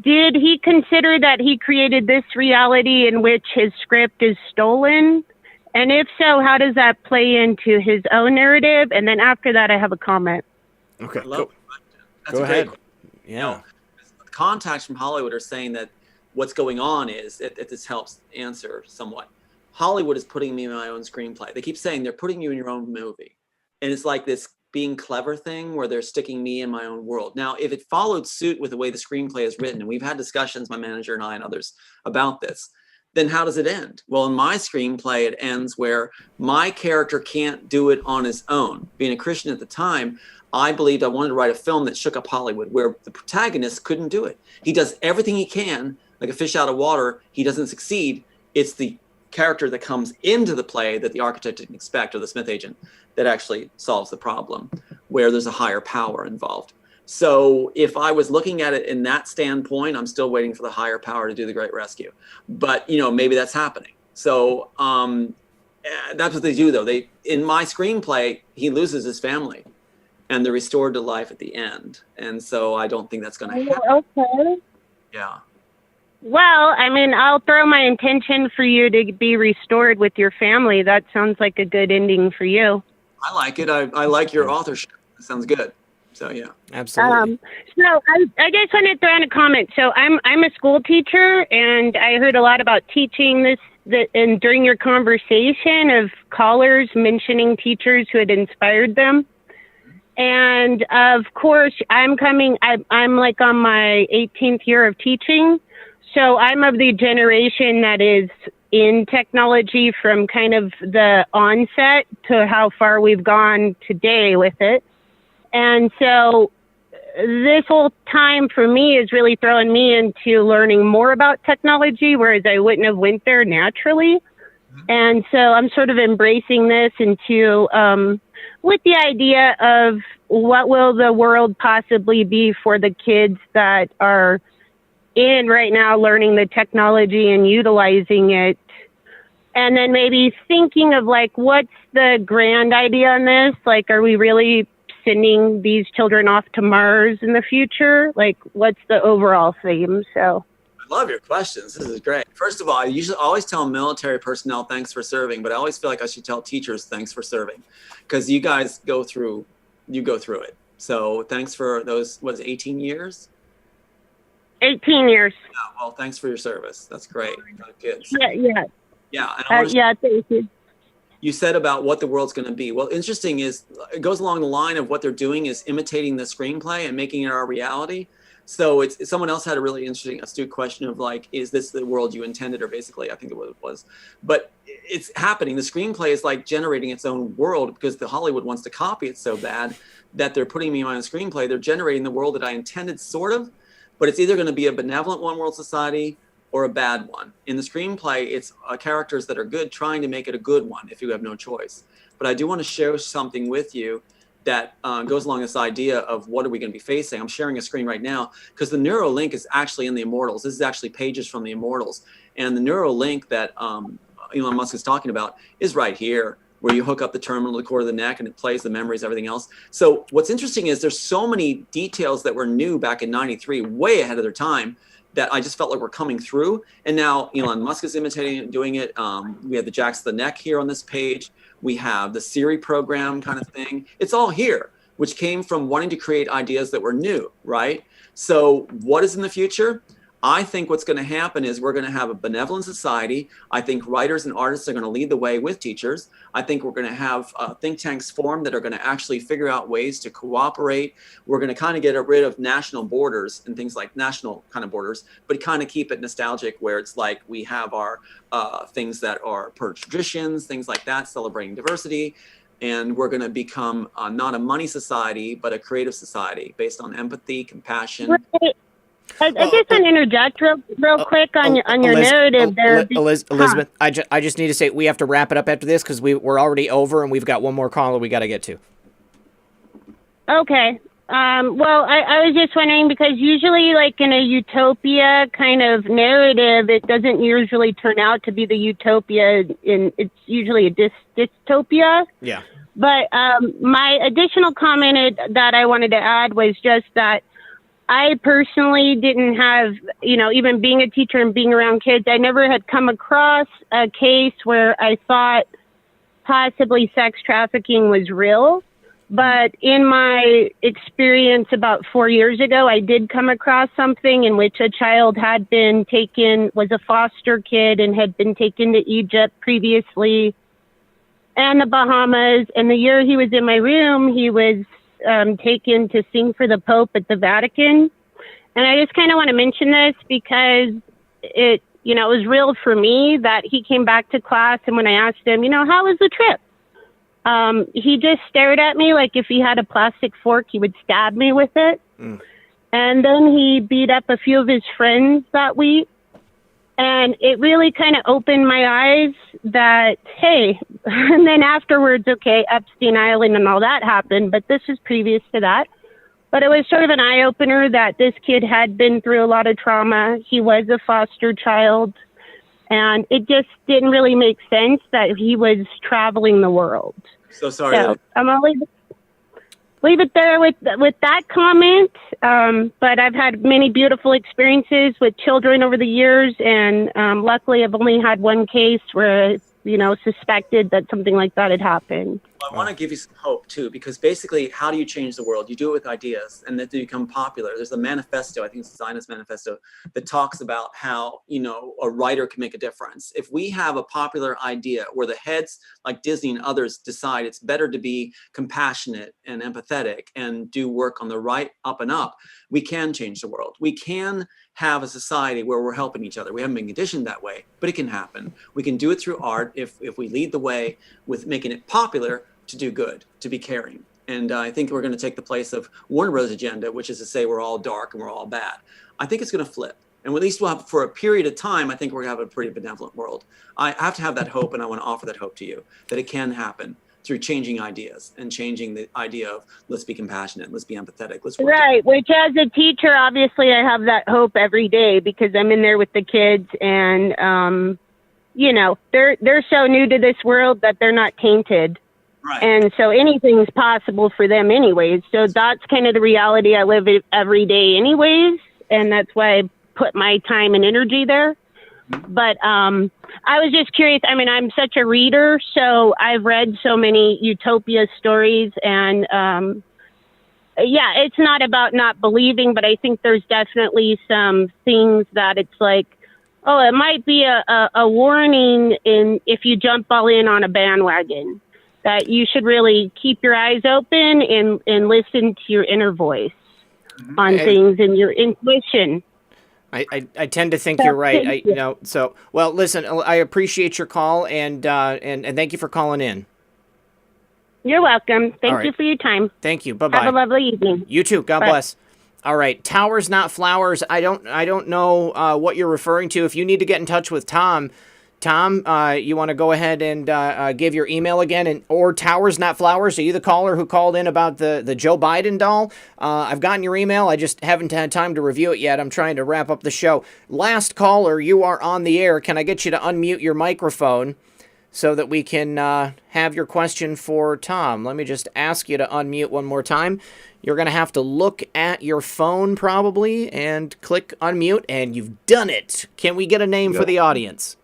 did he consider that he created this reality in which his script is stolen? And if so, how does that play into his own narrative? And then after that, I have a comment. Okay, That's go ahead. Great question. Yeah. Contacts from Hollywood are saying that what's going on is, if this helps answer somewhat, Hollywood is putting me in my own screenplay. They keep saying they're putting you in your own movie. And it's like this being clever thing where they're sticking me in my own world. Now, if it followed suit with the way the screenplay is written, and we've had discussions, my manager and I and others, about this, then how does it end? Well, in my screenplay, it ends where my character can't do it on his own. Being a Christian at the time, I believed I wanted to write a film that shook up Hollywood, where the protagonist couldn't do it. He does everything he can, like a fish out of water. He doesn't succeed. It's the character that comes into the play that the architect didn't expect, or the Smith agent, that actually solves the problem, where there's a higher power involved. So if I was looking at it in that standpoint, I'm still waiting for the higher power to do the great rescue. But, maybe that's happening. So that's what they do, though. In my screenplay, he loses his family, and they're restored to life at the end. And so I don't think that's going to happen. Okay. Yeah. Well, I mean, I'll throw my intention for you to be restored with your family. That sounds like a good ending for you. I like it. I like your authorship. It sounds good. So yeah, absolutely. So I just want to throw in a comment. So I'm a school teacher, and I heard a lot about teaching and during your conversation of callers mentioning teachers who had inspired them. And of course, I'm like on my 18th year of teaching. So I'm of the generation that is in technology from kind of the onset to how far we've gone today with it. And so this whole time for me is really throwing me into learning more about technology, whereas I wouldn't have went there naturally. And so I'm sort of embracing this into with the idea of what will the world possibly be for the kids that are in right now learning the technology and utilizing it. And then maybe thinking of like, what's the grand idea on this? Like, are we really sending these children off to Mars in the future? Like, what's the overall theme? So I love your questions. This is great. First of all, I always tell military personnel thanks for serving, but I always feel like I should tell teachers thanks for serving, because you guys go through it. So thanks for those, 18 years? 18 years. Yeah, well, thanks for your service. That's great. Kids. Yeah. Yeah. And yeah, thank you. You said about what the world's going to be. Well, interesting is it goes along the line of what they're doing is imitating the screenplay and making it our reality. So it's someone else had a really interesting, astute question of like, is this the world you intended? Or basically, I think it was. But it's happening. The screenplay is like generating its own world because the Hollywood wants to copy it so bad that they're putting me on a screenplay. They're generating the world that I intended, sort of. But it's either going to be a benevolent one world society or a bad one. In the screenplay, it's characters that are good trying to make it a good one if you have no choice. But I do want to share something with you that goes along this idea of what are we going to be facing. I'm sharing a screen right now because the Neuralink is actually in the Immortals. This is actually pages from the Immortals. And the Neuralink that Elon Musk is talking about is right here, where you hook up the terminal to the core of the neck and it plays the memories, everything else. So what's interesting is there's so many details that were new back in '93, way ahead of their time, that I just felt like we're coming through. And now Elon Musk is imitating it, doing it. We have the jacks of the neck here on this page. We have the Siri program kind of thing. It's all here, which came from wanting to create ideas that were new, right? So what is in the future? I think what's going to happen is we're going to have a benevolent society. I think writers and artists are going to lead the way with teachers. I think we're going to have think tanks form that are going to actually figure out ways to cooperate. We're going to kind of get rid of national borders and things like national kind of borders, but kind of keep it nostalgic where it's like we have our things that are per traditions, things like that, celebrating diversity. And we're going to become not a money society, but a creative society based on empathy, compassion. Right. I just want to interject real quick on your narrative there. Elizabeth, I just need to say we have to wrap it up after this because we're already over and we've got one more caller we got to get to. Okay. Well, I was just wondering because usually like in a utopia kind of narrative, it doesn't usually turn out to be the utopia. It's usually a dystopia. Yeah. But my additional comment that I wanted to add was just that I personally didn't have, even being a teacher and being around kids, I never had come across a case where I thought possibly sex trafficking was real. But in my experience about 4 years ago, I did come across something in which a child had been taken, was a foster kid and had been taken to Egypt previously and the Bahamas. And the year he was in my room, he was taken to sing for the Pope at the Vatican. And I just kind of want to mention this because it was real for me that he came back to class. And when I asked him, how was the trip? He just stared at me like if he had a plastic fork, he would stab me with it. Mm. And then he beat up a few of his friends that week. And it really kind of opened my eyes that, hey, and then afterwards, okay, Epstein Island and all that happened, but this is previous to that. But it was sort of an eye-opener that this kid had been through a lot of trauma. He was a foster child. And it just didn't really make sense that he was traveling the world. So sorry. So I'm going to leave it there with that comment. But I've had many beautiful experiences with children over the years. And luckily, I've only had one case where, suspected that something like that had happened. I want to give you some hope too, because basically, how do you change the world? You do it with ideas, and that they become popular. There's a manifesto, I think it's the Zionist manifesto, that talks about how, you know, a writer can make a difference. If we have a popular idea where the heads like Disney and others decide it's better to be compassionate and empathetic and do work on the right up and up, we can change the world. We can have a society where we're helping each other. We haven't been conditioned that way, but it can happen. We can do it through art if we lead the way with making it popular to do good, to be caring. And I think we're going to take the place of Warner Bros. Agenda, which is to say we're all dark and we're all bad. I think it's going to flip. And at least we'll have, for a period of time, I think we're going to have a pretty benevolent world. I have to have that hope, and I want to offer that hope to you, that it can happen through changing ideas and changing the idea of let's be compassionate, let's be empathetic, let's work Right, which as a teacher, obviously I have that hope every day because I'm in there with the kids and, you know, they're so new to this world that they're not tainted. Right. And so anything's possible for them anyways. So that's kind of the reality I live every day anyways. And that's why I put my time and energy there. But I was just curious. I mean, I'm such a reader, so I've read so many utopia stories. And yeah, it's not about not believing, but I think there's definitely some things that it's like, oh, it might be a warning if you jump all in on a bandwagon, that you should really keep your eyes open and listen to your inner voice on things and your intuition. I tend to think you're right. Well, listen, I appreciate your call and thank you for calling in. You're welcome. Thank right. you for your time. Thank you. Bye-bye. Have a lovely evening. You too. God Bye. bless. All right. Towers, not flowers. I don't know what you're referring to. If you need to get in touch with Tom, you want to go ahead and give your email again, or Towers Not Flowers? Are you the caller who called in about the Joe Biden doll? I've gotten your email. I just haven't had time to review it yet. I'm trying to wrap up the show. Last caller, you are on the air. Can I get you to unmute your microphone so that we can have your question for Tom? Let me just ask you to unmute one more time. You're going to have to look at your phone probably and click unmute, and you've done it. Can we get a name for the audience?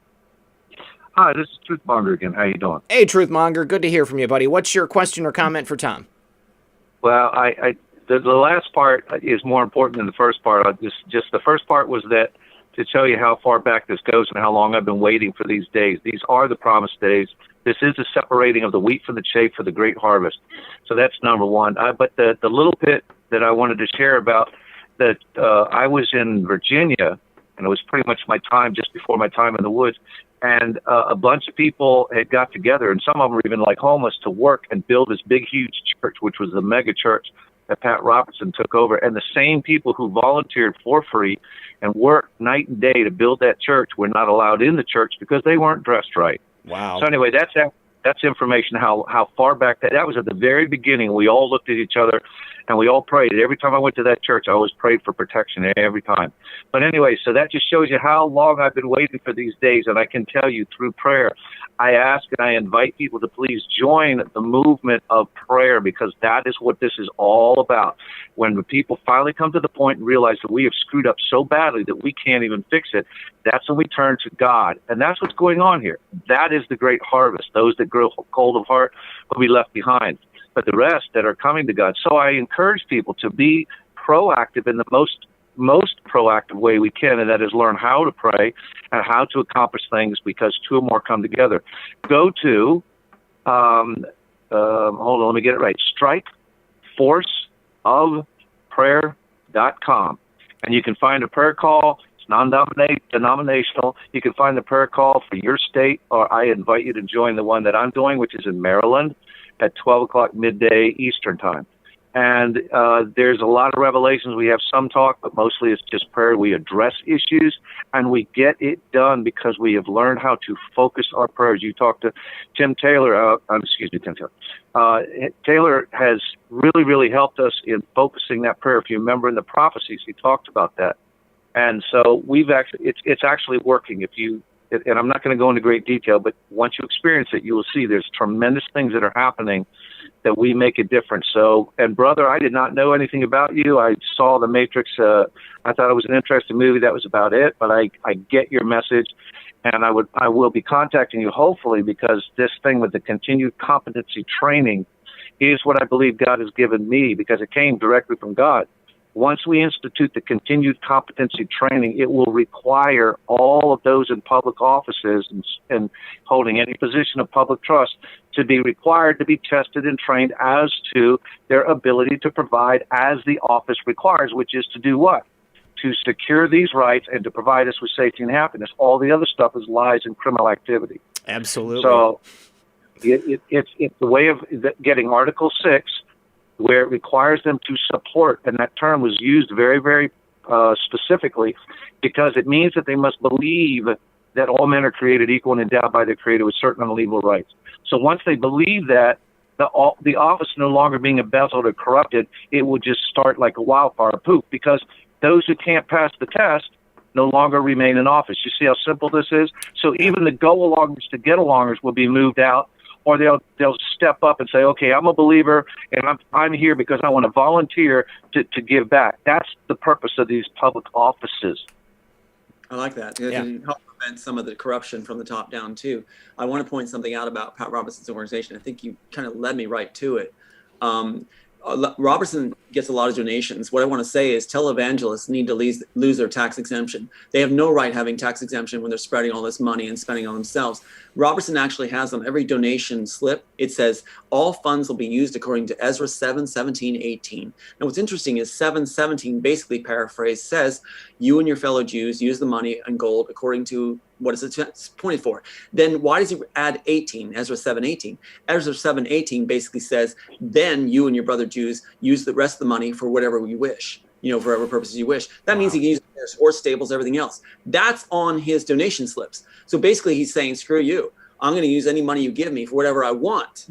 Hi, this is Truthmonger again. How you doing? Hey, Truthmonger. Good to hear from you, buddy. What's your question or comment for Tom? Well, the last part is more important than the first part. Just the first part was that to tell you how far back this goes and how long I've been waiting for these days. These are the promised days. This is the separating of the wheat from the chaff for the great harvest. So that's number one. But the little bit that I wanted to share about that, I was in Virginia, and it was pretty much my time, just before my time in the woods. And a bunch of people had got together, and some of them were even like homeless, to work and build this big, huge church, which was the mega church that Pat Robertson took over. And the same people who volunteered for free and worked night and day to build that church were not allowed in the church because they weren't dressed right. Wow. So anyway, that's information how far back that was at the very beginning. We all looked at each other and we all prayed. Every time I went to that church, I always prayed for protection every time. But anyway, so that just shows you how long I've been waiting for these days. And I can tell you through prayer, I ask and I invite people to please join the movement of prayer, because that is what this is all about. When the people finally come to the point and realize that we have screwed up so badly that we can't even fix it, that's when we turn to God. And that's what's going on here. That is the great harvest. Those that grow cold of heart will be left behind, but the rest that are coming to God. So I encourage people to be proactive in the most proactive way we can, and that is learn how to pray and how to accomplish things, because two or more come together. Go to, hold on, let me get it right, strikeforceofprayer.com, and you can find a prayer call. It's non-denominational. You can find the prayer call for your state, or I invite you to join the one that I'm doing, which is in Maryland at 12 o'clock midday Eastern time. And there's a lot of revelations. We have some talk, but mostly it's just prayer. We address issues, and we get it done because we have learned how to focus our prayers. You talked to Tim Taylor. Tim Taylor. Taylor has really, really helped us in focusing that prayer. If you remember in the prophecies, he talked about that. And so it's actually working. And I'm not going to go into great detail, but once you experience it, you will see there's tremendous things that are happening that we make a difference. So, and brother, I did not know anything about you. I saw the Matrix. I thought it was an interesting movie. That was about it. But I get your message, and I will be contacting you hopefully, because this thing with the continued competency training is what I believe God has given me, because it came directly from God. Once we institute the continued competency training, it will require all of those in public offices and holding any position of public trust to be required to be tested and trained as to their ability to provide as the office requires, which is to do what? To secure these rights and to provide us with safety and happiness. All the other stuff is lies and criminal activity. Absolutely. So it's the way of getting Article 6, where it requires them to support, and that term was used very, very specifically, because it means that they must believe that all men are created equal and endowed by their Creator with certain unalienable rights. So once they believe that, the office no longer being embezzled or corrupted, it will just start like a wildfire poof, because those who can't pass the test no longer remain in office. You see how simple this is? So even the go-alongers to get-alongers will be moved out, or they'll step up and say, okay, I'm a believer, and I'm here because I want to volunteer to give back. That's the purpose of these public offices. I like that. It can help prevent some of the corruption from the top down, too. I want to point something out about Pat Robertson's organization. I think you kind of led me right to it. Robertson gets a lot of donations. What I want to say is televangelists need to lose their tax exemption. They have no right having tax exemption when they're spreading all this money and spending on themselves. Robertson actually has on every donation slip, it says all funds will be used according to Ezra 7:17-18. Now what's interesting is 7:17, basically paraphrased, says you and your fellow Jews use the money and gold according to what is it pointed for. Then why does he add 18, Ezra 7:18? Ezra 7:18 basically says, then you and your brother Jews use the rest of the money for whatever you wish, for whatever purposes you wish. That means he can use his horse stables, everything else. That's on his donation slips. So basically he's saying, screw you. I'm going to use any money you give me for whatever I want.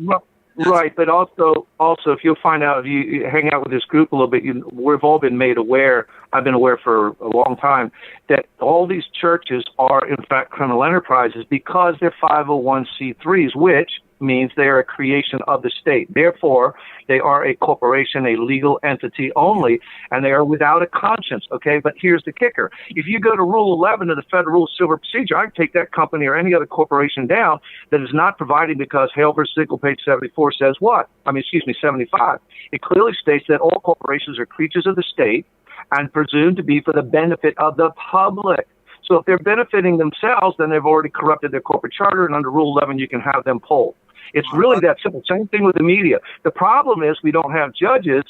Right, but also, if you'll find out, if you hang out with this group a little bit, we've all been made aware, I've been aware for a long time, that all these churches are, in fact, criminal enterprises because they're 501c3s, which means they are a creation of the state. Therefore, they are a corporation, a legal entity only, and they are without a conscience, okay? But here's the kicker. If you go to Rule 11 of the Federal Rules of Civil Procedure, I can take that company or any other corporation down that is not providing, because Hale v. Ziegler, page 74, says what? 75. It clearly states that all corporations are creatures of the state and presumed to be for the benefit of the public. So if they're benefiting themselves, then they've already corrupted their corporate charter, and under Rule 11, you can have them pulled. It's really that simple. Same thing with the media. The problem is we don't have judges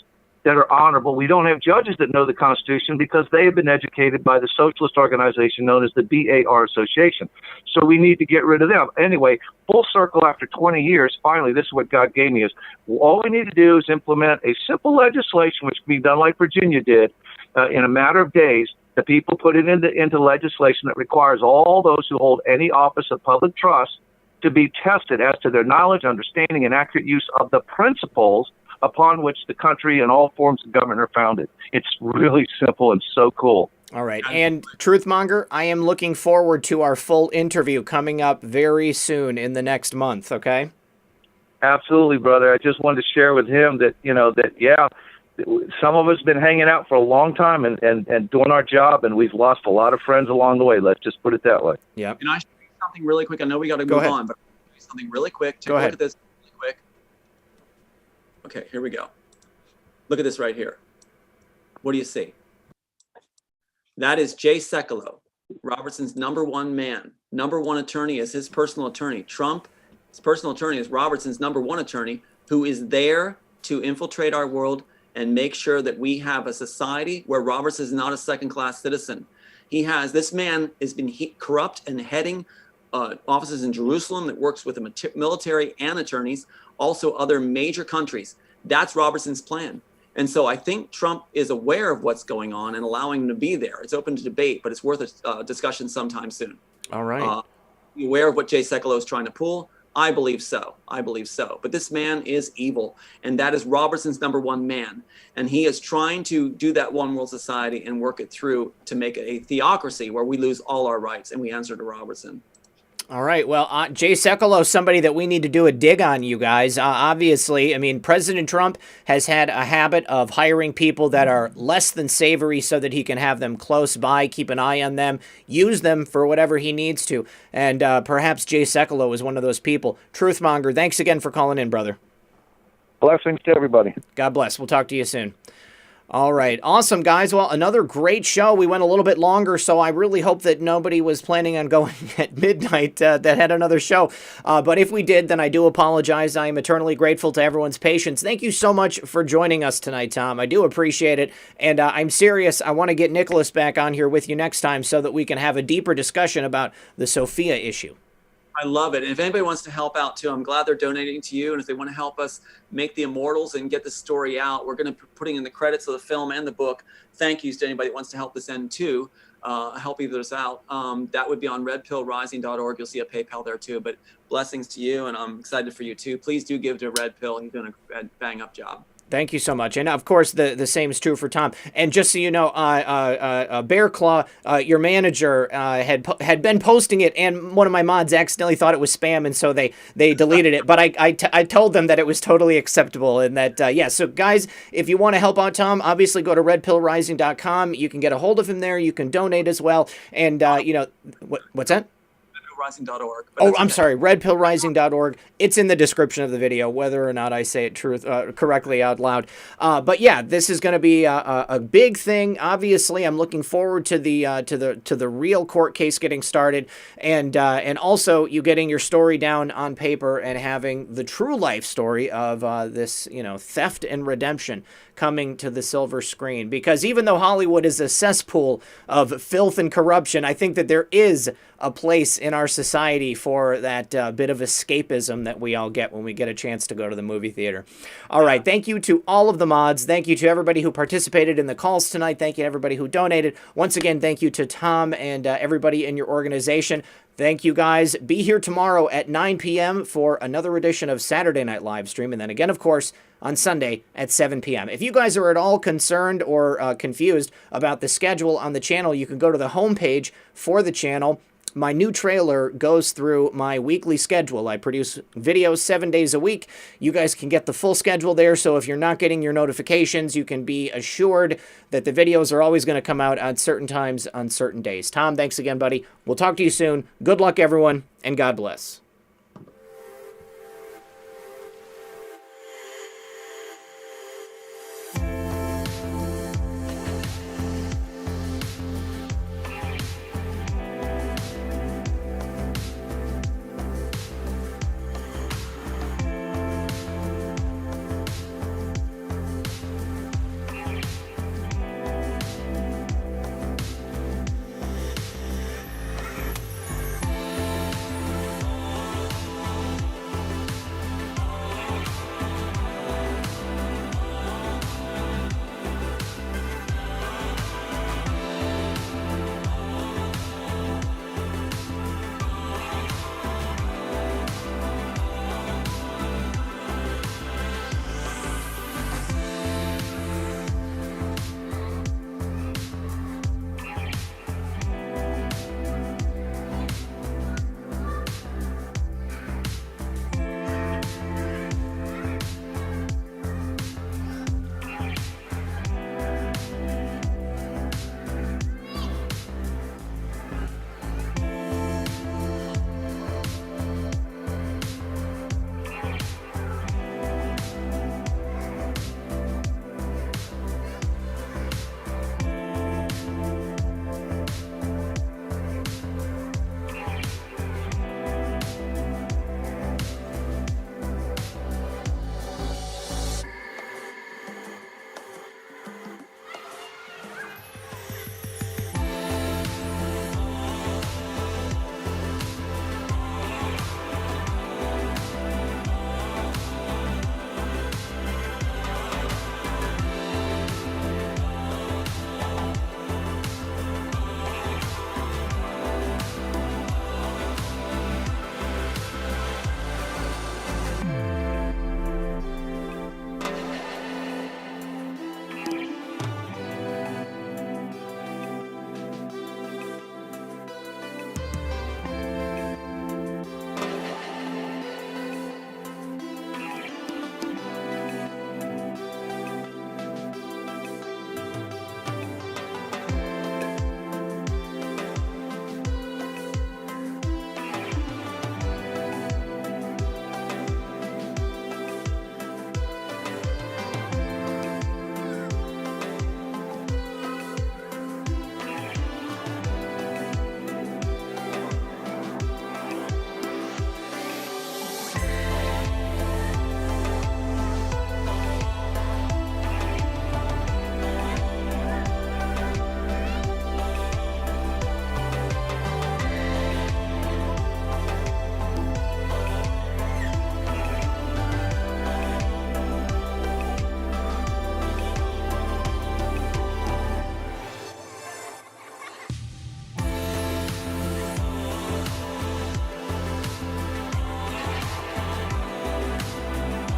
that are honorable. We don't have judges that know the Constitution because they have been educated by the socialist organization known as the BAR Association. So we need to get rid of them. Anyway, full circle after 20 years, finally, this is what God gave me, is all we need to do is implement a simple legislation, which can be done like Virginia did in a matter of days. The people put it into legislation that requires all those who hold any office of public trust to be tested as to their knowledge, understanding, and accurate use of the principles upon which the country and all forms of government are founded. It's really simple and so cool. All right. And Truthmonger, I am looking forward to our full interview coming up very soon in the next month, okay? Absolutely, brother. I just wanted to share with him that, some of us have been hanging out for a long time and doing our job, and we've lost a lot of friends along the way. Let's just put it that way. Yeah. And I should do something really quick. I know we got to move on, but I'll do something really quick. Take a look at this really quick. Okay, here we go. Look at this right here. What do you see? That is Jay Sekulow, Robertson's #1 man. #1 attorney is his personal attorney. Trump, his personal attorney, is Robertson's #1 attorney, who is there to infiltrate our world and make sure that we have a society where Robertson is not a second-class citizen. This man has been corrupt and heading offices in Jerusalem that works with the military and attorneys, also other major countries. That's Robertson's plan. And so I think Trump is aware of what's going on and allowing him to be there. It's open to debate, but it's worth a discussion sometime soon. All right. Aware of what Jay Sekulow is trying to pull? I believe so. But this man is evil, and that is Robertson's #1 man. And he is trying to do that one world society and work it through to make it a theocracy where we lose all our rights and we answer to Robertson. All right. Well, Jay Sekulow is somebody that we need to do a dig on, you guys. Obviously, I mean, President Trump has had a habit of hiring people that are less than savory so that he can have them close by, keep an eye on them, use them for whatever he needs to. And perhaps Jay Sekulow is one of those people. Truthmonger, thanks again for calling in, brother. Blessings to everybody. God bless. We'll talk to you soon. All right. Awesome, guys. Well, another great show. We went a little bit longer, so I really hope that nobody was planning on going at midnight that had another show. But if we did, then I do apologize. I am eternally grateful to everyone's patience. Thank you so much for joining us tonight, Tom. I do appreciate it. And I'm serious. I want to get Nicholas back on here with you next time so that we can have a deeper discussion about the Sophia issue. I love it. And if anybody wants to help out too, I'm glad they're donating to you. And if they want to help us make the Immortals and get the story out, we're going to be putting in the credits of the film and the book. Thank yous to anybody that wants to help this end too, help either us out. That would be on redpillrising.org. You'll see a PayPal there too. But blessings to you, and I'm excited for you too. Please do give to Red Pill. He's doing a bang up job. Thank you so much. And of course, the same is true for Tom. And just so you know, Bear Claw, your manager, had been posting it, and one of my mods accidentally thought it was spam, and so they deleted it. But I told them that it was totally acceptable, and that, yeah. So guys, if you want to help out Tom, obviously go to redpillrising.com. You can get a hold of him there. You can donate as well. And, you know, what's that? Redpillrising.org. Oh, I'm sorry, redpillrising.org. It's in the description of the video, whether or not I say it correctly out loud. But yeah, this is going to be a big thing. Obviously, I'm looking forward to the real court case getting started, and also you getting your story down on paper and having the true life story of this, you know, theft and redemption coming to the silver screen. Because even though Hollywood is a cesspool of filth and corruption, I think that there is a place in our society for that bit of escapism that we all get when we get a chance to go to the movie theater. All right. Thank you to all of the mods. Thank you to everybody who participated in the calls tonight. Thank you to everybody who donated. Once again, thank you to Tom and everybody in your organization. Thank you, guys. Be here tomorrow at 9 p.m. for another edition of Saturday Night Livestream. And then again, of course, on Sunday at 7 p.m. If you guys are at all concerned or confused about the schedule on the channel, you can go to the homepage for the channel. My new trailer goes through my weekly schedule. I produce videos 7 days a week. You guys can get the full schedule there, so if you're not getting your notifications, you can be assured that the videos are always going to come out at certain times on certain days. Tom, thanks again, buddy. We'll talk to you soon. Good luck, everyone, and God bless.